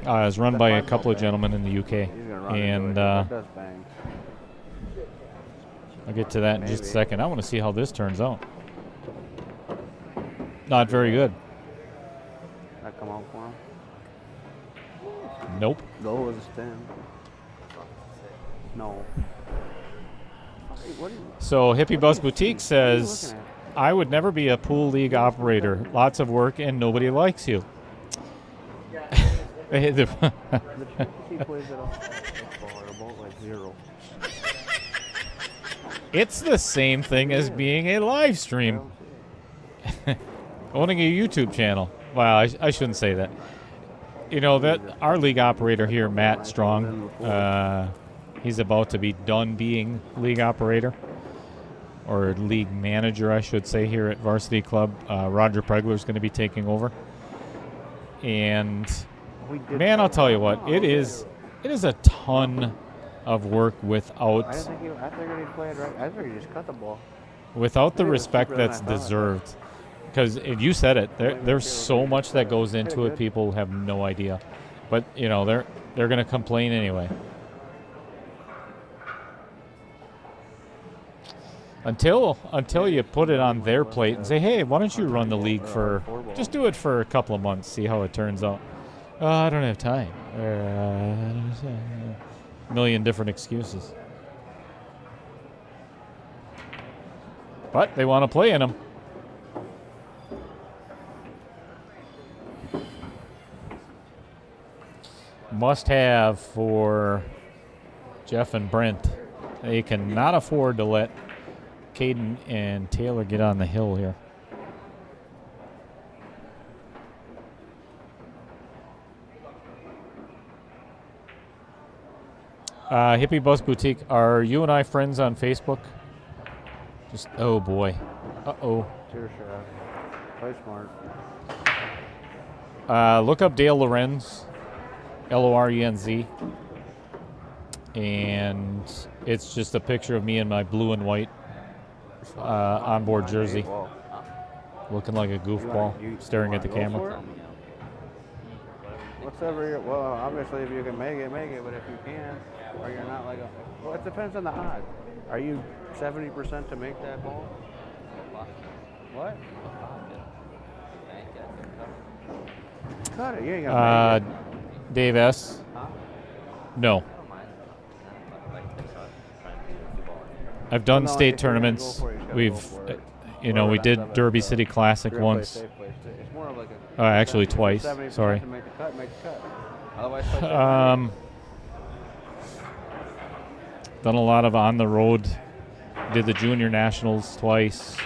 Speaker 1: It's run by a couple of gentlemen in the UK,
Speaker 2: He's gonna run
Speaker 1: and
Speaker 2: into it. It does bang.
Speaker 1: I'll get to that in just a
Speaker 2: Maybe.
Speaker 1: second. I want to see how this turns out. Not very good.
Speaker 2: That come out for him.
Speaker 1: Nope.
Speaker 2: Goal was a stem. No. What are you,
Speaker 1: So Hippie Bus Boutique
Speaker 2: what
Speaker 1: says,
Speaker 2: are you looking
Speaker 1: I would never be a pool league operator. Lots of work and nobody likes you.
Speaker 2: at? The he plays it off about like 0.
Speaker 1: It's the same thing as being a live stream. Owning a YouTube channel. Well, I shouldn't say that. You know, that our league operator here, Matt Strong, he's about to be done being league operator. Or league manager, I should say, here at Varsity Club. Roger Pregler's going to be taking over. And, man, I'll tell you what, it is a ton of work
Speaker 2: I
Speaker 1: without
Speaker 2: figured he'd play it right. I figured he'd just cut the ball.
Speaker 1: without the
Speaker 2: Maybe it was
Speaker 1: respect
Speaker 2: cheaper than
Speaker 1: that's
Speaker 2: I thought.
Speaker 1: deserved. Because you said it, there's so much that goes into it.
Speaker 2: good.
Speaker 1: People have no idea, but you know they're going to complain anyway. Until you put it on their plate and say, hey, why don't you run the league for just do it for a couple of months, see how it turns out. I don't have time. A million different excuses. But they want to play in them. Must have for Jeff and Brent. They cannot afford to let Caden and Taylor get on the hill here. Hippie Bus Boutique, are you and I friends on Facebook? Just, oh boy. Uh-oh.
Speaker 2: Tear shot. Play smart.
Speaker 1: Look up Dale Lorenz, Lorenz, and it's just a picture of me in my blue and white onboard jersey,
Speaker 2: Well,
Speaker 1: looking like a goofball, staring at the camera.
Speaker 2: Whatever your, well, obviously if you can make it, but if you can't, or you're not like a, well, it depends on the odds. Are you 70% to make that ball? What? Cut it. You ain't gonna make it.
Speaker 1: Dave S. No. I've done
Speaker 2: No,
Speaker 1: state
Speaker 2: if you're gonna go
Speaker 1: tournaments.
Speaker 2: for it, you just gotta
Speaker 1: We've,
Speaker 2: go for it.
Speaker 1: we did Derby City Classic
Speaker 2: You're gonna play
Speaker 1: once.
Speaker 2: safe, play safe. It's more of like a,
Speaker 1: Actually
Speaker 2: if you're
Speaker 1: twice.
Speaker 2: 70%
Speaker 1: Sorry.
Speaker 2: to make the cut, make the cut. Otherwise, play safe.
Speaker 1: Done a lot of on the road. Did the junior nationals twice.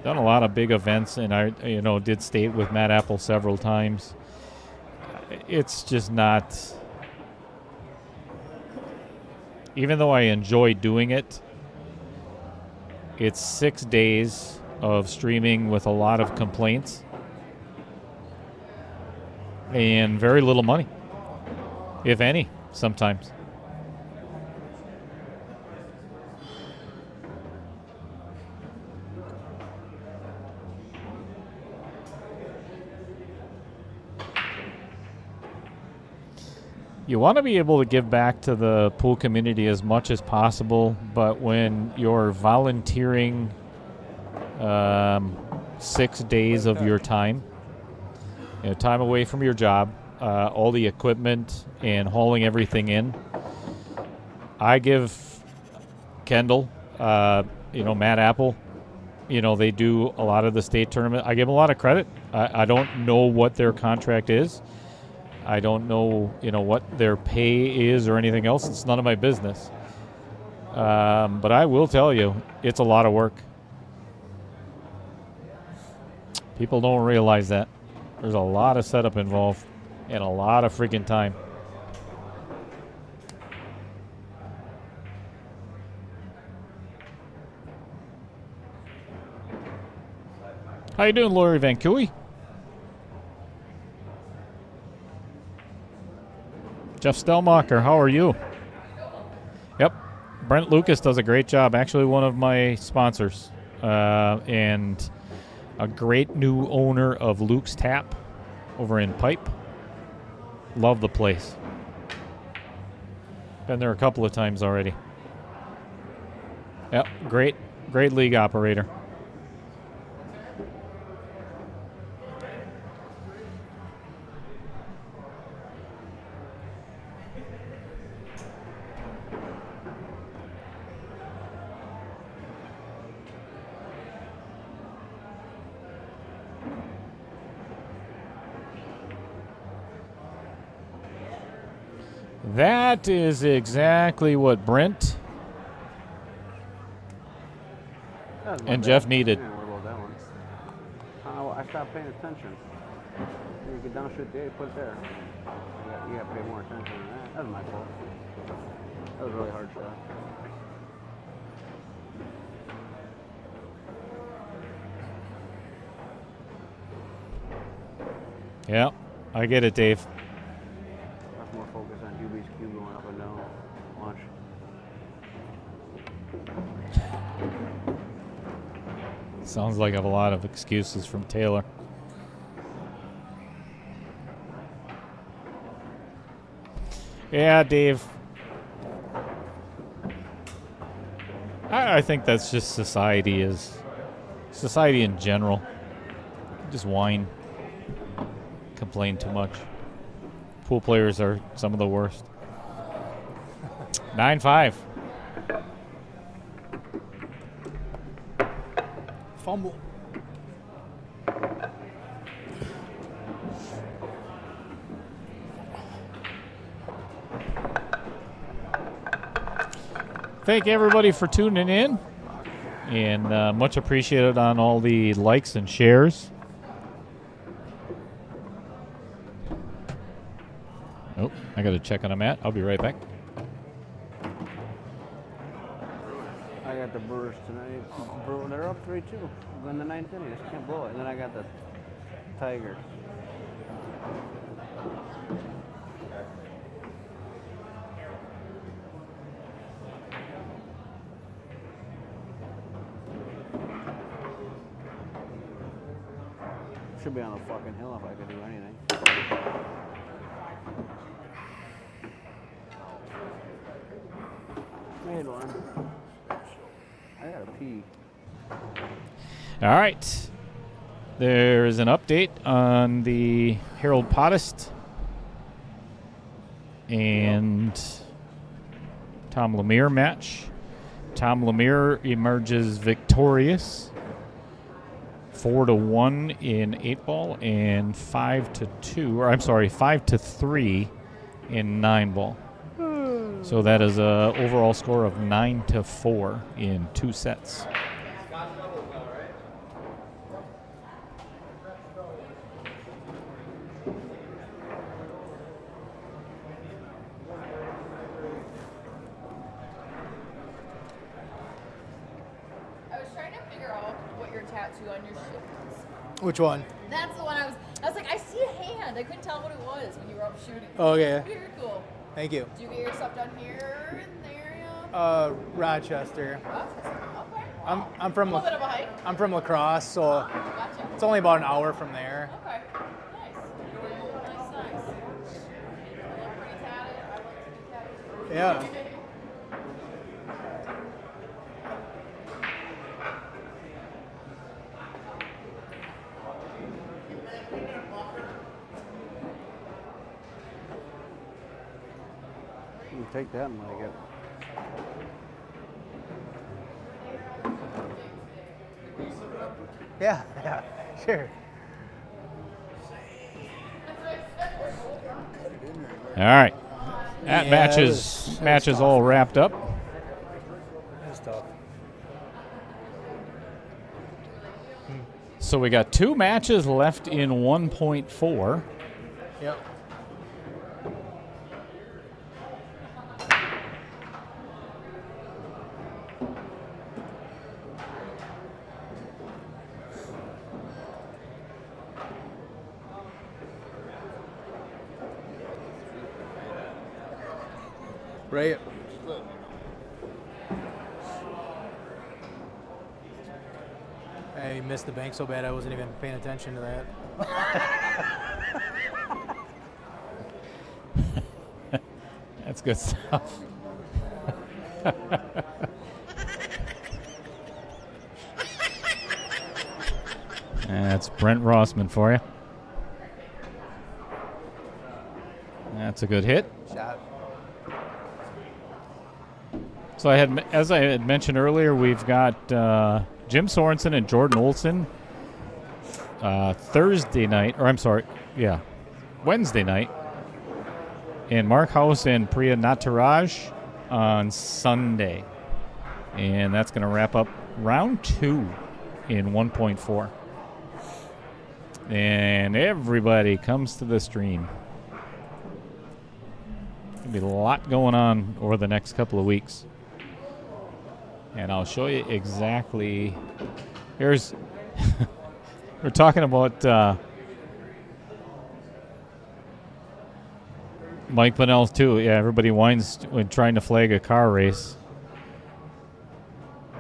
Speaker 1: Done a lot of big events, and I, did state with Matt Apple several times. It's just not. Even though I enjoy doing it, it's 6 days of streaming with a lot of complaints and very little money, if any, sometimes. You want to be able to give back to the pool community as much as possible, but when you're volunteering 6 days of your time, time away from your job, all the equipment and hauling everything in, I give Kendall, Matt Apple, they do a lot of the state tournament. I give them a lot of credit. I don't know what their contract is. I don't know, what their pay is or anything else. It's none of my business. But I will tell you, it's a lot of work. People don't realize that. There's a lot of setup involved and a lot of freaking time. How you doing, Lori Van Cooey? Jeff Stelmacher, how are you? Yep. Brent Lucas does a great job. Actually, one of my sponsors. And a great new owner of Luke's Tap. over in Pipe. Love the place. Been there a couple of times already. Yep, great league operator. That is exactly what Brent
Speaker 2: That was my
Speaker 1: and
Speaker 2: bad.
Speaker 1: Jeff needed.
Speaker 2: Yeah, what about that one? I stopped paying attention. You get downshoot the 8, put it there. You got to pay more attention than that. That was my fault. That was a really hard shot.
Speaker 1: Yeah, I get it, Dave.
Speaker 2: That's more focus on Hubie's cube going up and down. Watch.
Speaker 1: Sounds like I have a lot of excuses from Taylor. Yeah, Dave. I think that's just society in general. Just whine. Complain too much. Pool players are some of the worst. 9-5.
Speaker 3: Fumble.
Speaker 1: Thank everybody for tuning in, and much appreciated on all the likes and shares. Oh, I got to check on a mat. I'll be right back.
Speaker 2: I got the Brewers tonight. They're up 3-2. In the 9th inning. I just can't blow it. And then I got the Tigers. Should be on the fucking hill if I could do anything. Made one. I gotta pee.
Speaker 1: All right. There is an update on the Harold Pottist and Tom Lemire match. Tom Lemire emerges victorious, 4-1 in 8-ball and 5-2, or I'm sorry, 5-3 in 9-ball. So that is a overall score of 9-4 in 2 sets.
Speaker 6: I was trying to figure out what your tattoo on your shin was.
Speaker 3: Which one?
Speaker 6: That's the one I was like, I see a hand. I couldn't tell what it was when you were up shooting.
Speaker 3: Oh, okay.
Speaker 6: Very cool.
Speaker 3: Thank you.
Speaker 6: Do you get your stuff done here in the area?
Speaker 3: Rochester.
Speaker 6: Okay.
Speaker 3: I'm from
Speaker 6: A little bit of a hike.
Speaker 3: I'm from La Crosse, so
Speaker 6: Gotcha.
Speaker 3: it's only about an hour from there.
Speaker 6: Okay. Nice. Nice. You look pretty tatted. I like to be tatted.
Speaker 3: Yeah.
Speaker 2: You can take that and like it.
Speaker 3: Yeah, sure.
Speaker 1: All right. That
Speaker 3: Yeah,
Speaker 1: match
Speaker 3: that
Speaker 1: is
Speaker 3: was
Speaker 1: match is
Speaker 3: tough.
Speaker 1: all wrapped up.
Speaker 3: That's tough.
Speaker 1: So we got 2 matches left in 1.4.
Speaker 3: Yep. Right. I missed the bank so bad I wasn't even paying attention to that.
Speaker 1: That's good stuff. That's Brent Rossman for you. That's a good hit.
Speaker 3: Shot.
Speaker 1: So as I had mentioned earlier, we've got Jim Sorensen and Jordan Olson Wednesday night, and Mark House and Priya Nataraj on Sunday, and that's going to wrap up round 2 in 1.4. And everybody comes to the stream. There'll be a lot going on over the next couple of weeks. And I'll show you exactly. Here's, we're talking about Mike Bunnell too. Yeah, everybody whines when trying to flag a car race.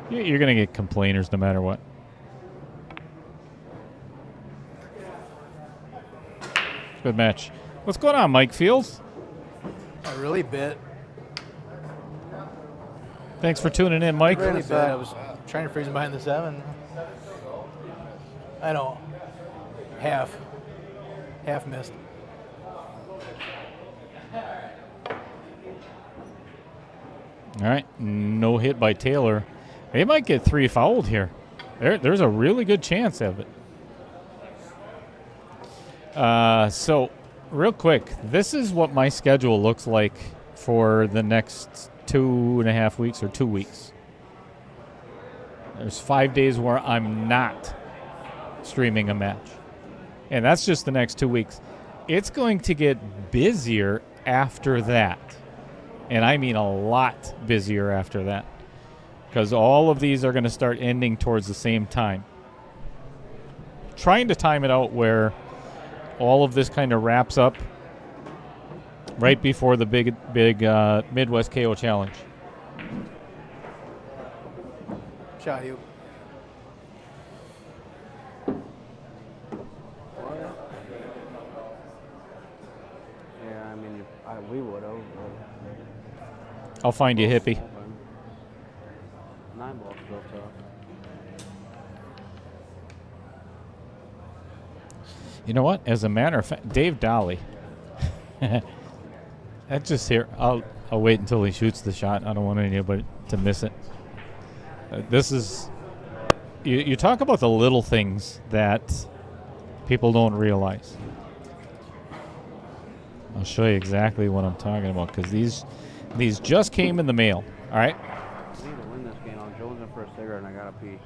Speaker 1: You're going to get complainers no matter what. Good match. What's going on, Mike Fields?
Speaker 3: I really bit.
Speaker 1: Thanks for tuning in, Mike.
Speaker 3: Really bit. I was trying to freeze him behind the 7. I know. Half missed.
Speaker 1: All right, no hit by Taylor. They might get 3 fouled here. There's a really good chance of it. So, real quick, this is what my schedule looks like for the next 2.5 weeks or 2 weeks. There's 5 days where I'm not streaming a match. And that's just the next 2 weeks. It's going to get busier after that. And I mean a lot busier after that. Because all of these are going to start ending towards the same time. Trying to time it out where all of this kind of wraps up right before the big Midwest KO Challenge.
Speaker 3: Shot you.
Speaker 2: Yeah, I mean, we would have.
Speaker 1: I'll find you, hippie.
Speaker 2: 9 ball's still tough.
Speaker 1: You know what? As a matter of fact, Dave Dolly. That's just here. I'll wait until he shoots the shot. I don't want anybody to miss it. This is. You talk about the little things that people don't realize. I'll show you exactly what I'm talking about because these just came in the mail. All right.
Speaker 2: I need to win this game. I'm jonesing for a cigarette and I gotta pee.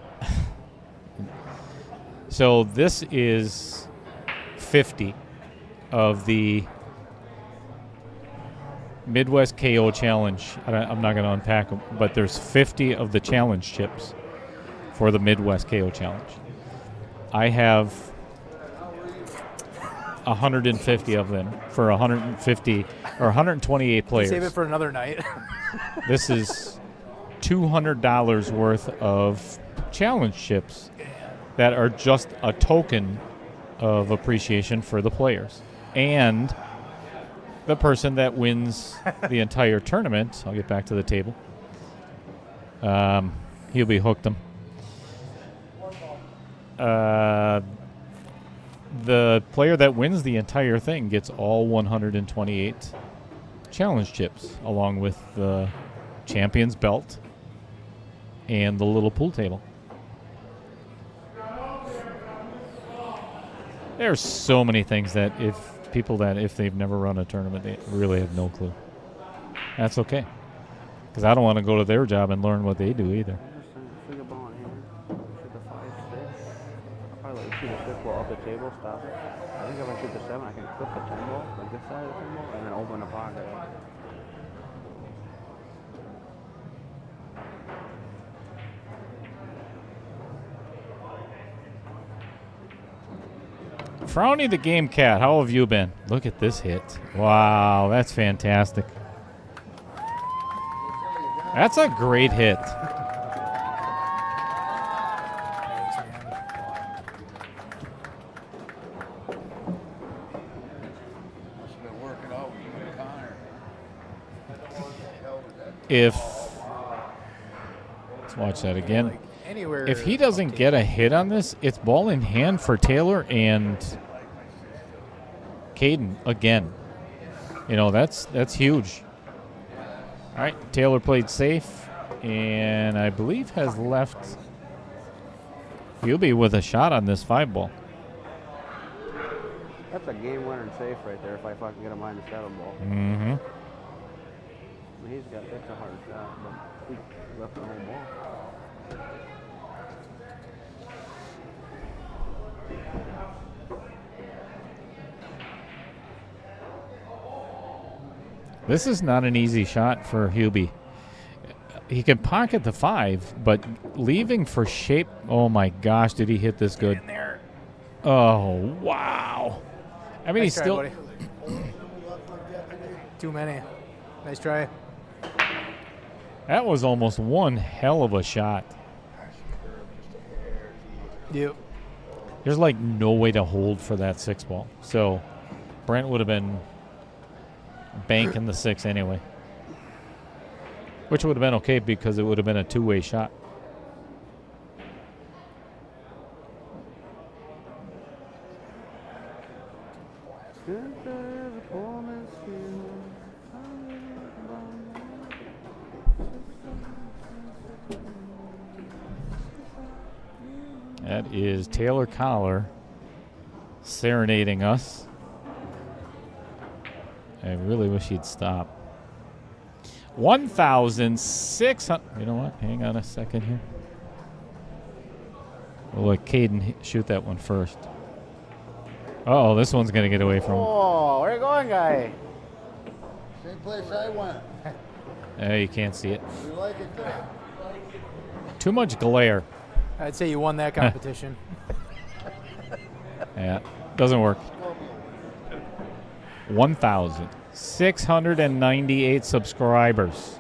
Speaker 1: So this is 50 of the Midwest KO Challenge. I'm not going to unpack them, but there's 50 of the challenge chips for the Midwest KO Challenge. I have 150 of them for 150 or 128 players.
Speaker 3: Save it for another night.
Speaker 1: This is $200 worth of challenge chips that are just a token of appreciation for the players. And the person that wins the entire tournament, I'll get back to the table, he'll be hooked them. The player that wins the entire thing gets all 128 challenge chips, along with the champion's belt and the little pool table. There's so many things that if they've never run a tournament, they really have no clue. That's okay. Because I don't want to go to their job and learn what they do either.
Speaker 2: Shoot a ball in here. Shoot the 5, 6. I'll probably let you shoot a 6 ball up the table, stop it. I think if I shoot the 7, I can clip the 10 ball, like this side of the 10 ball, and then open the pocket.
Speaker 1: Frowny the Game Cat, how have you been? Look at this hit. Wow, that's fantastic. That's a great hit. if let's watch that again.
Speaker 3: Like anywhere.
Speaker 1: If he doesn't get a hit on this, it's ball in hand for Taylor and Caden again. You know, that's huge. All right, Taylor played safe, and I believe has left. He'll be with a shot on this 5 ball.
Speaker 2: That's a game winner and safe right there if I fucking get a -7 ball.
Speaker 1: Mm-hmm.
Speaker 2: I mean, that's a hard shot, but he left the whole ball.
Speaker 1: This is not an easy shot for Hubie. He can pocket the 5, but leaving for shape. Oh my gosh, did he hit this good? Oh wow! I mean,
Speaker 3: Nice
Speaker 1: he's
Speaker 3: try,
Speaker 1: still.
Speaker 3: buddy. Too many. Nice try.
Speaker 1: That was almost one hell of a shot.
Speaker 3: Yep.
Speaker 1: There's like no way to hold for that 6 ball. So Brent would have been banking the 6 anyway. Which would have been okay because it would have been a 2-way shot. That is Taylor Collar serenading us. I really wish he'd stop. 1,600. You know what? Hang on a second here. We'll let Caden shoot that one first. Uh-oh, this one's going to get away from him.
Speaker 5: Oh, where you going, guy?
Speaker 7: Same place I went.
Speaker 1: You can't see it.
Speaker 7: You like it there?
Speaker 1: Too much glare.
Speaker 3: I'd say you won that competition.
Speaker 1: Yeah, doesn't work. 1,698 subscribers.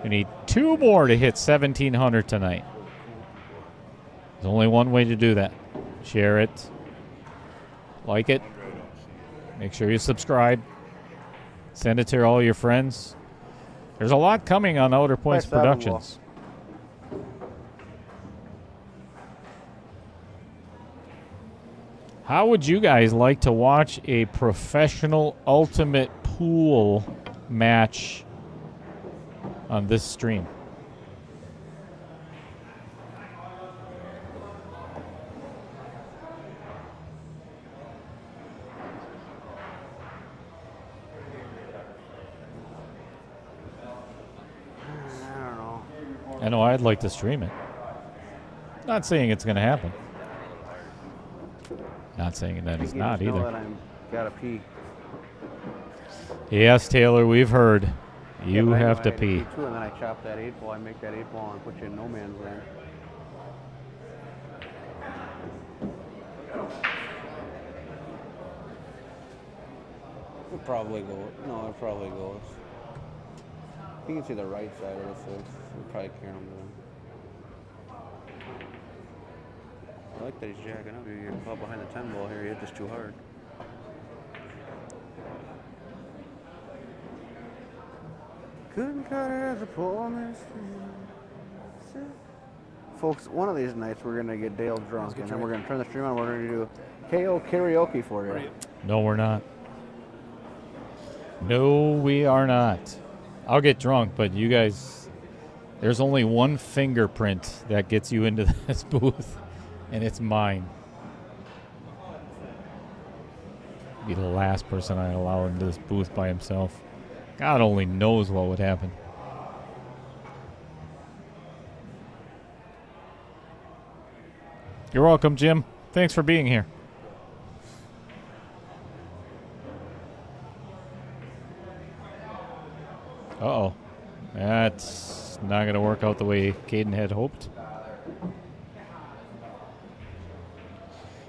Speaker 1: We need 2 more to hit 1,700 tonight. There's only one way to do that. Share it. Like it. Make sure you subscribe. Send it to all your friends. There's a lot coming on Outer Points
Speaker 5: Nice 7
Speaker 1: Productions. How would you guys like to watch a professional ultimate pool match on this stream?
Speaker 5: I don't know.
Speaker 1: I know I'd like to stream it. Not saying it's going to happen. Not saying that it's
Speaker 2: You
Speaker 1: not
Speaker 2: just know
Speaker 1: either.
Speaker 2: that I'm gotta pee.
Speaker 1: Yes, Taylor, we've heard. You
Speaker 2: Yeah, but I
Speaker 1: have
Speaker 2: know
Speaker 1: to
Speaker 2: I had
Speaker 1: pee.
Speaker 2: too, and then I chop that 8 ball. I make that 8 ball and put you in no man's land. It'll probably go. No, it probably goes. You can see the right side of the 6. We'll probably carry him to. I like that he's jacking up. You get caught behind the 10 ball here. You hit this too hard. Couldn't cut it as a poor mistake. Folks, one of these nights we're gonna get Dale drunk, and then we're gonna turn the stream on. We're gonna do KO karaoke for you.
Speaker 1: No, we're not. No, we are not. I'll get drunk, but you guys, there's only one fingerprint that gets you into this booth, and it's mine. Be the last person I allow into this booth by himself. God only knows what would happen. You're welcome, Jim. Thanks for being here. Uh-oh. That's not going to work out the way Caden had hoped.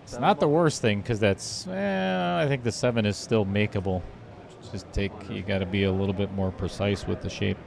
Speaker 1: It's not the worst thing because that's, I think the 7 is still makeable. Just you got to be a little bit more precise with the shape.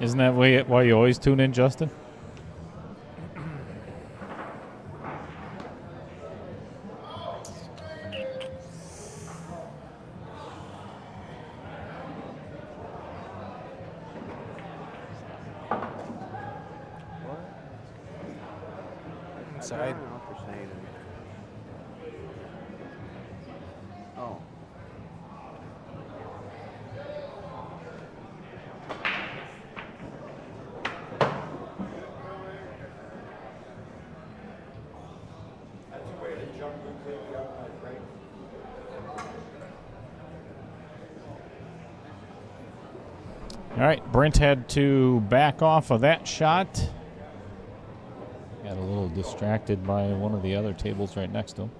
Speaker 1: Isn't that why you always tune in, Justin?
Speaker 3: Inside.
Speaker 5: I don't know what you're saying. Oh.
Speaker 1: All right, Brent had to back off of that shot. Got a little distracted by one of the other tables right next to him.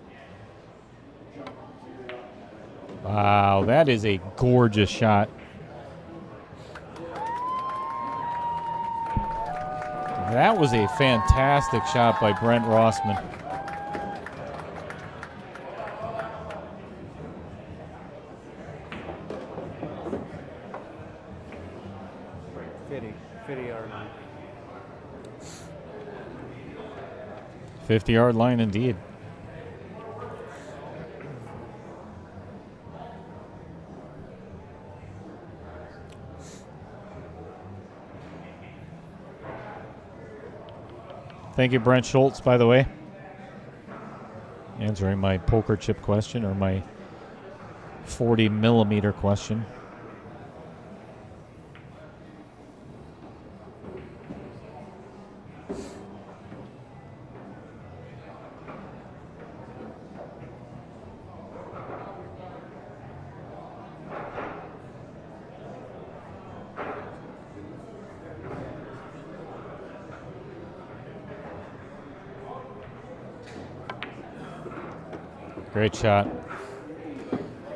Speaker 1: Wow, that is a gorgeous shot. That was a fantastic shot by Brent Rossman.
Speaker 5: Yard line.
Speaker 1: 50-yard line indeed. Thank you, Brent Schultz, by the way. Answering my poker chip question or my 40 millimeter question. Great shot.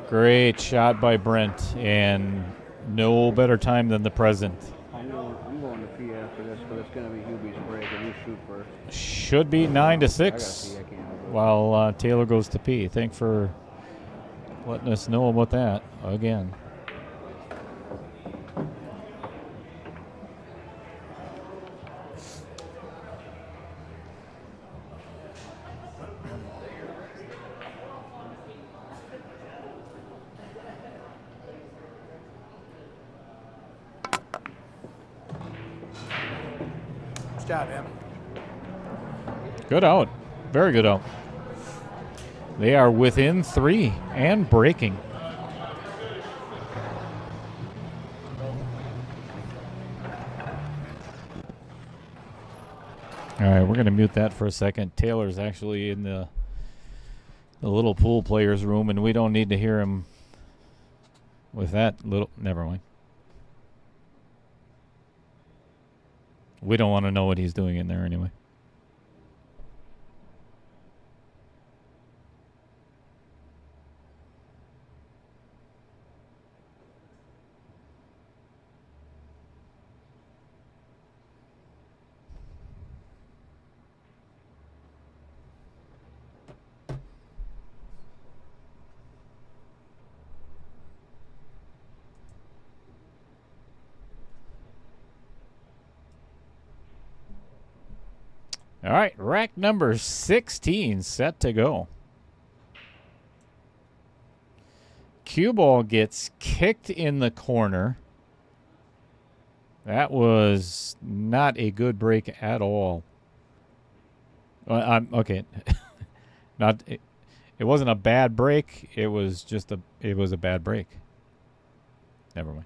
Speaker 1: Great shot by Brent, and no better time than the present.
Speaker 5: I'm going to pee after this, but it's going to be Hubie's break, and you shoot first.
Speaker 1: Should be 9-6
Speaker 5: I gotta pee, I can't help it.
Speaker 1: while Taylor goes to pee. Thanks for letting us know about that again.
Speaker 3: Nice job, man.
Speaker 1: Good out. Very good out. They are within 3 and breaking. All right, we're going to mute that for a second. Taylor's actually in the little pool players room, and we don't need to hear him with that little. Never mind. We don't want to know what he's doing in there anyway. All right, rack number 16 set to go. Cue ball gets kicked in the corner. That was not a good break at all. Okay, not. It wasn't a bad break. It was just a. It was a bad break. Never mind.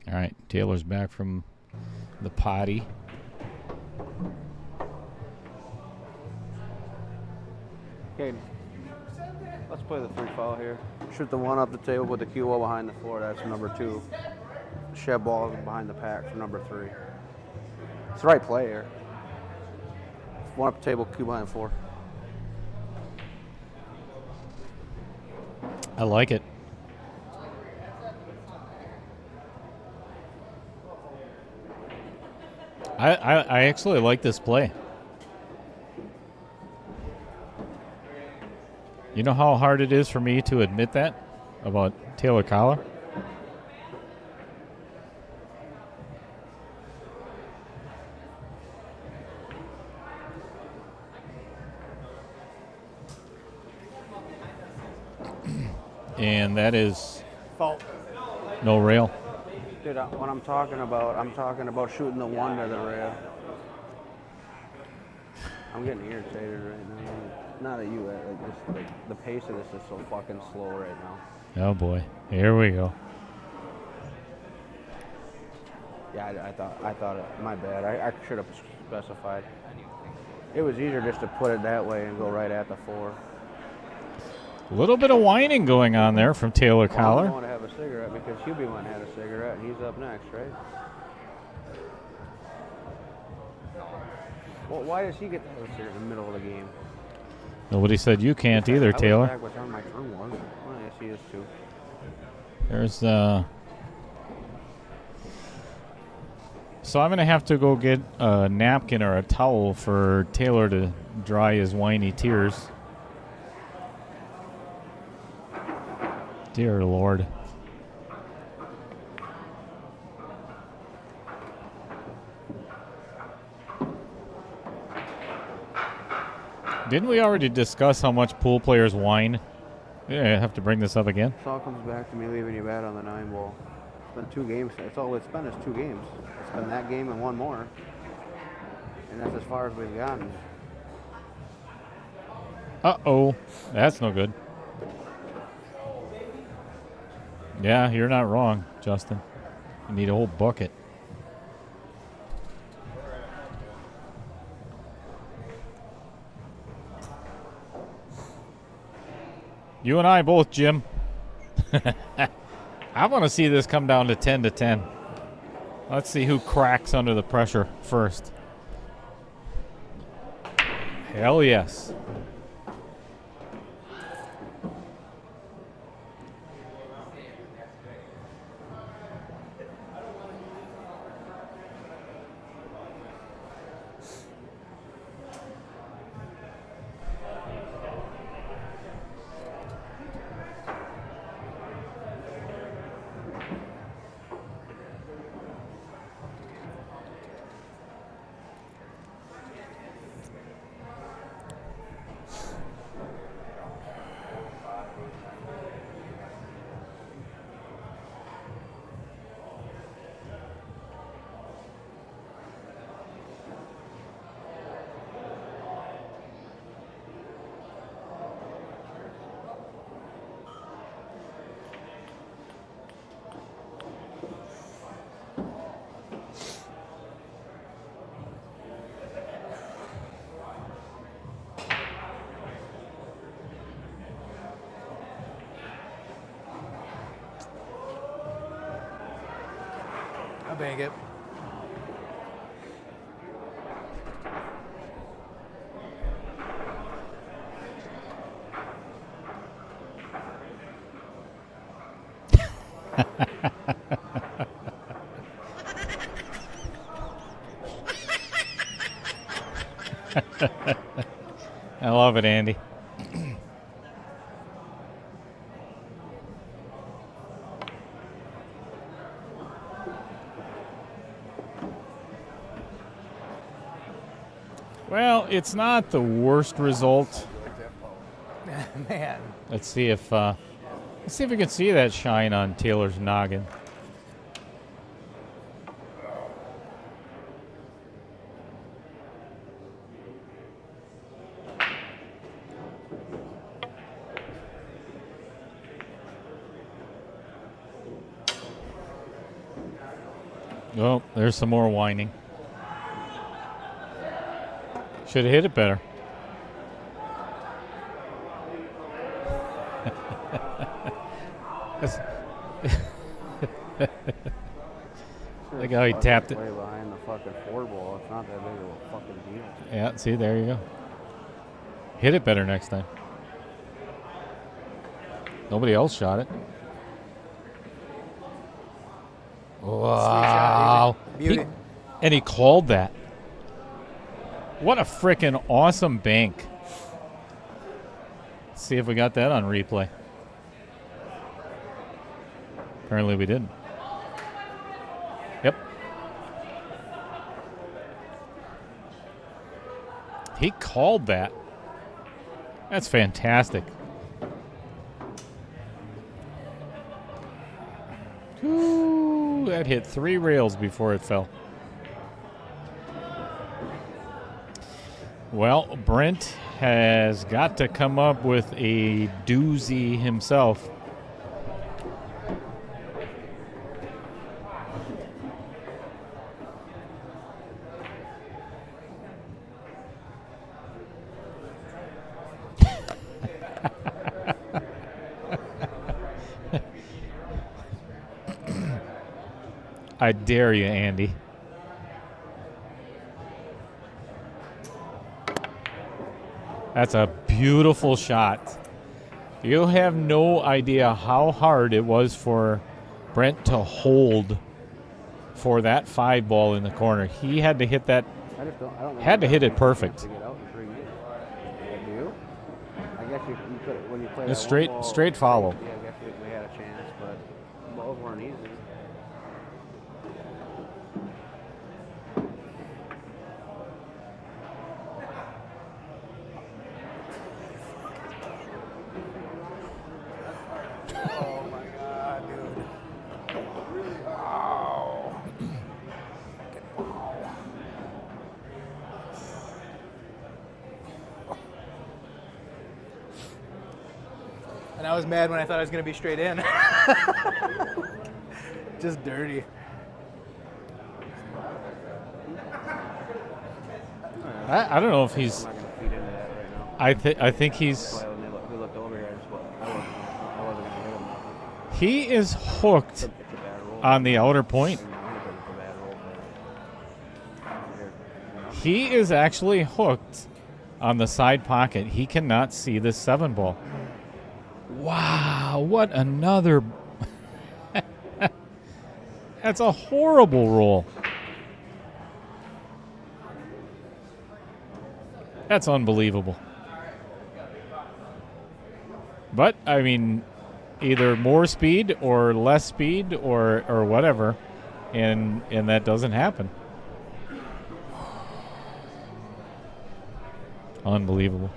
Speaker 1: All right, Taylor's back from the potty.
Speaker 5: Okay, let's play the 3 foul here. Shoot the one up the table with the cue ball behind the floor. That's number 2. Shed ball behind the pack for number 3. It's the right play here. One up the table, cue behind the floor.
Speaker 1: I like it. I actually like this play. You know how hard it is for me to admit that about Taylor Collar? And that is
Speaker 3: Fault.
Speaker 1: no rail.
Speaker 5: Dude, what I'm talking about shooting the one to the rail. I'm getting irritated right now. Not at you, like the pace of this is so fucking slow right now.
Speaker 1: Oh boy, here we go.
Speaker 5: Yeah, I thought it. My bad. I should have specified. It was easier just to put it that way and go right at the 4.
Speaker 1: A little bit of whining going on there from Taylor
Speaker 5: I
Speaker 1: Collar.
Speaker 5: want to have a cigarette because Hubie went and had a cigarette, and he's up next, right? Well, why does he get to have a cigarette in the middle of the game?
Speaker 1: Nobody said you can't either,
Speaker 5: I was
Speaker 1: Taylor.
Speaker 5: back with my turn was. Well, yes, he is too.
Speaker 1: There's So I'm gonna have to go get a napkin or a towel for Taylor to dry his whiny tears. Dear Lord. Didn't we already discuss how much pool players whine? Yeah, I have to bring this up again.
Speaker 5: This all comes back to me leaving you bad on the 9 ball. It's been 2 games. It's all it's been is 2 games. It's been that game and one more. And that's as far as we've gotten.
Speaker 1: Uh-oh. That's no good. Yeah, you're not wrong, Justin. You need a whole bucket. You and I both, Jim. I want to see this come down to 10-10. Let's see who cracks under the pressure first. Hell yes.
Speaker 3: I'll bank it.
Speaker 1: I love it, Andy. Well, it's not the worst result.
Speaker 3: Man.
Speaker 1: Let's see if we can see that shine on Taylor's noggin. Oh, there's some more whining. Should have hit it better. Look how he tapped it.
Speaker 5: Way behind the fucking 4 ball. It's not that big of a fucking deal.
Speaker 1: Yeah, see, there you go. Hit it better next time. Nobody else shot it. Wow.
Speaker 3: Beauty.
Speaker 1: And he called that. What a freaking awesome bank. Let's see if we got that on replay. Apparently we didn't. Yep. He called that. That's fantastic. Ooh, that hit 3 rails before it fell. Well, Brent has got to come up with a doozy himself. I dare you, Andy. That's a beautiful shot. You have no idea how hard it was for Brent to hold for that 5 ball in the corner. He had to hit that.
Speaker 2: I don't
Speaker 1: Had to hit it perfect.
Speaker 2: To get out in 3 years. Do you? I guess you could when you play
Speaker 1: Just
Speaker 2: that
Speaker 1: straight-
Speaker 2: one ball,
Speaker 1: straight follow.
Speaker 2: Yeah, I guess we had a chance, but balls weren't easy.
Speaker 3: Oh my God, dude. Wow. And I was mad when I thought I was going to be straight in. Just dirty.
Speaker 1: I don't know if he's.
Speaker 2: I'm not gonna feed into that right now.
Speaker 1: I think he's.
Speaker 2: That's why when we looked over here, I wasn't gonna hit him.
Speaker 1: He is hooked
Speaker 2: It's a bad roll.
Speaker 1: on the outer point.
Speaker 2: It's a bad roll, but
Speaker 1: He is actually hooked on the side pocket. He cannot see this 7 ball. Wow, what another. That's a horrible roll. That's unbelievable. But, I mean, either more speed or less speed or whatever, and that doesn't happen. Unbelievable.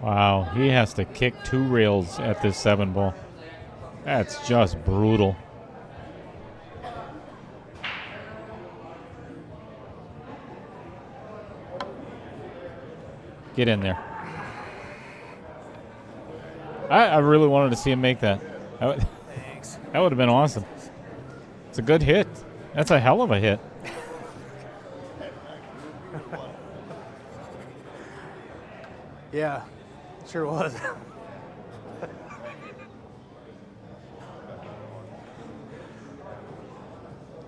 Speaker 1: Wow, he has to kick 2 rails at this 7 ball. That's just brutal. Get in there. I really wanted to see him make that.
Speaker 3: Thanks.
Speaker 1: That would have been awesome. It's a good hit. That's a hell of a hit.
Speaker 3: Yeah, sure was.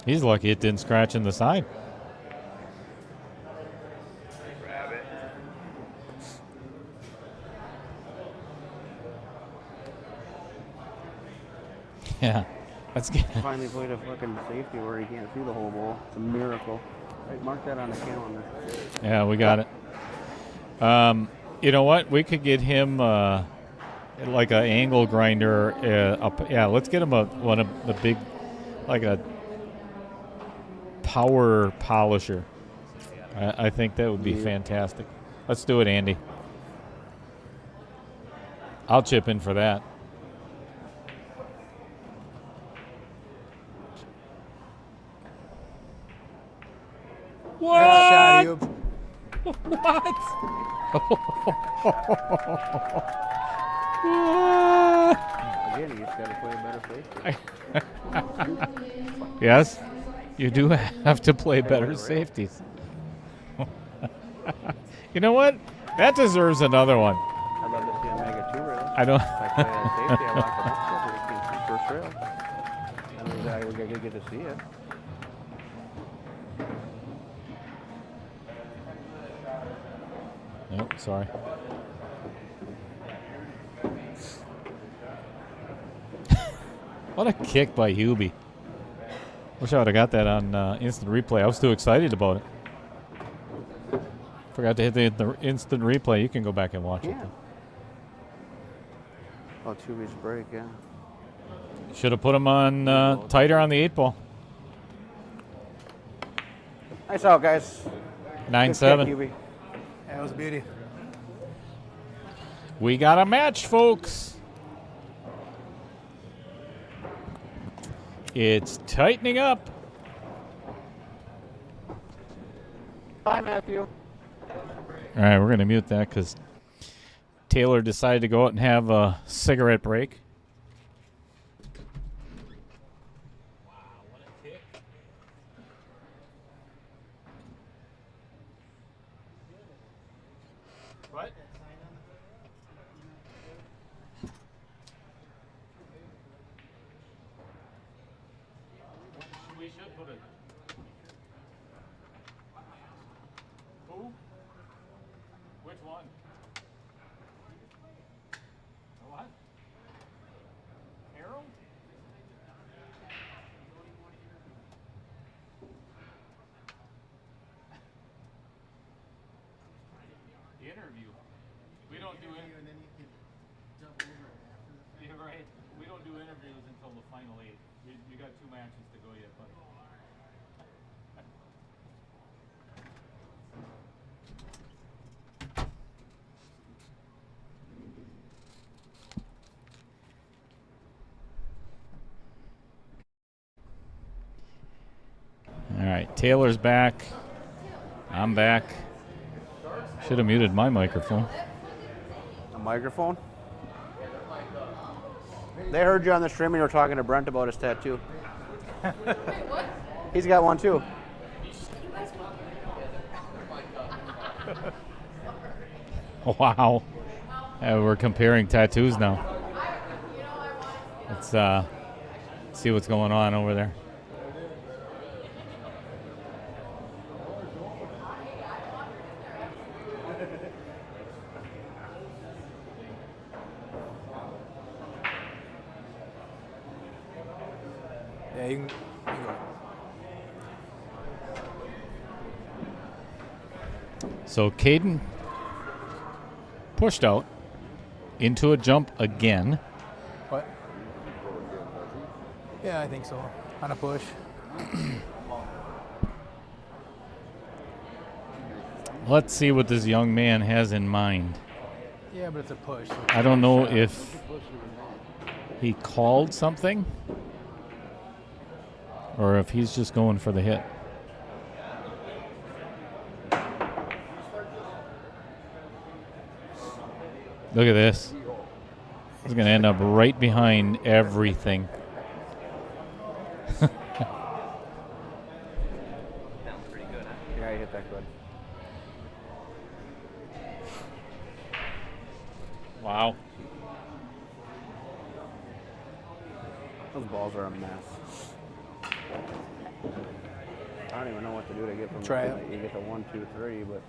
Speaker 1: He's lucky it didn't scratch in the side. Yeah, that's good.
Speaker 2: finally played a fucking safety where he can't see the whole ball. It's a miracle. Right, mark that on the calendar.
Speaker 1: Yeah, we got it. You know what? We could get him like an angle grinder up. Yeah, let's get him one of the big, like a power polisher. I think that would be fantastic. Let's do it, Andy. I'll chip in for that.
Speaker 3: Shot you.
Speaker 2: Again, you just got to play a better safety.
Speaker 1: Yes, you do have to play better safeties. You know what? That deserves another one.
Speaker 2: I'd love to see him make it 2 rails.
Speaker 1: I don't.
Speaker 2: If I play on safety, I lock him up so he can keep first rail. That means we're going to get to see it.
Speaker 1: Nope, sorry. What a kick by Hubie. Wish I would have got that on instant replay. I was too excited about it. Forgot to hit the instant replay. You can go back and watch it.
Speaker 2: Yeah.
Speaker 5: Oh, 2 weeks break, yeah.
Speaker 1: Should have put him on tighter on the 8 ball.
Speaker 5: Nice out, guys.
Speaker 1: 9-7.
Speaker 5: Good kick,
Speaker 3: That was a beauty.
Speaker 1: We got a match, folks. It's tightening up.
Speaker 2: Bye, Matthew.
Speaker 1: All right, we're going to mute that because Taylor decided to go out and have a cigarette break. Wow, what a kick. What? We should put it. Who? Which one? What? Harold? The interview. We don't do it. And then you can jump over after. Yeah, right. We don't do interviews until the final 8. You got 2 matches to go yet, buddy. All right, Taylor's back. I'm back. Should have muted my microphone.
Speaker 5: A microphone? They heard you on the stream and you were talking to Brent about his tattoo.
Speaker 6: Wait, what?
Speaker 5: He's got one too.
Speaker 1: Wow. We're comparing tattoos now. Let's see what's going on over there.
Speaker 3: Yeah, you can go.
Speaker 1: So Caden pushed out into a jump again.
Speaker 3: What? Yeah, I think so. On a push.
Speaker 1: Let's see what this young man has in mind.
Speaker 3: Yeah, but it's a push. So
Speaker 1: I don't know if he called something or if he's just going for the hit. Look at this. It's going to end up right behind everything.
Speaker 4: Sounds pretty good, huh?
Speaker 2: Yeah, you hit that good.
Speaker 1: Wow.
Speaker 2: Those balls are a mess. I don't even know what to do to get from
Speaker 3: Try it.
Speaker 2: You get the 1, 2, 3, but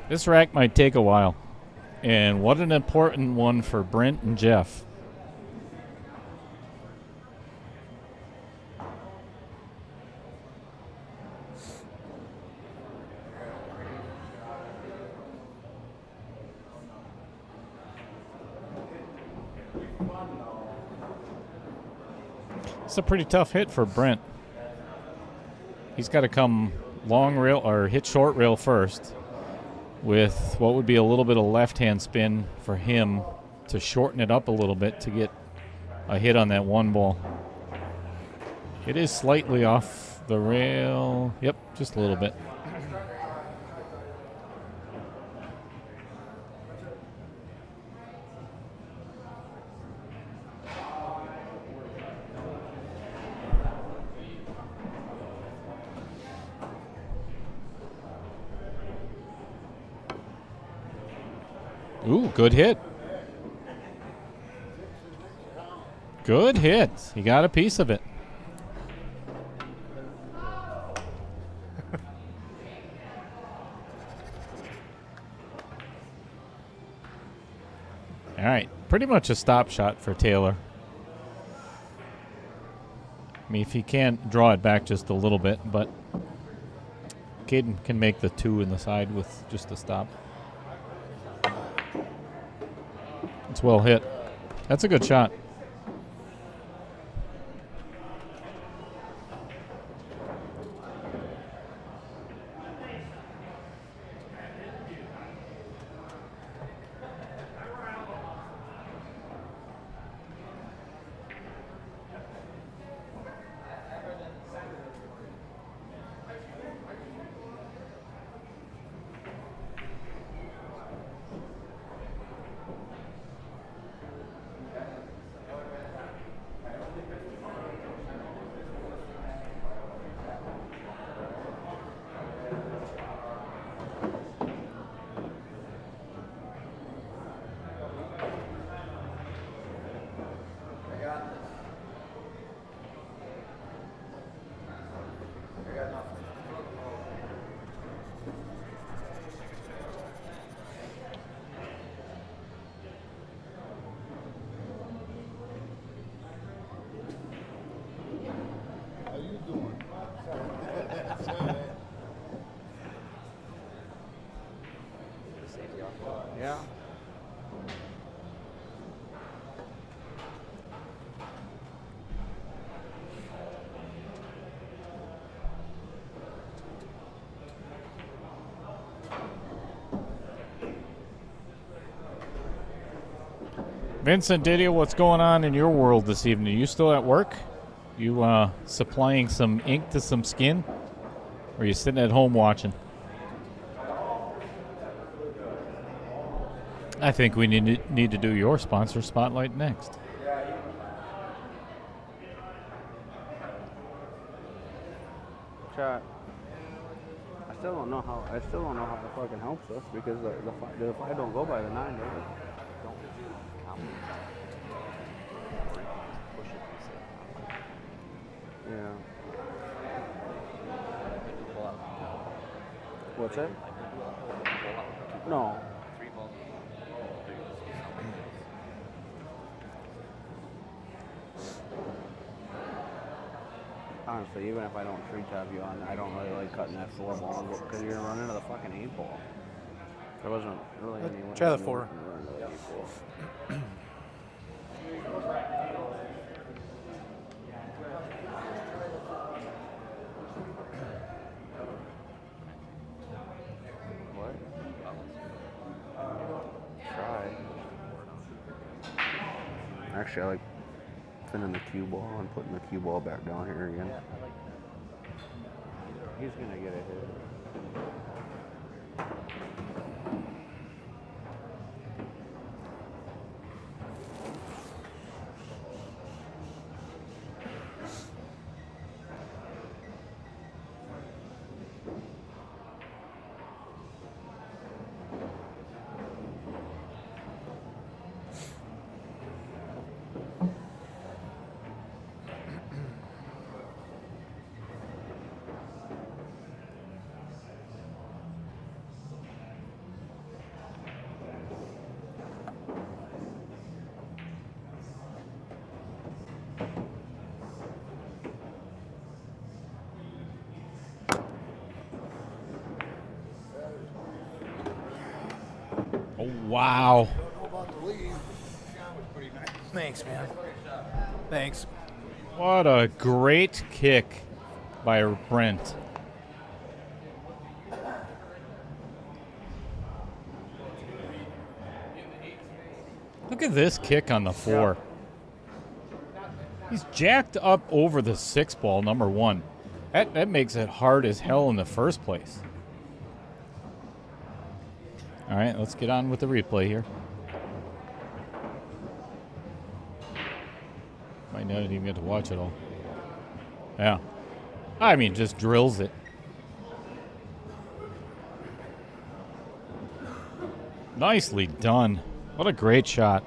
Speaker 1: This rack might take a while. And what an important one for Brent and Jeff. It's a pretty tough hit for Brent. He's got to come long rail or hit short rail first with what would be a little bit of left-hand spin for him to shorten it up a little bit to get a hit on that 1 ball. It is slightly off the rail. Yep, just a little bit. Ooh, good hit. Good hit. He got a piece of it. All right, pretty much a stop shot for Taylor. I mean, if he can't draw it back just a little bit, but Caden can make the 2 in the side with just a stop. It's well hit. That's a good shot.
Speaker 7: How you doing?
Speaker 4: Safety off.
Speaker 2: Yeah.
Speaker 1: Vincent Didio, what's going on in your world this evening? You still at work? You supplying some ink to some skin? Or are you sitting at home watching? I think we need to do your sponsor spotlight next.
Speaker 2: Chat. I still don't know how it fucking helps us because the fight don't go by the 9, does it?
Speaker 4: Don't count. Push it and say,
Speaker 2: Yeah.
Speaker 4: pull out.
Speaker 2: What's that?
Speaker 4: Like, pull out.
Speaker 2: No.
Speaker 4: 3 balls.
Speaker 2: Honestly, even if I don't tree tab you on, I don't really like cutting that 4 ball because you're gonna run into the fucking 8 ball. There wasn't really any.
Speaker 3: Try the 4.
Speaker 2: Run into the 8 ball. What? Try. Actually, I like thinning the cue ball and putting the cue ball back down here again. He's gonna get a hit.
Speaker 1: Oh, wow.
Speaker 3: Thanks, man. Thanks.
Speaker 1: What a great kick by Brent. Look at this kick on the 4. He's jacked up over the 6 ball, number 1. That makes it hard as hell in the first place. All right, let's get on with the replay here. Might not even get to watch it all. Yeah. I mean, just drills it. Nicely done. What a great shot.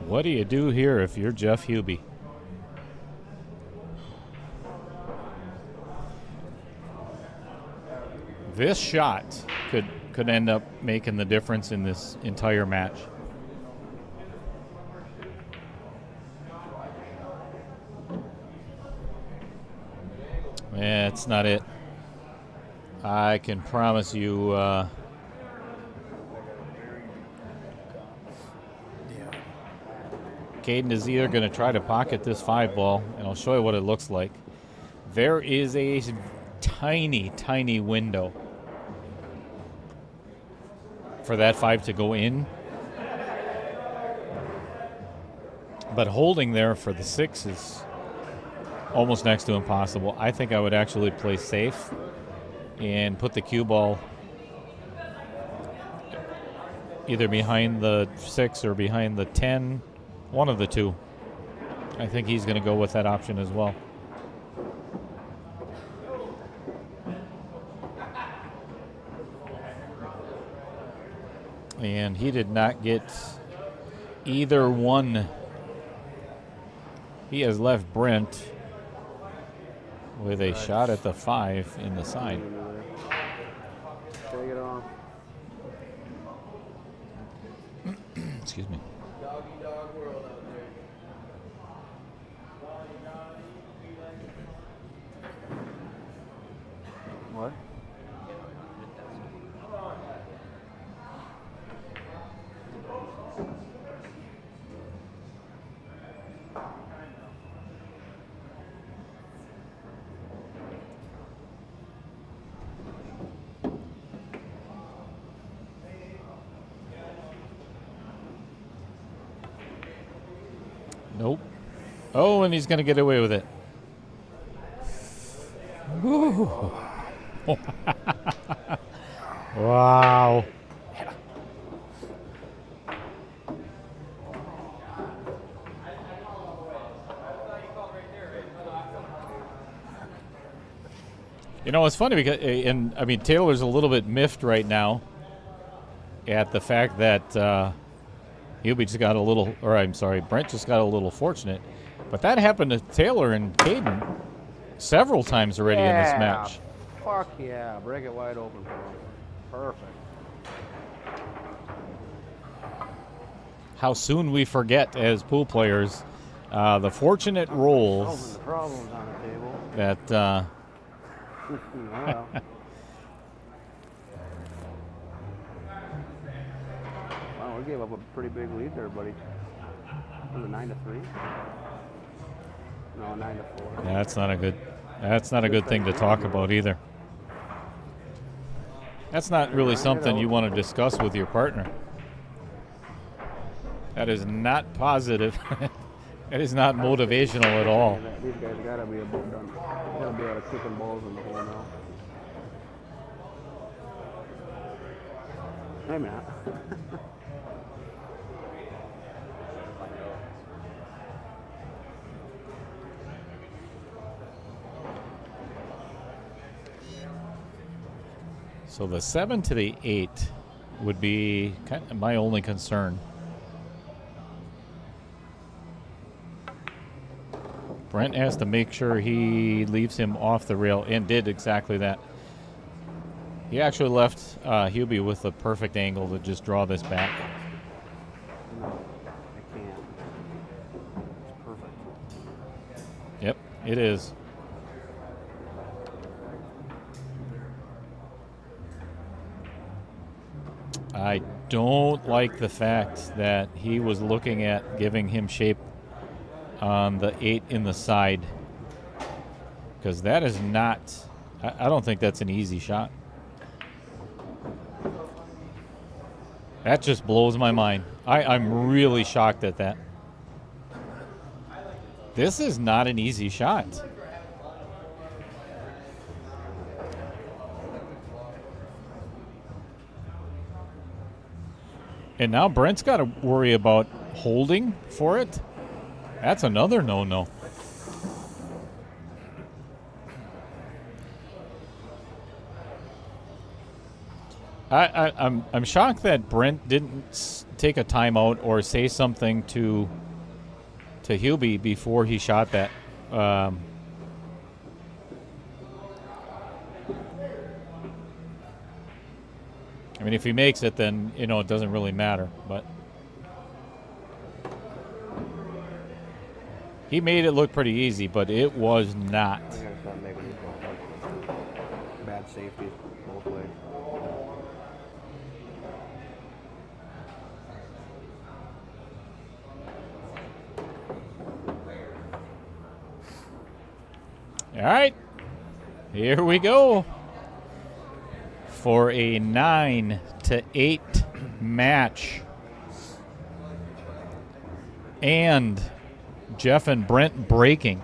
Speaker 1: What do you do here if you're Jeff Hubie? This shot could end up making the difference in this entire match. Yeah, it's not it. I can promise you. Caden is either going to try to pocket this 5-ball, and I'll show you what it looks like. There is a tiny, tiny window for that 5 to go in. But holding there for the 6 is almost next to impossible. I think I would actually play safe and put the cue ball either behind the 6 or behind the 10. One of the two. I think he's going to go with that option as well. And he did not get either one. He has left Brent with a shot at the 5 in the side.
Speaker 2: Take it off.
Speaker 1: Excuse me.
Speaker 2: What?
Speaker 1: Nope. Oh, and he's going to get away with it. Ooh. Wow. You know, it's funny because, and I mean, Taylor's a little bit miffed right now at the fact that Hubie just got a little, or I'm sorry, Brent just got a little fortunate. But that happened to Taylor and Caden several times already in this match.
Speaker 2: Fuck yeah. Break it wide open for him. Perfect.
Speaker 1: How soon we forget as pool players the fortunate rolls
Speaker 2: Solving the problems on the table.
Speaker 1: that
Speaker 2: Well. Wow, we gave up a pretty big lead there, buddy. Was it 9-3? No, 9-4.
Speaker 1: that's not a good thing to talk about either. That's not really something you want to discuss with your partner. That is not positive. That is not motivational at all.
Speaker 2: These guys gotta be about done. Gotta be able to kicking balls in the hole now. Hey, Matt.
Speaker 1: So the 7 to the 8 would be kind of my only concern. Brent has to make sure he leaves him off the rail, and did exactly that. He actually left Hubie with a perfect angle to just draw this back.
Speaker 2: No, I can't. It's perfect.
Speaker 1: Yep, it is. I don't like the fact that he was looking at giving him shape on the 8 in the side, because that is not, I don't think that's an easy shot. That just blows my mind. I'm really shocked at that. This is not an easy shot. And now Brent's got to worry about holding for it. That's another no-no. I'm shocked that Brent didn't take a timeout or say something to Hubie before he shot that. I mean, if he makes it, then it doesn't really matter. But he made it look pretty easy, but it was not.
Speaker 2: I gotta start making these balls. Bad safeties both ways.
Speaker 1: All right, here we go for a 9-8 match. And Jeff and Brent breaking.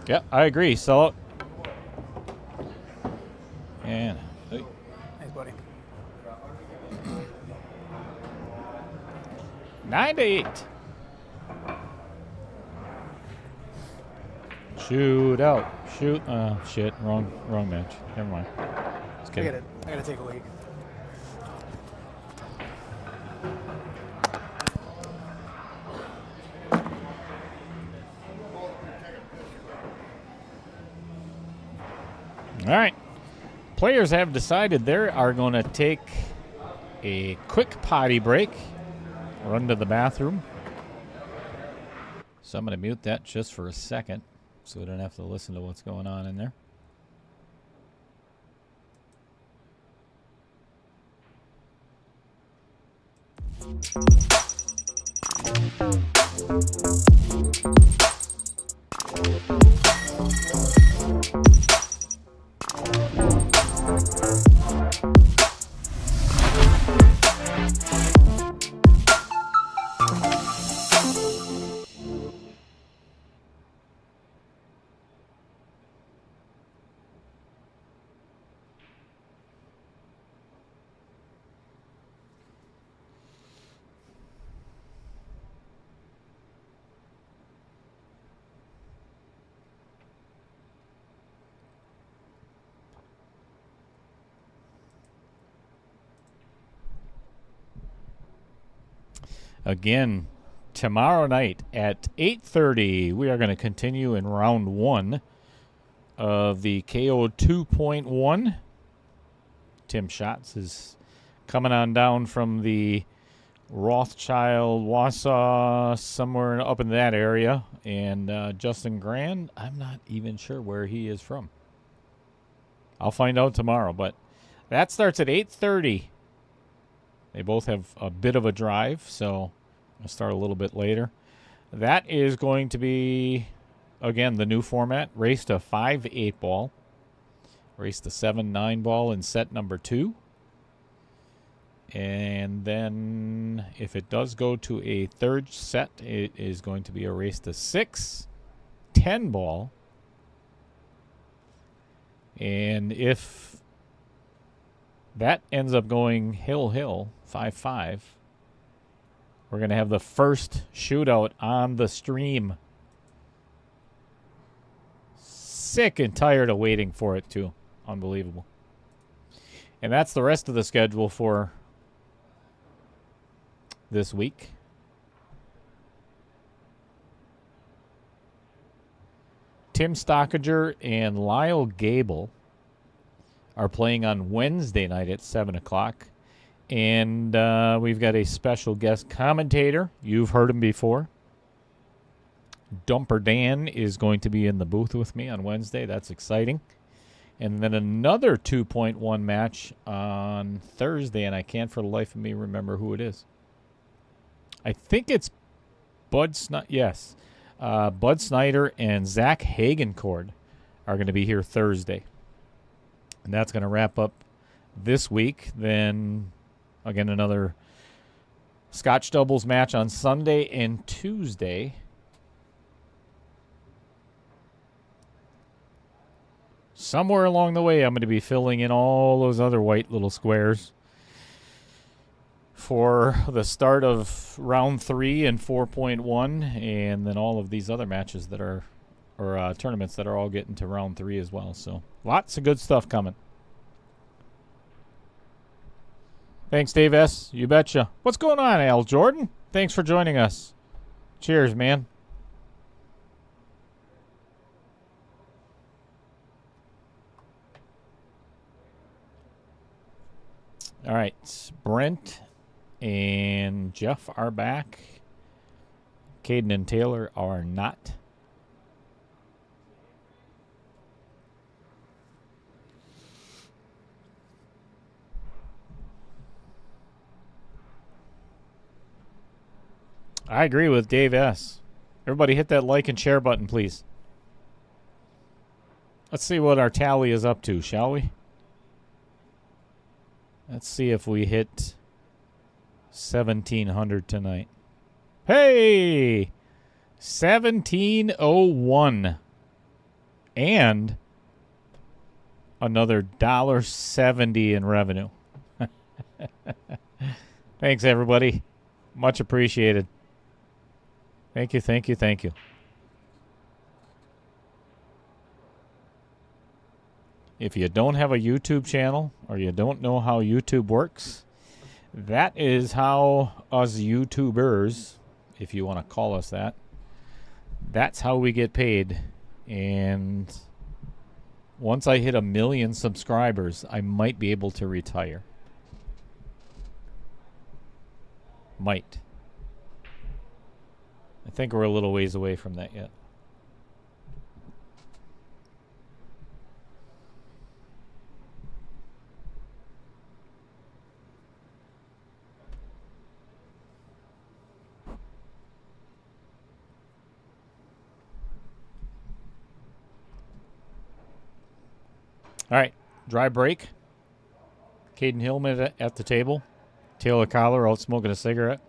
Speaker 1: Yeah, I agree. Sell it. And
Speaker 3: Thanks, buddy.
Speaker 1: 9-8. Shoot out. Shoot. Shit. Wrong match. Never mind. Just kidding.
Speaker 3: I gotta take a leak.
Speaker 1: All right. Players have decided they are going to take a quick potty break, run to the bathroom. So I'm going to mute that just for a second so we don't have to listen to what's going on in there. Again, tomorrow night at 8:30, we are going to continue in round 1 of the KO 2.1. Tim Schatz is coming on down from the Rothschild, Wausau, somewhere up in that area. And Justin Grand, I'm not even sure where he is from. I'll find out tomorrow, but that starts at 8:30. They both have a bit of a drive, so I'll start a little bit later. That is going to be, again, the new format. Race to 5-8 ball. Race to 7-9 ball in set number 2. And then if it does go to a third set, it is going to be a race to 6-10 ball. And if that ends up going hill, 5-5, we're going to have the first shootout on the stream. Sick and tired of waiting for it, too. Unbelievable. And that's the rest of the schedule for this week. Tim Stockager and Lyle Gable are playing on Wednesday night at 7 o'clock. And we've got a special guest commentator. You've heard him before. Dumper Dan is going to be in the booth with me on Wednesday. That's exciting. And then another 2.1 match on Thursday, and I can't for the life of me remember who it is. I think it's Bud Snyder. Yes. Bud Snyder and Zach Hagencord are going to be here Thursday. And that's going to wrap up this week. Then, again, another Scotch doubles match on Sunday and Tuesday. somewhere along the way, I'm going to be filling in all those other white little squares for the start of round 3 and 4.1, and then all of these other matches that are, or tournaments that are all getting to round 3 as well. So lots of good stuff coming. Thanks, Dave S. You betcha. What's going on, Al Jordan? Thanks for joining us. Cheers, man. All right, Brent and Jeff are back. Caden and Taylor are not. I agree with Dave S. Everybody hit that like and share button, please. Let's see what our tally is up to, shall we? Let's see if we hit 1,700 tonight. Hey! 1,701. And another $1.70 in revenue. Thanks, everybody. Much appreciated. Thank you, thank you, thank you. If you don't have a YouTube channel or you don't know how YouTube works, that is how us YouTubers, if you want to call us that, that's how we get paid. And once I hit 1 million subscribers, I might be able to retire. Might. I think we're a little ways away from that yet. All right, dry break. Caden Hillman at the table. Taylor Collar out smoking a cigarette.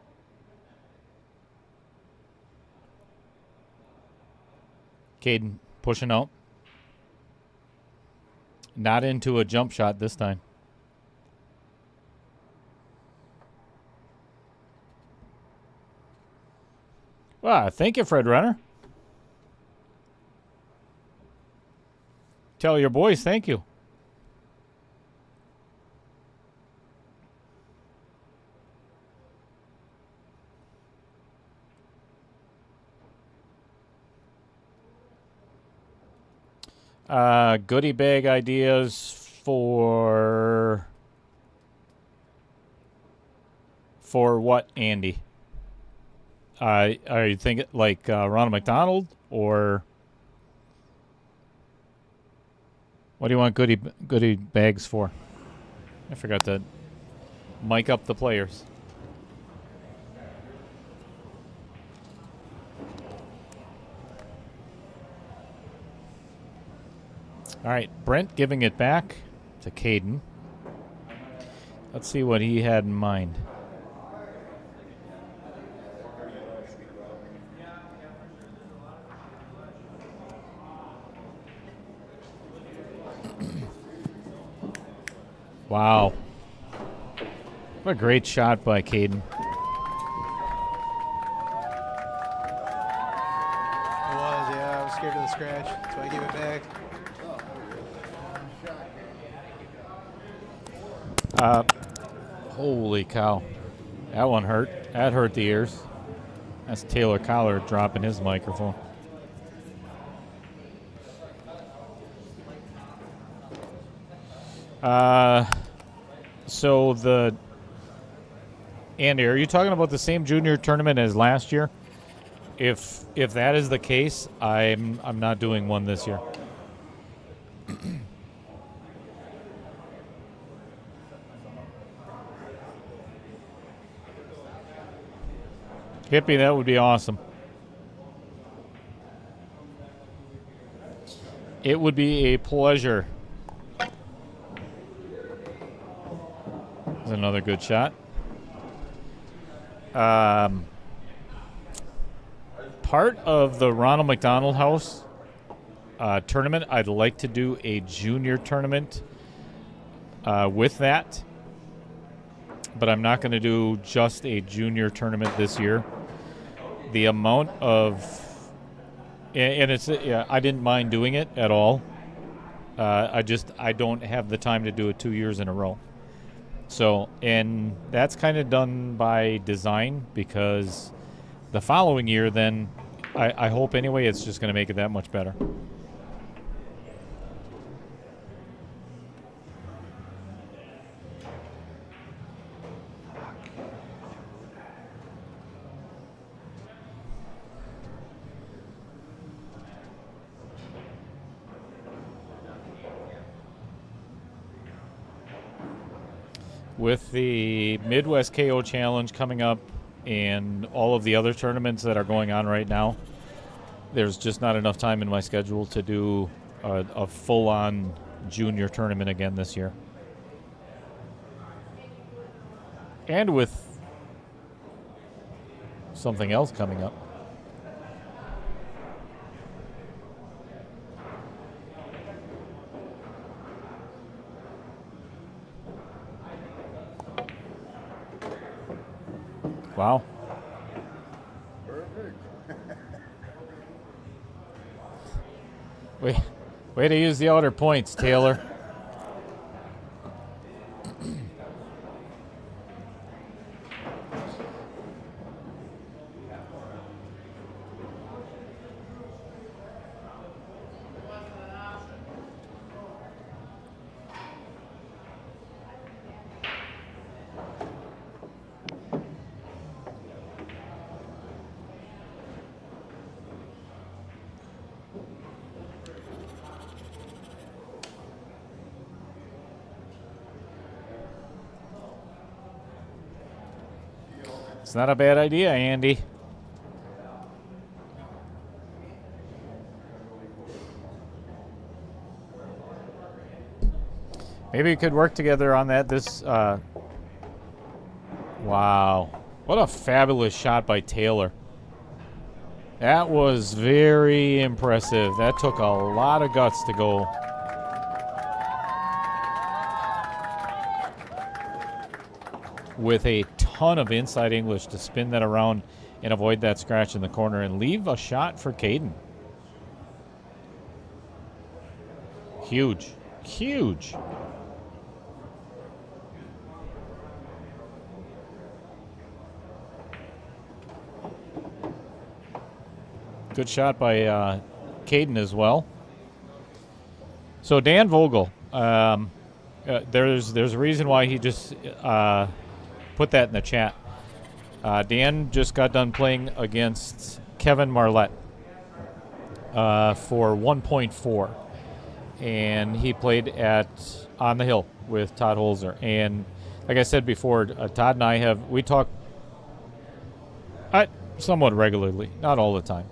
Speaker 1: Caden pushing out. Not into a jump shot this time. Wow, thank you, Fred Renner. Tell your boys thank you. Goodie bag ideas for what, Andy? Are you thinking like Ronald McDonald, or what do you want goodie bags for? I forgot to mic up the players. All right, Brent giving it back to Caden. Let's see what he had in mind. Wow. What a great shot by Caden.
Speaker 3: It was, yeah. I was scared of the scratch, so I gave it back.
Speaker 1: Holy cow. That one hurt. That hurt the ears. That's Taylor Collar dropping his microphone. So Andy, are you talking about the same junior tournament as last year? If that is the case, I'm not doing one this year. Hippie, that would be awesome. It would be a pleasure. That's another good shot. Part of the Ronald McDonald House tournament. I'd like to do a junior tournament with that, but I'm not going to do just a junior tournament this year. The amount of, and it's, I didn't mind doing it at all. I don't have the time to do it 2 years in a row. So, and that's kind of done by design, because the following year, then I hope anyway, it's just going to make it that much better. With the Midwest KO Challenge coming up and all of the other tournaments that are going on right now, there's just not enough time in my schedule to do a full-on junior tournament again this year. And with something else coming up. Wow.
Speaker 7: Perfect.
Speaker 1: Way to use the outer points, Taylor. It's not a bad idea, Andy. Maybe we could work together on that. Wow. What a fabulous shot by Taylor. That was very impressive. That took a lot of guts to go. With a ton of inside English to spin that around and avoid that scratch in the corner and leave a shot for Caden. Huge. Huge. Good shot by Caden as well. So Dan Vogel, there's a reason why he just put that in the chat. Dan just got done playing against Kevin Marlette for 1.4, and he played on the hill with Todd Holzer. And like I said before, Todd and I we talk somewhat regularly, not all the time.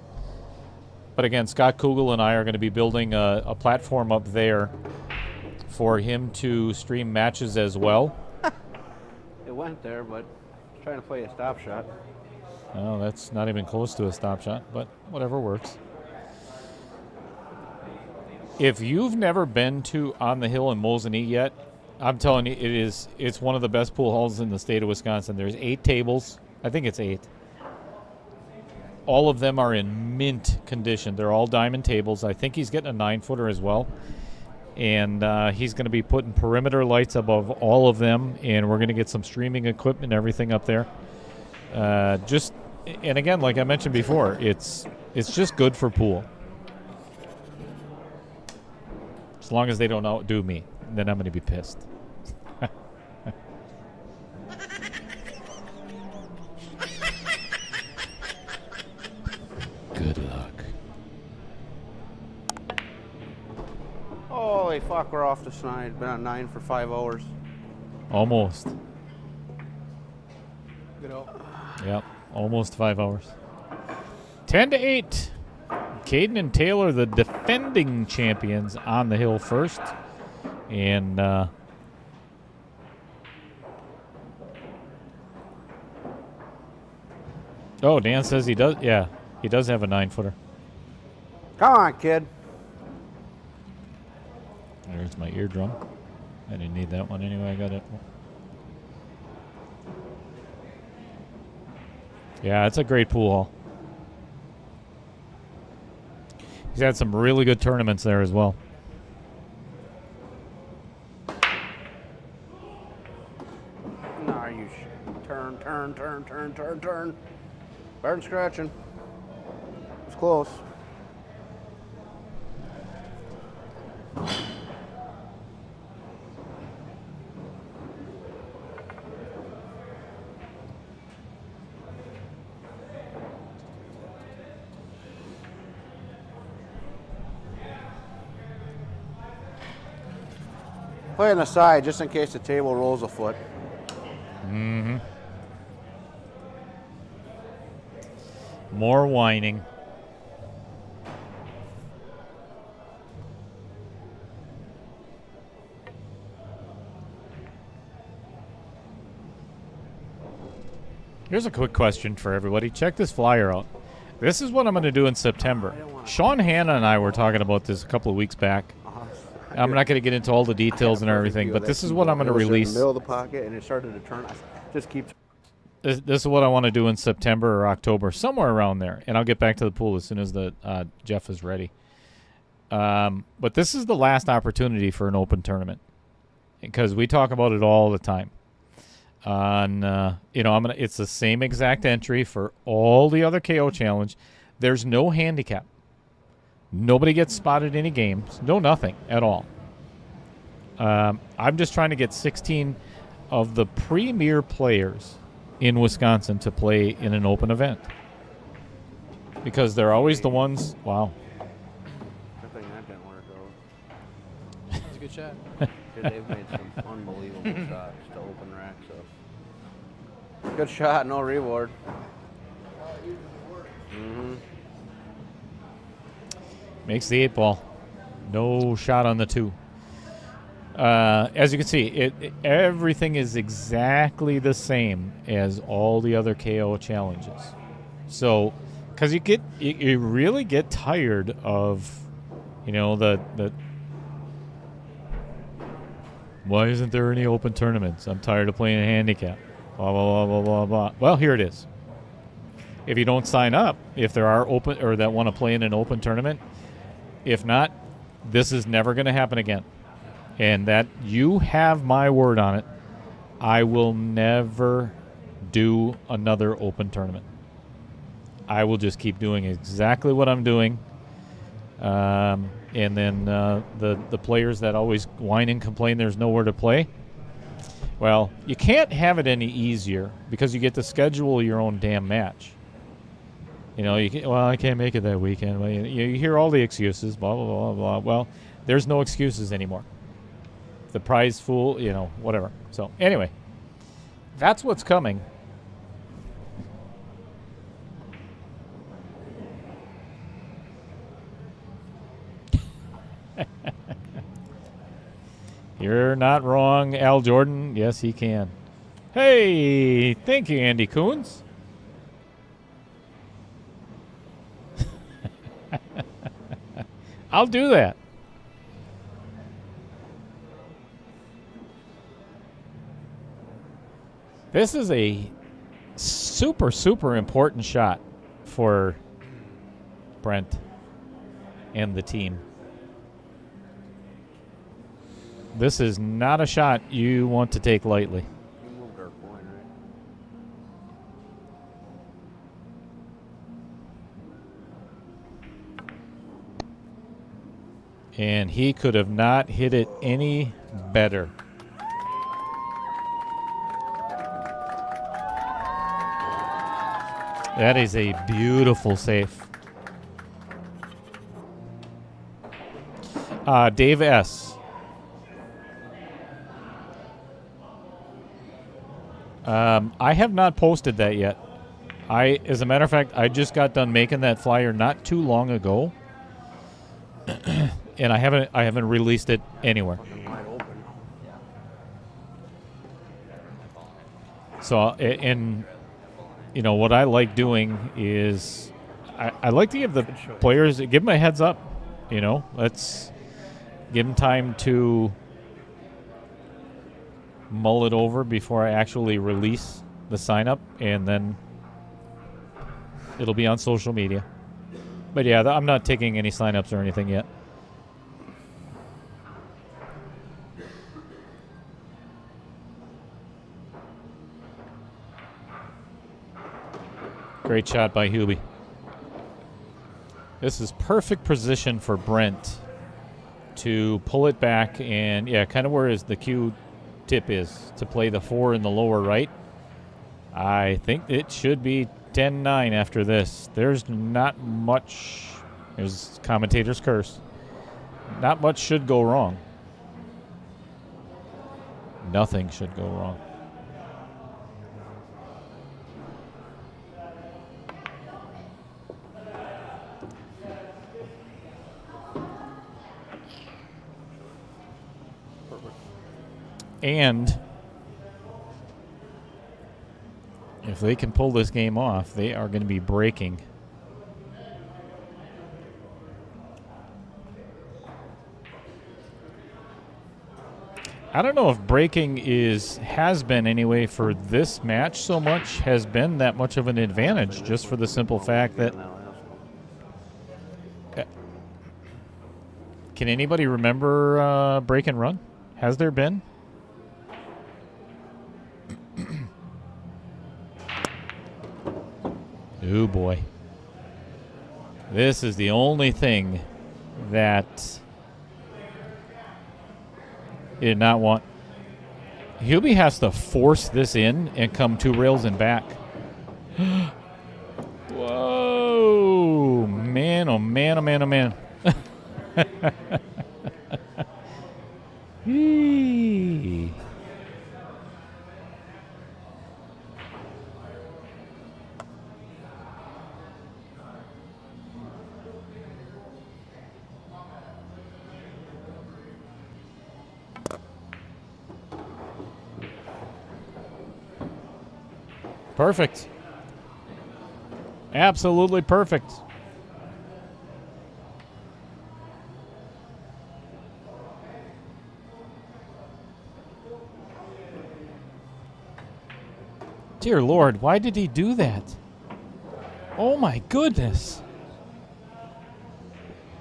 Speaker 1: But again, Scott Kugel and I are going to be building a platform up there for him to stream matches as well.
Speaker 2: It went there, but trying to play a stop shot.
Speaker 1: Oh, that's not even close to a stop shot, but whatever works. If you've never been to On the Hill in Mosinee yet, I'm telling you, it's one of the best pool halls in the state of Wisconsin. There's 8 tables. I think it's 8. All of them are in mint condition. They're all diamond tables. I think he's getting a 9-footer as well. And he's going to be putting perimeter lights above all of them, and we're going to get some streaming equipment and everything up there. And again, like I mentioned before, it's just good for pool. As long as they don't outdo me, then I'm going to be pissed. Good luck.
Speaker 5: Holy fuck, we're off the snide. Been on 9 for 5 hours.
Speaker 1: Almost.
Speaker 3: Good old.
Speaker 1: Yep, almost 5 hours. 10-8. Caden and Taylor, the defending champions, on the hill first. And Dan says he does. Yeah, he does have a 9-footer.
Speaker 5: Come on, kid.
Speaker 1: There's my eardrum. I didn't need that one anyway. I got it. Yeah, it's a great pool hall. He's had some really good tournaments there as well.
Speaker 5: Nah, you turn. Better than scratching. It's close. Play on the side just in case the table rolls a foot.
Speaker 1: Mm-hmm. More whining. Here's a quick question for everybody. Check this flyer out. This is what I'm going to do in September. Sean Hanna and I were talking about this a couple of weeks back. I'm not going to get into all the details and everything, but this is what I'm going to release.
Speaker 5: In the middle of the pocket, and it started to turn. Just keep.
Speaker 1: This is what I want to do in September or October, somewhere around there, and I'll get back to the pool as soon as the Jeff is ready. But this is the last opportunity for an open tournament because we talk about it all the time. It's the same exact entry for all the other KO challenge. There's no handicap. Nobody gets spotted any games. No, nothing at all. I'm just trying to get 16 of the premier players in Wisconsin to play in an open event. Because they're always the ones... Wow.
Speaker 5: I think that didn't work out.
Speaker 3: That's a good shot.
Speaker 5: They've made some unbelievable shots to open racks up. Good shot, no reward. Mm-hmm.
Speaker 1: Makes the 8-ball. No shot on the 2. As you can see, everything is exactly the same as all the other KO challenges. So, because you really get tired of, the why isn't there any open tournaments? I'm tired of playing a handicap. Blah blah blah blah blah blah. Well, here it is. If you don't sign up, if there are open or that want to play in an open tournament, if not, this is never going to happen again. And that you have my word on it, I will never do another open tournament. I will just keep doing exactly what I'm doing. And then the players that always whine and complain there's nowhere to play, well, you can't have it any easier because you get to schedule your own damn match. I can't make it that weekend. Well, you hear all the excuses, blah, blah, blah, blah. Well, there's no excuses anymore. The prize fool, whatever. So, anyway, that's what's coming. You're not wrong, Al Jordan. Yes, he can. Hey, thank you, Andy Coons. I'll do that. This is a super, super important shot for Brent and the team. This is not a shot you want to take lightly.
Speaker 5: You moved our point, right?
Speaker 1: And he could have not hit it any better. That is a beautiful safe. Dave S. I have not posted that yet. As a matter of fact, I just got done making that flyer not too long ago. And I haven't released it anywhere.
Speaker 5: Fucking wide open.
Speaker 1: So, and what I like doing is I like to give the players, give them a heads up. Give him time to mull it over before I actually release the sign up, and then it'll be on social media. But yeah, I'm not taking any sign-ups or anything yet. Great shot by Hubie. This is perfect position for Brent to pull it back and, yeah, kind of where the cue tip is to play the 4 in the lower right. I think it should be 10-9 after this. There's not much. There's commentator's curse. Not much should go wrong. Nothing should go wrong. And if they can pull this game off, they are going to be breaking. I don't know if breaking has been anyway for this match so much, has been that much of an advantage, just for the simple fact that... Can anybody remember break and run? Has there been? Oh boy. This is the only thing that he did not want. Hubie has to force this in and come 2 rails and back. Whoa. Man, oh man, oh man, oh man. Eee. Perfect. Absolutely perfect. Dear Lord, why did he do that? Oh my goodness.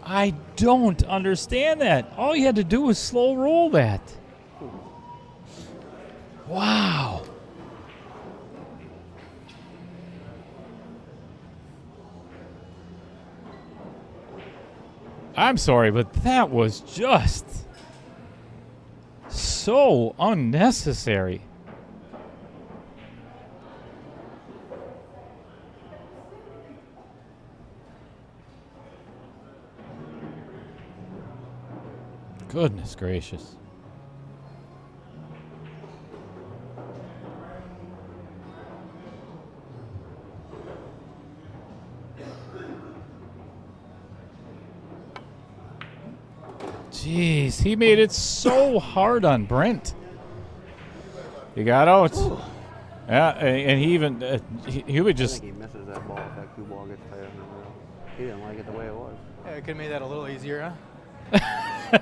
Speaker 1: I don't understand that. All you had to do was slow roll that. Wow. I'm sorry, but that was just so unnecessary. Goodness gracious. Jeez, he made it so hard on Brent. He got out. Yeah, and he even he would just.
Speaker 2: I think he misses that ball if that cue ball gets tight on the rail. He didn't like it the way it was.
Speaker 3: Yeah, it could have made that a little easier, huh?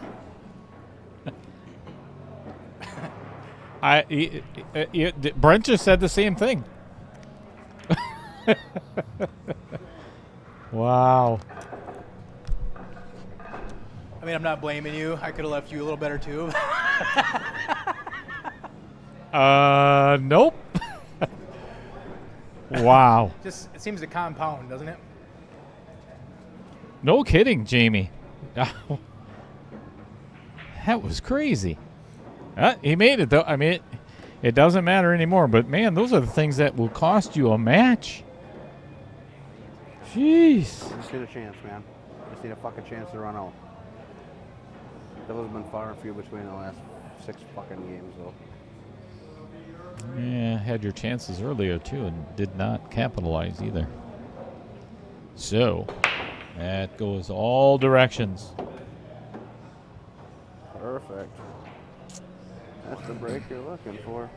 Speaker 1: Brent just said the same thing. Wow.
Speaker 3: I mean, I'm not blaming you. I could have left you a little better too.
Speaker 1: Nope. Wow.
Speaker 3: Just it seems to compound, doesn't it?
Speaker 1: No kidding, Jamie. That was crazy. He made it, though. I mean, it doesn't matter anymore. But, man, those are the things that will cost you a match. Jeez.
Speaker 2: I just need a chance, man. Just need a fucking chance to run out. Those have been far and few between the last 6 fucking games, though.
Speaker 1: Yeah, had your chances earlier, too, and did not capitalize either. So, that goes all directions.
Speaker 2: Perfect. That's the break you're looking for.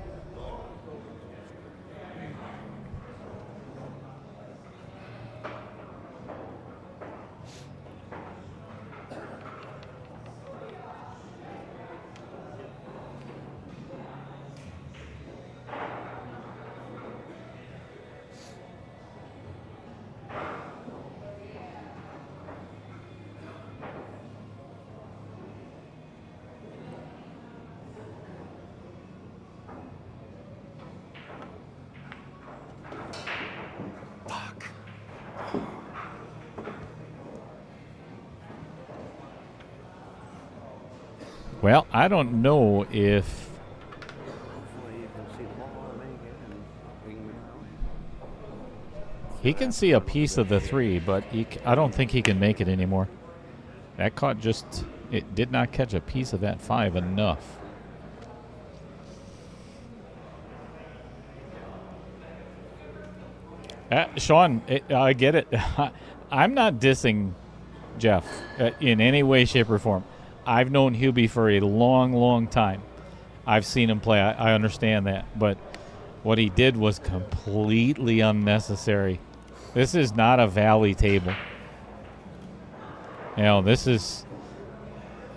Speaker 1: Well, I don't know if
Speaker 2: Hopefully you can see the ball and make it, and we can,
Speaker 1: he can see a piece of the 3, but I don't think he can make it anymore. That caught it did not catch a piece of that 5 enough. Sean, I get it. I'm not dissing Jeff in any way, shape, or form. I've known Hubie for a long, long time. I've seen him play. I understand that. But what he did was completely unnecessary. This is not a valley table. You know, this is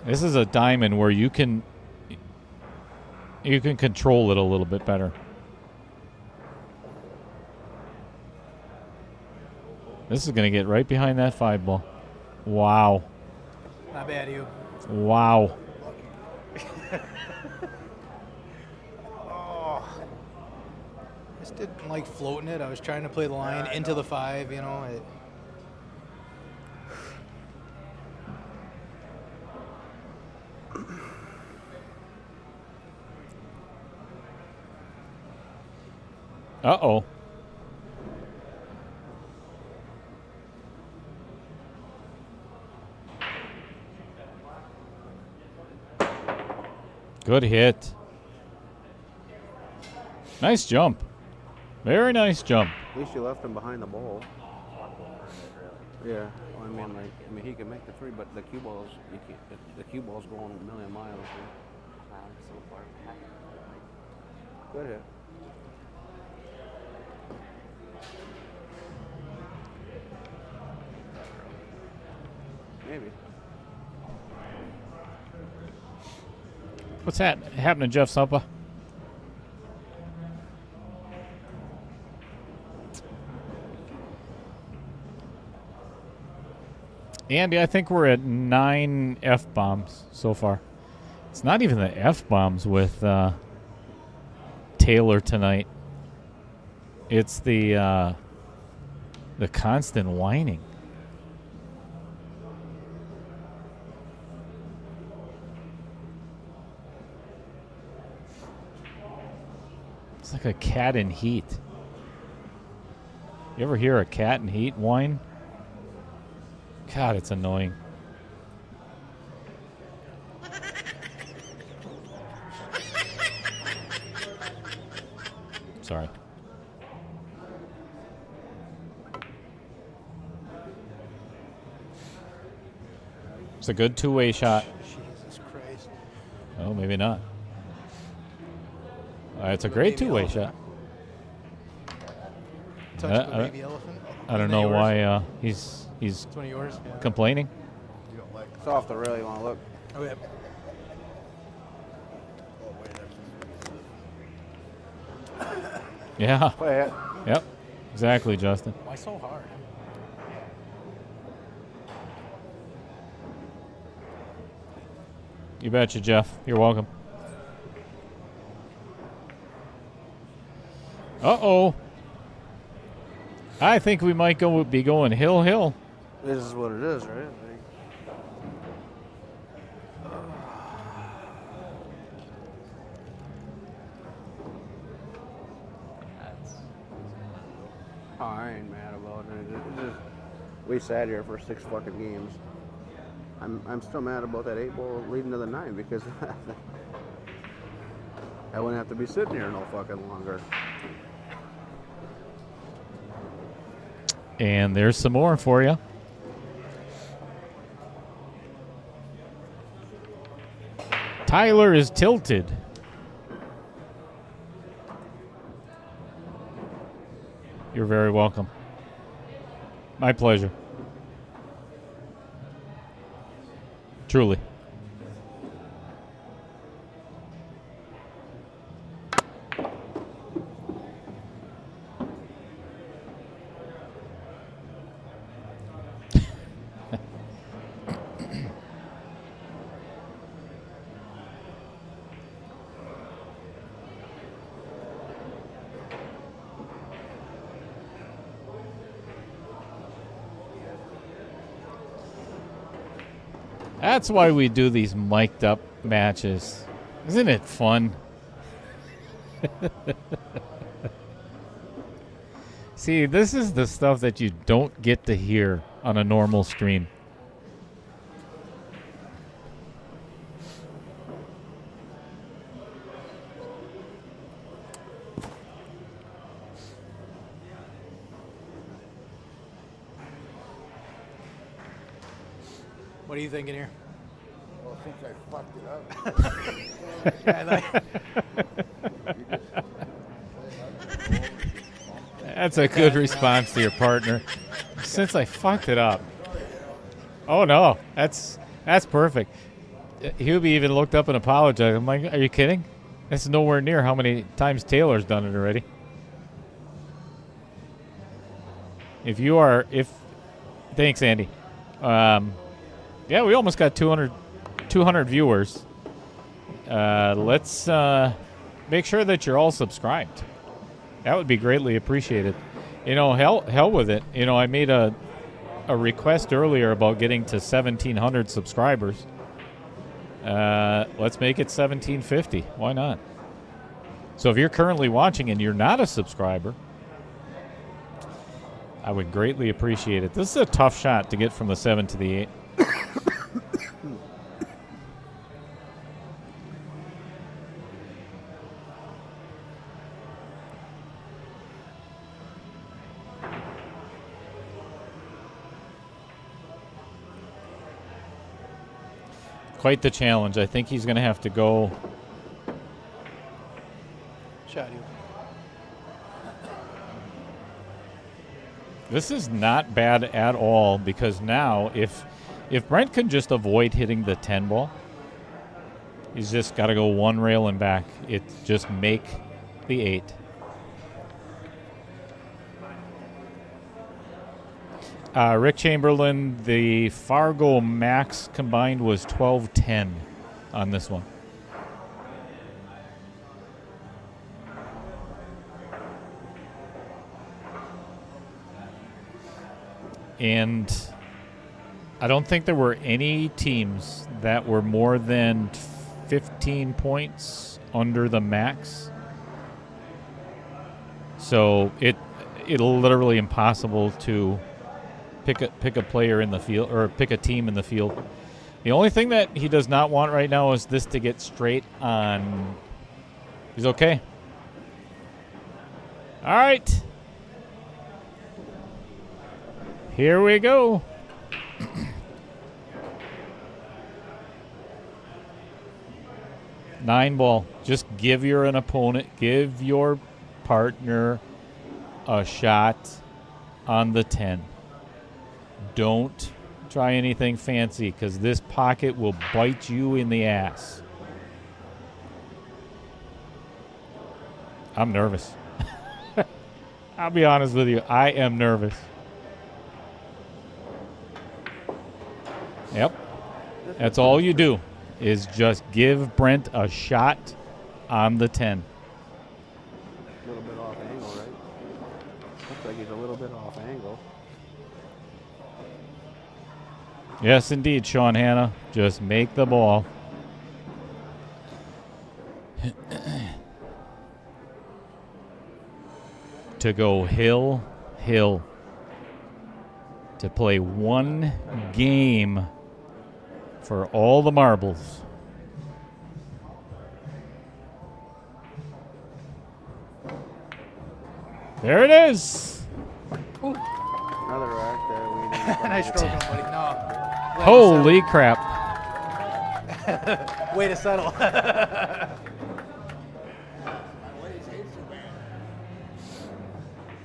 Speaker 1: a diamond where you can control it a little bit better. This is going to get right behind that 5 ball. Wow.
Speaker 3: Not bad, you.
Speaker 1: Wow.
Speaker 3: Oh. Just didn't like floating it. I was trying to play the line into the 5, you know.
Speaker 1: Uh-oh. Good hit. Nice jump. Very nice jump.
Speaker 2: at least you left him behind the ball. Yeah, well, I mean, he can make the 3, but the cue balls, you can't. The cue ball's going a million miles.
Speaker 4: So far back.
Speaker 2: Good hit. Maybe.
Speaker 1: What's that happening, Jeff Suppa? Andy, I think we're at 9 F-bombs so far. It's not even the F-bombs with Taylor tonight. It's the constant whining. It's like a cat in heat. You ever hear a cat in heat whine? God, it's annoying. Sorry. It's a good two-way shot.
Speaker 3: Jesus Christ.
Speaker 1: Oh, maybe not. It's a great
Speaker 3: Baby
Speaker 1: two-way
Speaker 3: elephant.
Speaker 1: shot.
Speaker 3: Touch of a baby elephant.
Speaker 1: I don't
Speaker 3: Isn't that
Speaker 1: know
Speaker 3: yours?
Speaker 1: why he's
Speaker 3: It's one of yours. Yeah.
Speaker 1: complaining.
Speaker 7: You don't like
Speaker 2: It's off the rail. You want to look?
Speaker 3: Oh, yeah.
Speaker 7: oh wait,
Speaker 1: Yeah.
Speaker 2: Play it.
Speaker 1: Yep. Exactly, Justin.
Speaker 3: Why so hard?
Speaker 1: You betcha, Jeff. You're welcome. Uh-oh. I think we might be going hill.
Speaker 2: This is what it is, right? Oh, I ain't mad about it. It's just, we sat here for 6 fucking games. I'm still mad about that 8 ball leading to the 9 because I wouldn't have to be sitting here no fucking longer.
Speaker 1: And there's some more for you. Tyler is tilted. You're very welcome. My pleasure. Truly. That's why we do these mic'd up matches. Isn't it fun? See, this is the stuff that you don't get to hear on a normal stream.
Speaker 3: What are you thinking here?
Speaker 7: Well, since I fucked it up.
Speaker 3: I like-
Speaker 1: That's a good response to your partner. Since I fucked it up. Oh no, that's perfect. Hubie even looked up and apologized. I'm like, are you kidding? That's nowhere near how many times Taylor's done it already. Thanks, Andy. Yeah, we almost got 200 viewers. Let's make sure that you're all subscribed. That would be greatly appreciated. Hell with it. I made a request earlier about getting to 1,700 subscribers. Let's make it 1,750. Why not? So if you're currently watching and you're not a subscriber, I would greatly appreciate it. This is a tough shot to get from the 7 to the 8. Quite the challenge. I think he's going to have to go.
Speaker 3: Shot you.
Speaker 1: This is not bad at all because now if Brent can just avoid hitting the 10 ball, he's just got to go one rail and back. It just make the 8. Rick Chamberlain, the Fargo max combined was 12-10 on this one. And I don't think there were any teams that were more than 15 points under the max. So it's literally impossible to pick a player in the field or pick a team in the field. The only thing that he does not want right now is this to get straight on. He's okay. All right. Here we go. Nine ball. Just give your partner a shot on the 10. Don't try anything fancy because this pocket will bite you in the ass. I'm nervous. I'll be honest with you. I am nervous. Yep. That's all you do is just give Brent a shot on the 10.
Speaker 2: A little bit off angle, right? Looks like he's a little bit off angle.
Speaker 1: Yes, indeed, Sean Hanna. Just make the ball. To go hill. To play one game for all the marbles. There it is.
Speaker 2: Another rack there. We didn't
Speaker 3: Nice stroke, buddy. No.
Speaker 1: Holy crap.
Speaker 3: Way to settle.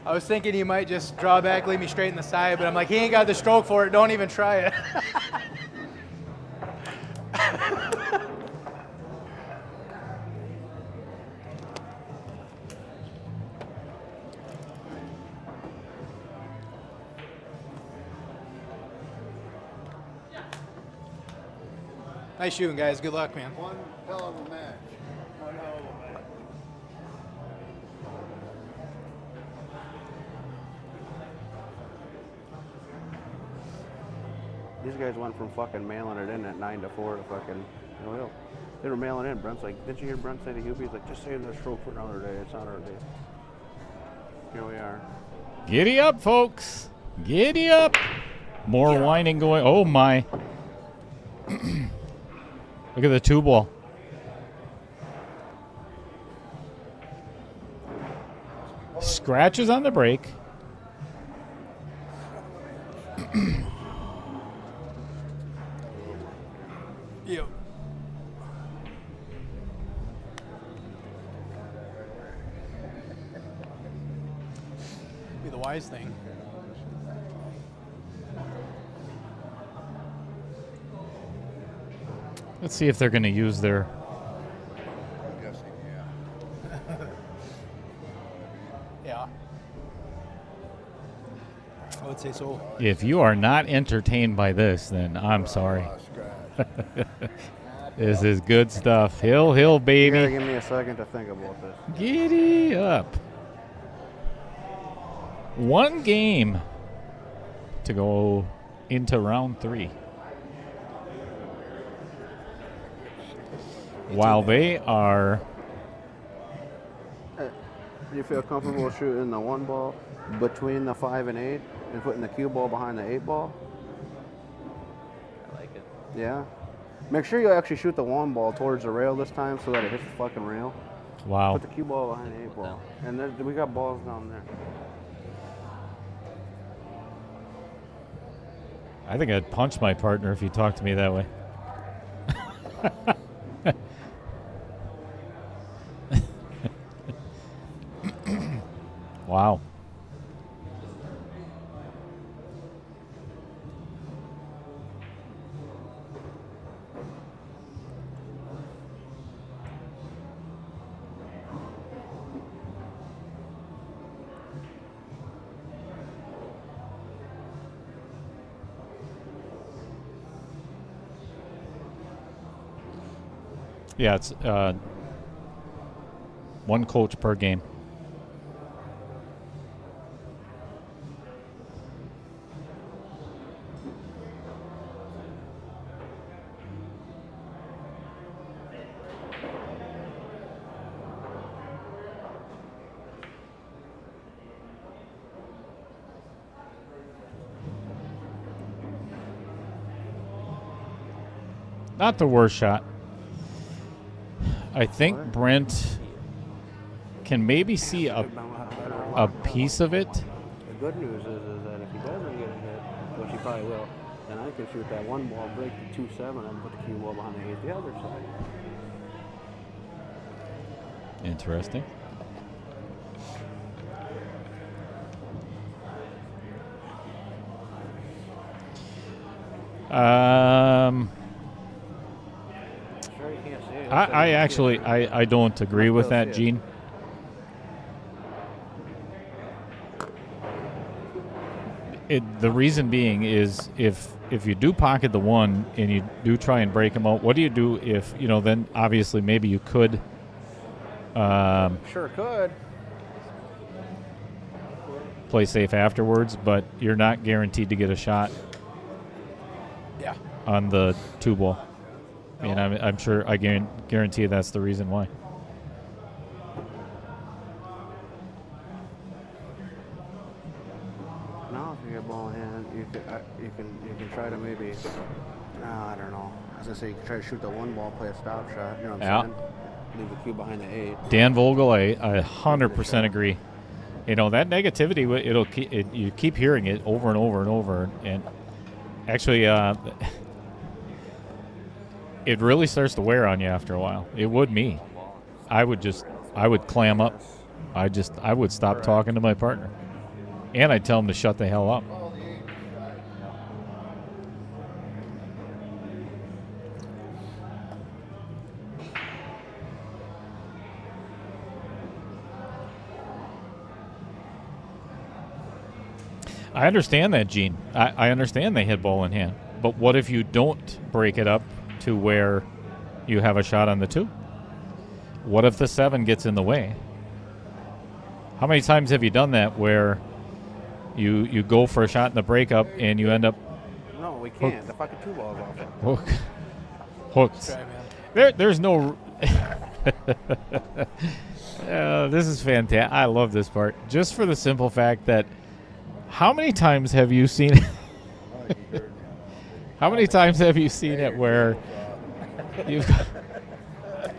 Speaker 3: I was thinking you might just draw back, leave me straight in the side, but I'm like, he ain't got the stroke for it. Don't even try it. Nice shooting, guys. Good luck, man.
Speaker 7: One hell of a match.
Speaker 5: These guys went from fucking mailing it in at 9 to 4 to fucking, they were mailing in. Brent's like, didn't you hear Brent say to Hubie? He's like, just save this stroke for another day. It's not our day. Here we are.
Speaker 1: Giddy up, folks. Giddy up. More whining going. Oh, my. Look at the 2-ball. Scratches on the break.
Speaker 3: Yep. Be the wise thing.
Speaker 1: Let's see if they're going to use their.
Speaker 7: I'm guessing, yeah.
Speaker 3: Yeah. I would say so.
Speaker 1: If you are not entertained by this, then I'm sorry.
Speaker 7: Scratch.
Speaker 1: This is good stuff. Hill,
Speaker 5: You gotta
Speaker 1: baby.
Speaker 5: give me a second to think about this.
Speaker 1: Giddy up. One game to go into round 3. While they are.
Speaker 5: Do you feel comfortable shooting the 1 ball between the 5 and 8 and putting the cue ball behind the 8 ball?
Speaker 4: I like it.
Speaker 5: Yeah. Make sure you actually shoot the 1 ball towards the rail this time so that it hits the fucking rail.
Speaker 1: Wow.
Speaker 5: Put the cue ball behind the 8 ball. And then we got balls down there.
Speaker 1: I think I'd punch my partner if he talked to me that way. Wow. Yeah, it's 1 coach per game. Not the worst shot. I think Brent can maybe see a piece of it.
Speaker 5: The good news is that if he doesn't get a hit, which he probably will, then I can shoot that 1 ball, break the 2-7, and put the cue ball behind the 8 the other side.
Speaker 1: Interesting.
Speaker 5: Sure, you can't see it.
Speaker 1: I actually I don't agree with that, Gene. The reason being is if you do pocket the 1 and you do try and break them out, what do you do if, then obviously maybe you could
Speaker 5: Sure could.
Speaker 1: play safe afterwards, but you're not guaranteed to get a shot
Speaker 3: Yeah.
Speaker 1: on the 2 ball. And I'm sure I guarantee that's the reason why.
Speaker 5: No, if you get ball in hand, you can try to maybe. I don't know. I was gonna say you can try to shoot the 1 ball, play a stop shot. You know what I'm saying? Leave the cue behind the 8.
Speaker 1: Dan Vogel, I 100% agree. That negativity, you keep hearing it over and over and over, and actually, it really starts to wear on you after a while. It would me. I would clam up. I would stop talking to my partner, and I'd tell him to shut the hell up. I understand that, Gene. I understand they hit ball in hand. But what if you don't break it up to where you have a shot on the 2? What if the 7 gets in the way? How many times have you done that where you go for a shot in the breakup and you end up
Speaker 2: we can't. The fucking two ball's off it.
Speaker 1: Hook. Hooks.
Speaker 3: Try, man.
Speaker 1: There's no. This is fantastic. I love this part. Just for the simple fact that, how many times have you seen? How many times have you seen it where you've got,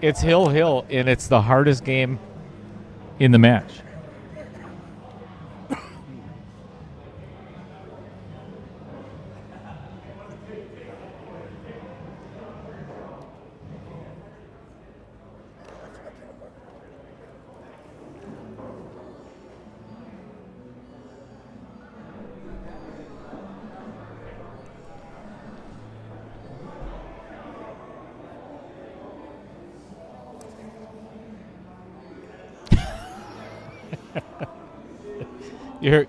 Speaker 1: it's hill, and it's the hardest game in the match?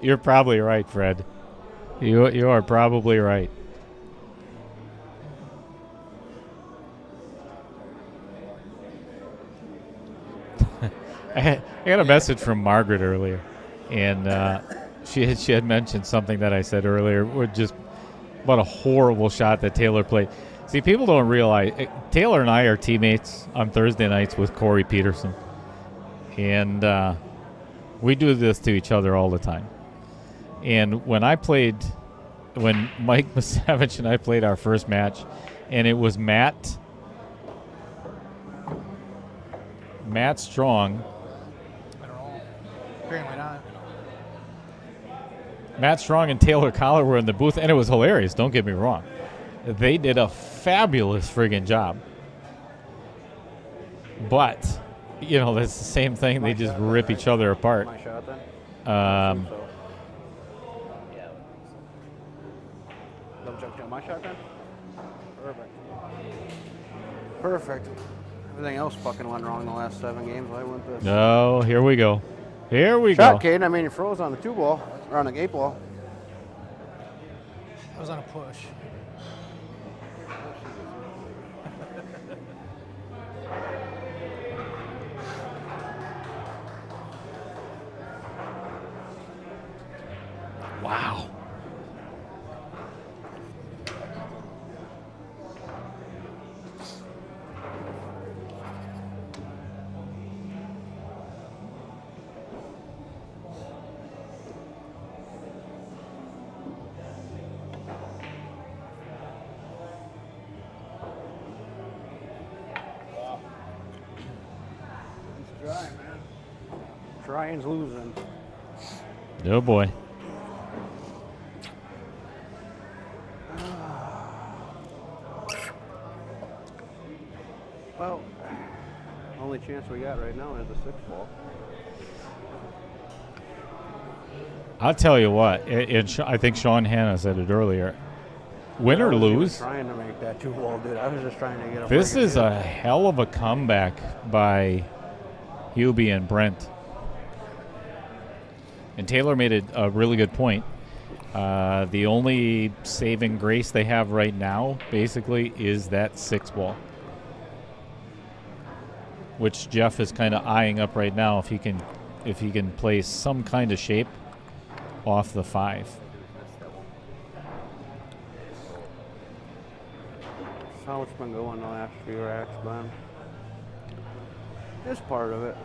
Speaker 1: You're probably right, Fred. You are probably right. I got a message from Margaret earlier, and she had mentioned something that I said earlier, just about a horrible shot that Taylor played. See, people don't realize Taylor and I are teammates on Thursday nights with Corey Peterson, and we do this to each other all the time. And when Mike Misavich and I played our first match, and it was Matt Strong.
Speaker 3: I don't know. Apparently not.
Speaker 1: Matt Strong and Taylor Collar were in the booth, and it was hilarious. Don't get me wrong. They did a fabulous friggin' job. But, that's the same thing. They just rip each other apart.
Speaker 2: My shot then?
Speaker 1: Um,
Speaker 2: Double check my shot then? Perfect. Perfect. Everything else fucking went wrong in the last 7 games. I went this.
Speaker 1: No, here we go. Here we
Speaker 2: Shot,
Speaker 1: go.
Speaker 2: Caden. I mean, you froze on the 2 ball, or on the 8 ball.
Speaker 3: I was on a push.
Speaker 1: Wow.
Speaker 2: Try, man. Trying's losing.
Speaker 1: Oh, boy.
Speaker 2: Well, only chance we got right now is the 6 ball.
Speaker 1: I'll tell you what, I think Sean Hanna said it earlier. Win or
Speaker 2: I wasn't even
Speaker 1: lose,
Speaker 2: trying to make that 2 ball, dude. I was just trying to get a.
Speaker 1: this
Speaker 2: friggin'
Speaker 1: is
Speaker 2: hit.
Speaker 1: a hell of a comeback by Hubie and Brent. And Taylor made a really good point. The only saving grace they have right now, basically, is that 6 ball, which Jeff is kind of eyeing up right now. If he can play some kind of shape off the 5.
Speaker 2: That's how it's been going the last few racks, man. This part of it.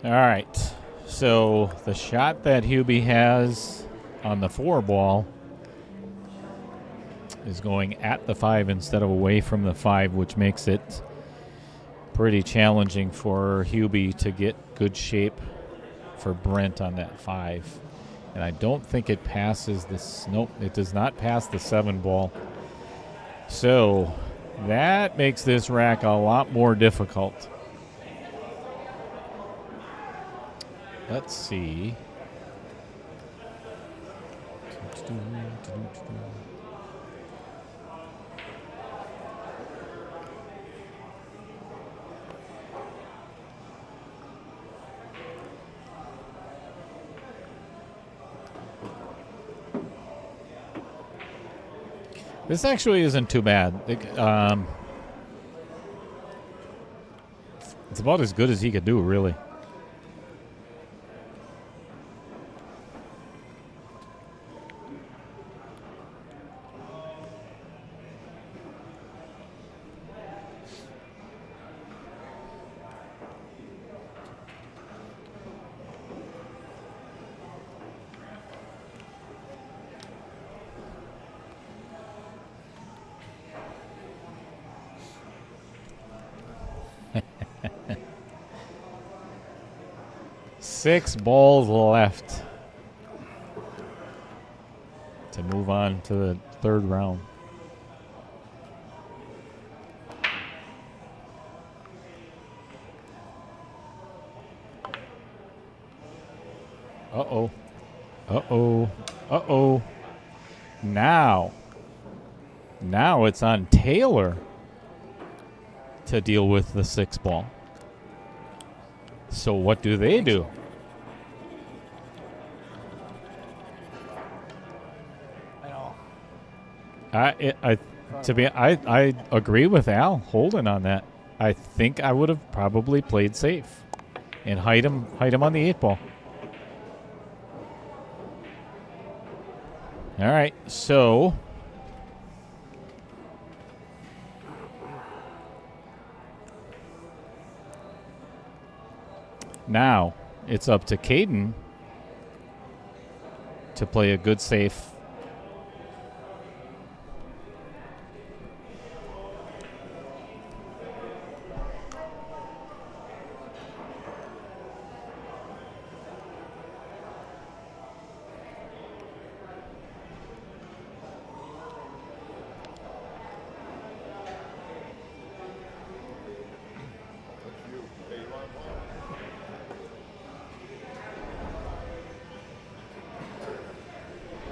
Speaker 1: All right. So the shot that Hubie has on the 4 ball is going at the 5 instead of away from the 5, which makes it pretty challenging for Hubie to get good shape for Brent on that 5. And I don't think it passes this. Nope, it does not pass the 7 ball. So that makes this rack a lot more difficult. Let's see. This actually isn't too bad. It's about as good as he could do, really. Six balls left to move on to the third round. Uh-oh. Uh-oh. Uh-oh. Now it's on Taylor to deal with the 6 ball. So what do they do? I agree with Al Holden on that. I think I would have probably played safe and hide him on the 8 ball. All right, so now it's up to Caden to play a good safe.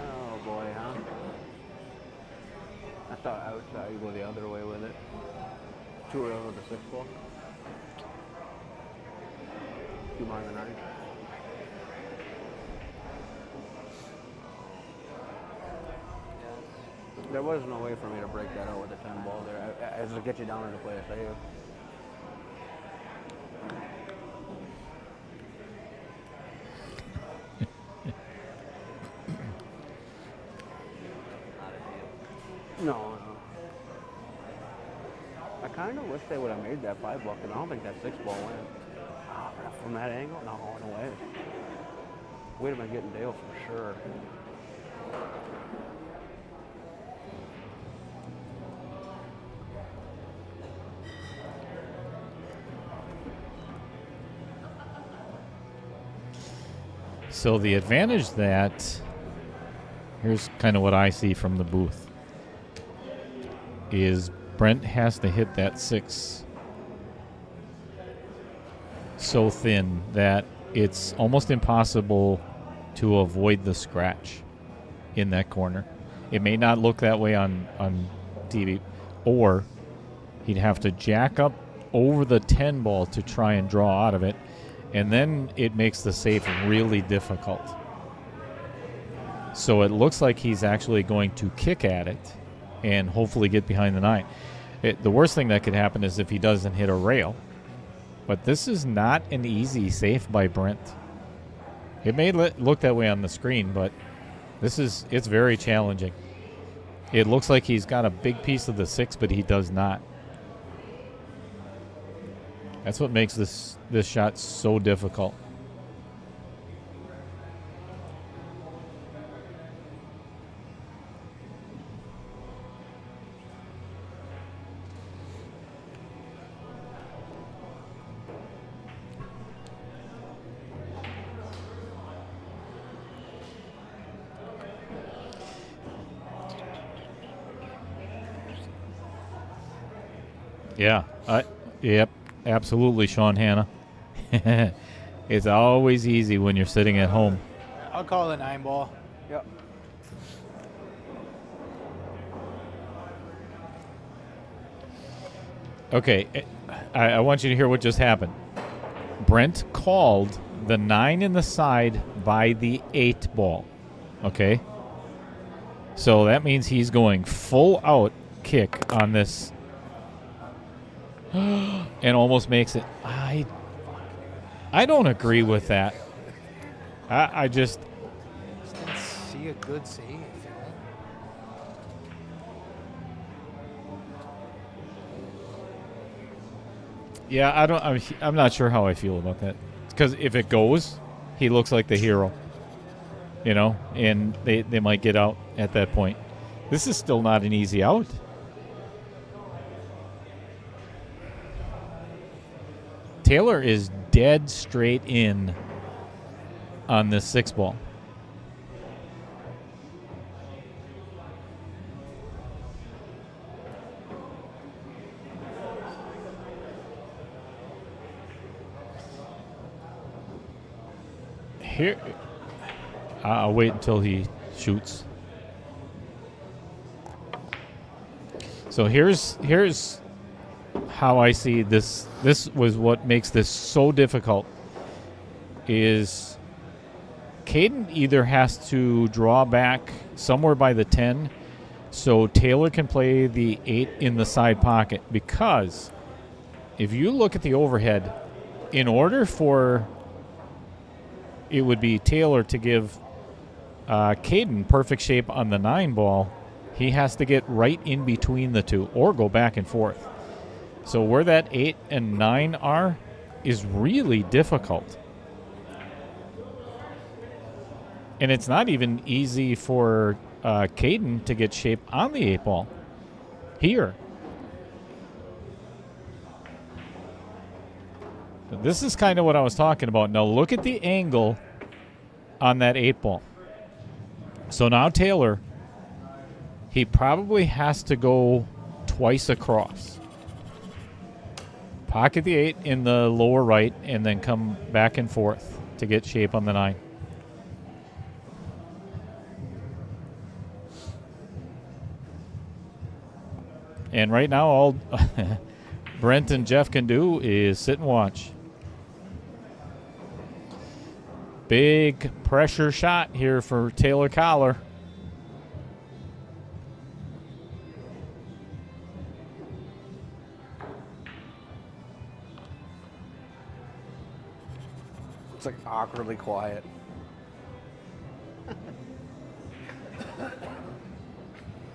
Speaker 2: Oh boy, huh? I thought you'd go the other way with it. Too early with the 6 ball. 2 more than 9. There was no way for me to break that out with a 10 ball there. I just get you down there to play a save. No. I kind of wish they would have made that 5 ball, because I don't think that 6 ball went. From that angle? No way. We'd have been getting Dale for sure.
Speaker 1: So the advantage that, here's kind of what I see from the booth, is Brent has to hit that 6 so thin that it's almost impossible to avoid the scratch in that corner. It may not look that way on TV, or he'd have to jack up over the 10 ball to try and draw out of it, and then it makes the safe really difficult. So it looks like he's actually going to kick at it and hopefully get behind the 9. The worst thing that could happen is if he doesn't hit a rail. But this is not an easy safe by Brent. It may look that way on the screen, but it's very challenging. It looks like he's got a big piece of the 6, but he does not. That's what makes this shot so difficult. Yeah. Yep. Absolutely, Sean Hanna. It's always easy when you're sitting at home.
Speaker 3: I'll call it a 9 ball.
Speaker 2: Yep.
Speaker 1: Okay. I want you to hear what just happened. Brent called the 9 in the side by the 8 ball. Okay. So that means he's going full out kick on this and almost makes it. I don't agree with that. I just
Speaker 3: Didn't see a good save. You know?
Speaker 1: Yeah, I'm not sure how I feel about that. Because if it goes, he looks like the hero. You know, and they might get out at that point. This is still not an easy out. Taylor is dead straight in on this 6 ball. Here, I'll wait until he shoots. So here's how I see this. This was what makes this so difficult. Is Caden either has to draw back somewhere by the 10 so Taylor can play the 8 in the side pocket, because if you look at the overhead, in order for it would be Taylor to give Caden perfect shape on the 9 ball, he has to get right in between the two or go back and forth. So where that 8 and 9 are is really difficult. And it's not even easy for Caden to get shape on the 8 ball here. This is kind of what I was talking about. Now look at the angle on that 8 ball. So now Taylor, he probably has to go twice across. Pocket the 8 in the lower right and then come back and forth to get shape on the 9. And right now all Brent and Jeff can do is sit and watch. Big pressure shot here for Taylor Collar.
Speaker 2: It's like awkwardly quiet.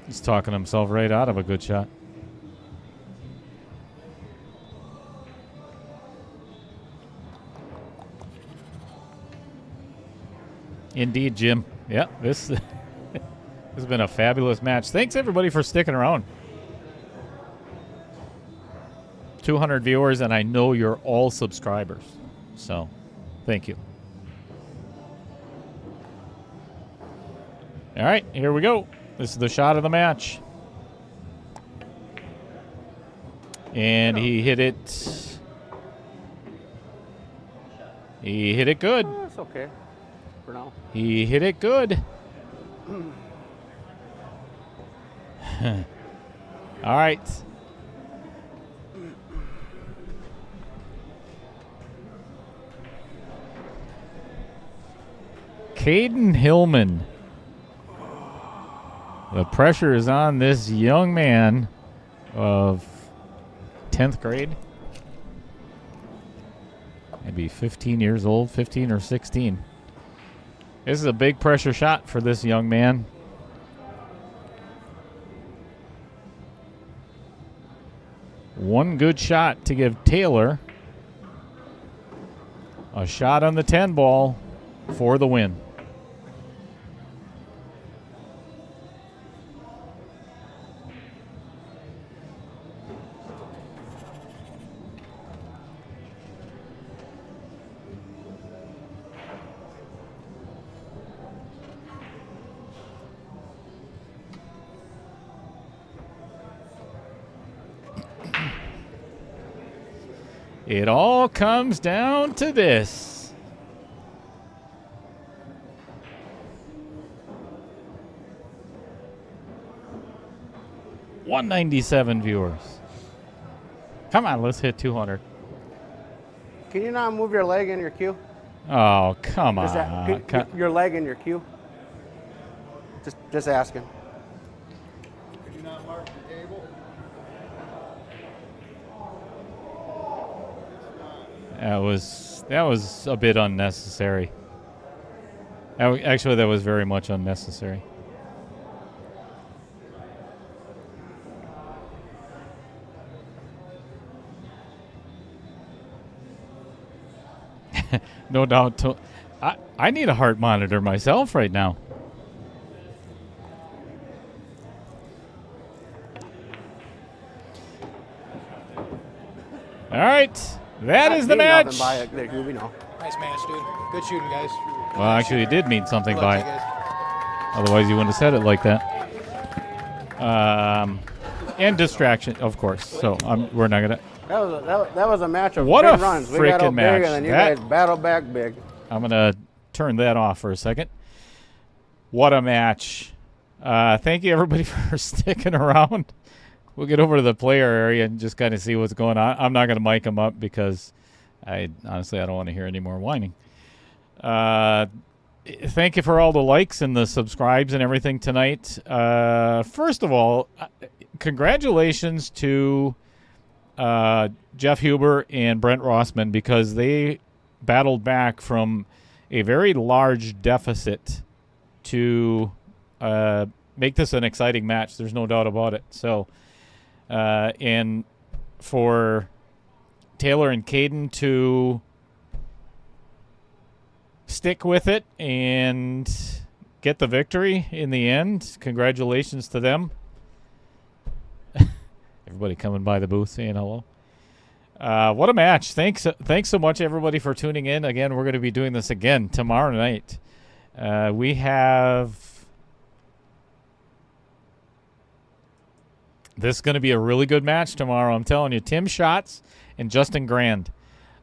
Speaker 1: He's talking himself right out of a good shot. Indeed, Jim. Yeah, this has been a fabulous match. Thanks, everybody, for sticking around. 200 viewers, and I know you're all subscribers. So, thank you. All right, here we go. This is the shot of the match. And he hit it. He hit it good.
Speaker 2: Oh, it's okay for now.
Speaker 1: He hit it good. All right. Caden Hillman. The pressure is on this young man of 10th grade. Maybe 15 years old, 15 or 16. This is a big pressure shot for this young man. One good shot to give Taylor a shot on the 10 ball for the win. It all comes down to this. $197 viewers. Come on, let's hit 200.
Speaker 5: Can you not move your leg in your queue?
Speaker 1: Oh, come
Speaker 5: Just
Speaker 1: on.
Speaker 5: your leg in your queue? Just asking.
Speaker 7: Could you not mark the table?
Speaker 1: That was a bit unnecessary. Actually, that was very much unnecessary. No doubt. I need a heart monitor myself right now. All right. That is the match.
Speaker 5: Nothing by it, we know.
Speaker 3: Nice match, dude. Good shooting, guys.
Speaker 1: Well, actually, it did mean something
Speaker 3: Good
Speaker 1: by
Speaker 3: luck,
Speaker 1: it.
Speaker 3: you guys.
Speaker 1: Otherwise, you wouldn't have said it like that. And distraction, of course. So we're not gonna.
Speaker 5: That was a match of
Speaker 1: What
Speaker 5: big
Speaker 1: a
Speaker 5: runs. We got
Speaker 1: freaking
Speaker 5: up
Speaker 1: match.
Speaker 5: big, and then you
Speaker 1: That-
Speaker 5: guys battle back big.
Speaker 1: I'm gonna turn that off for a second. What a match! Thank you everybody for sticking around. We'll get over to the player area and just kind of see what's going on. I'm not gonna mic them up because I don't want to hear any more whining. Thank you for all the likes and the subscribes and everything tonight. First of all, congratulations to Jeff Huber and Brent Rossman because they battled back from a very large deficit to make this an exciting match. There's no doubt about it. So, and for Taylor and Caden to stick with it and get the victory in the end, congratulations to them. Everybody coming by the booth saying hello. What a match. Thanks so much, everybody, for tuning in. Again, we're going to be doing this again tomorrow night. We have... This is going to be a really good match tomorrow. I'm telling you, Tim Schatz and Justin Grand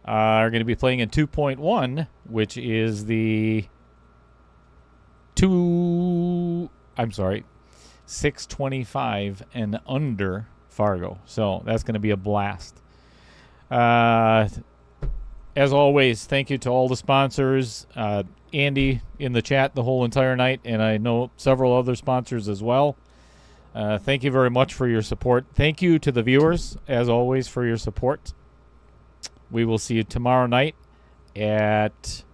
Speaker 1: are going to be playing in 2.1, which is the 625 and under Fargo. So that's going to be a blast. As always, thank you to all the sponsors. Andy in the chat the whole entire night, and I know several other sponsors as well. Thank you very much for your support. Thank you to the viewers, as always, for your support. We will see you tomorrow night at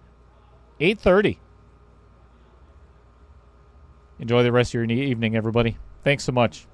Speaker 1: 8:30. Enjoy the rest of your evening, everybody. Thanks so much.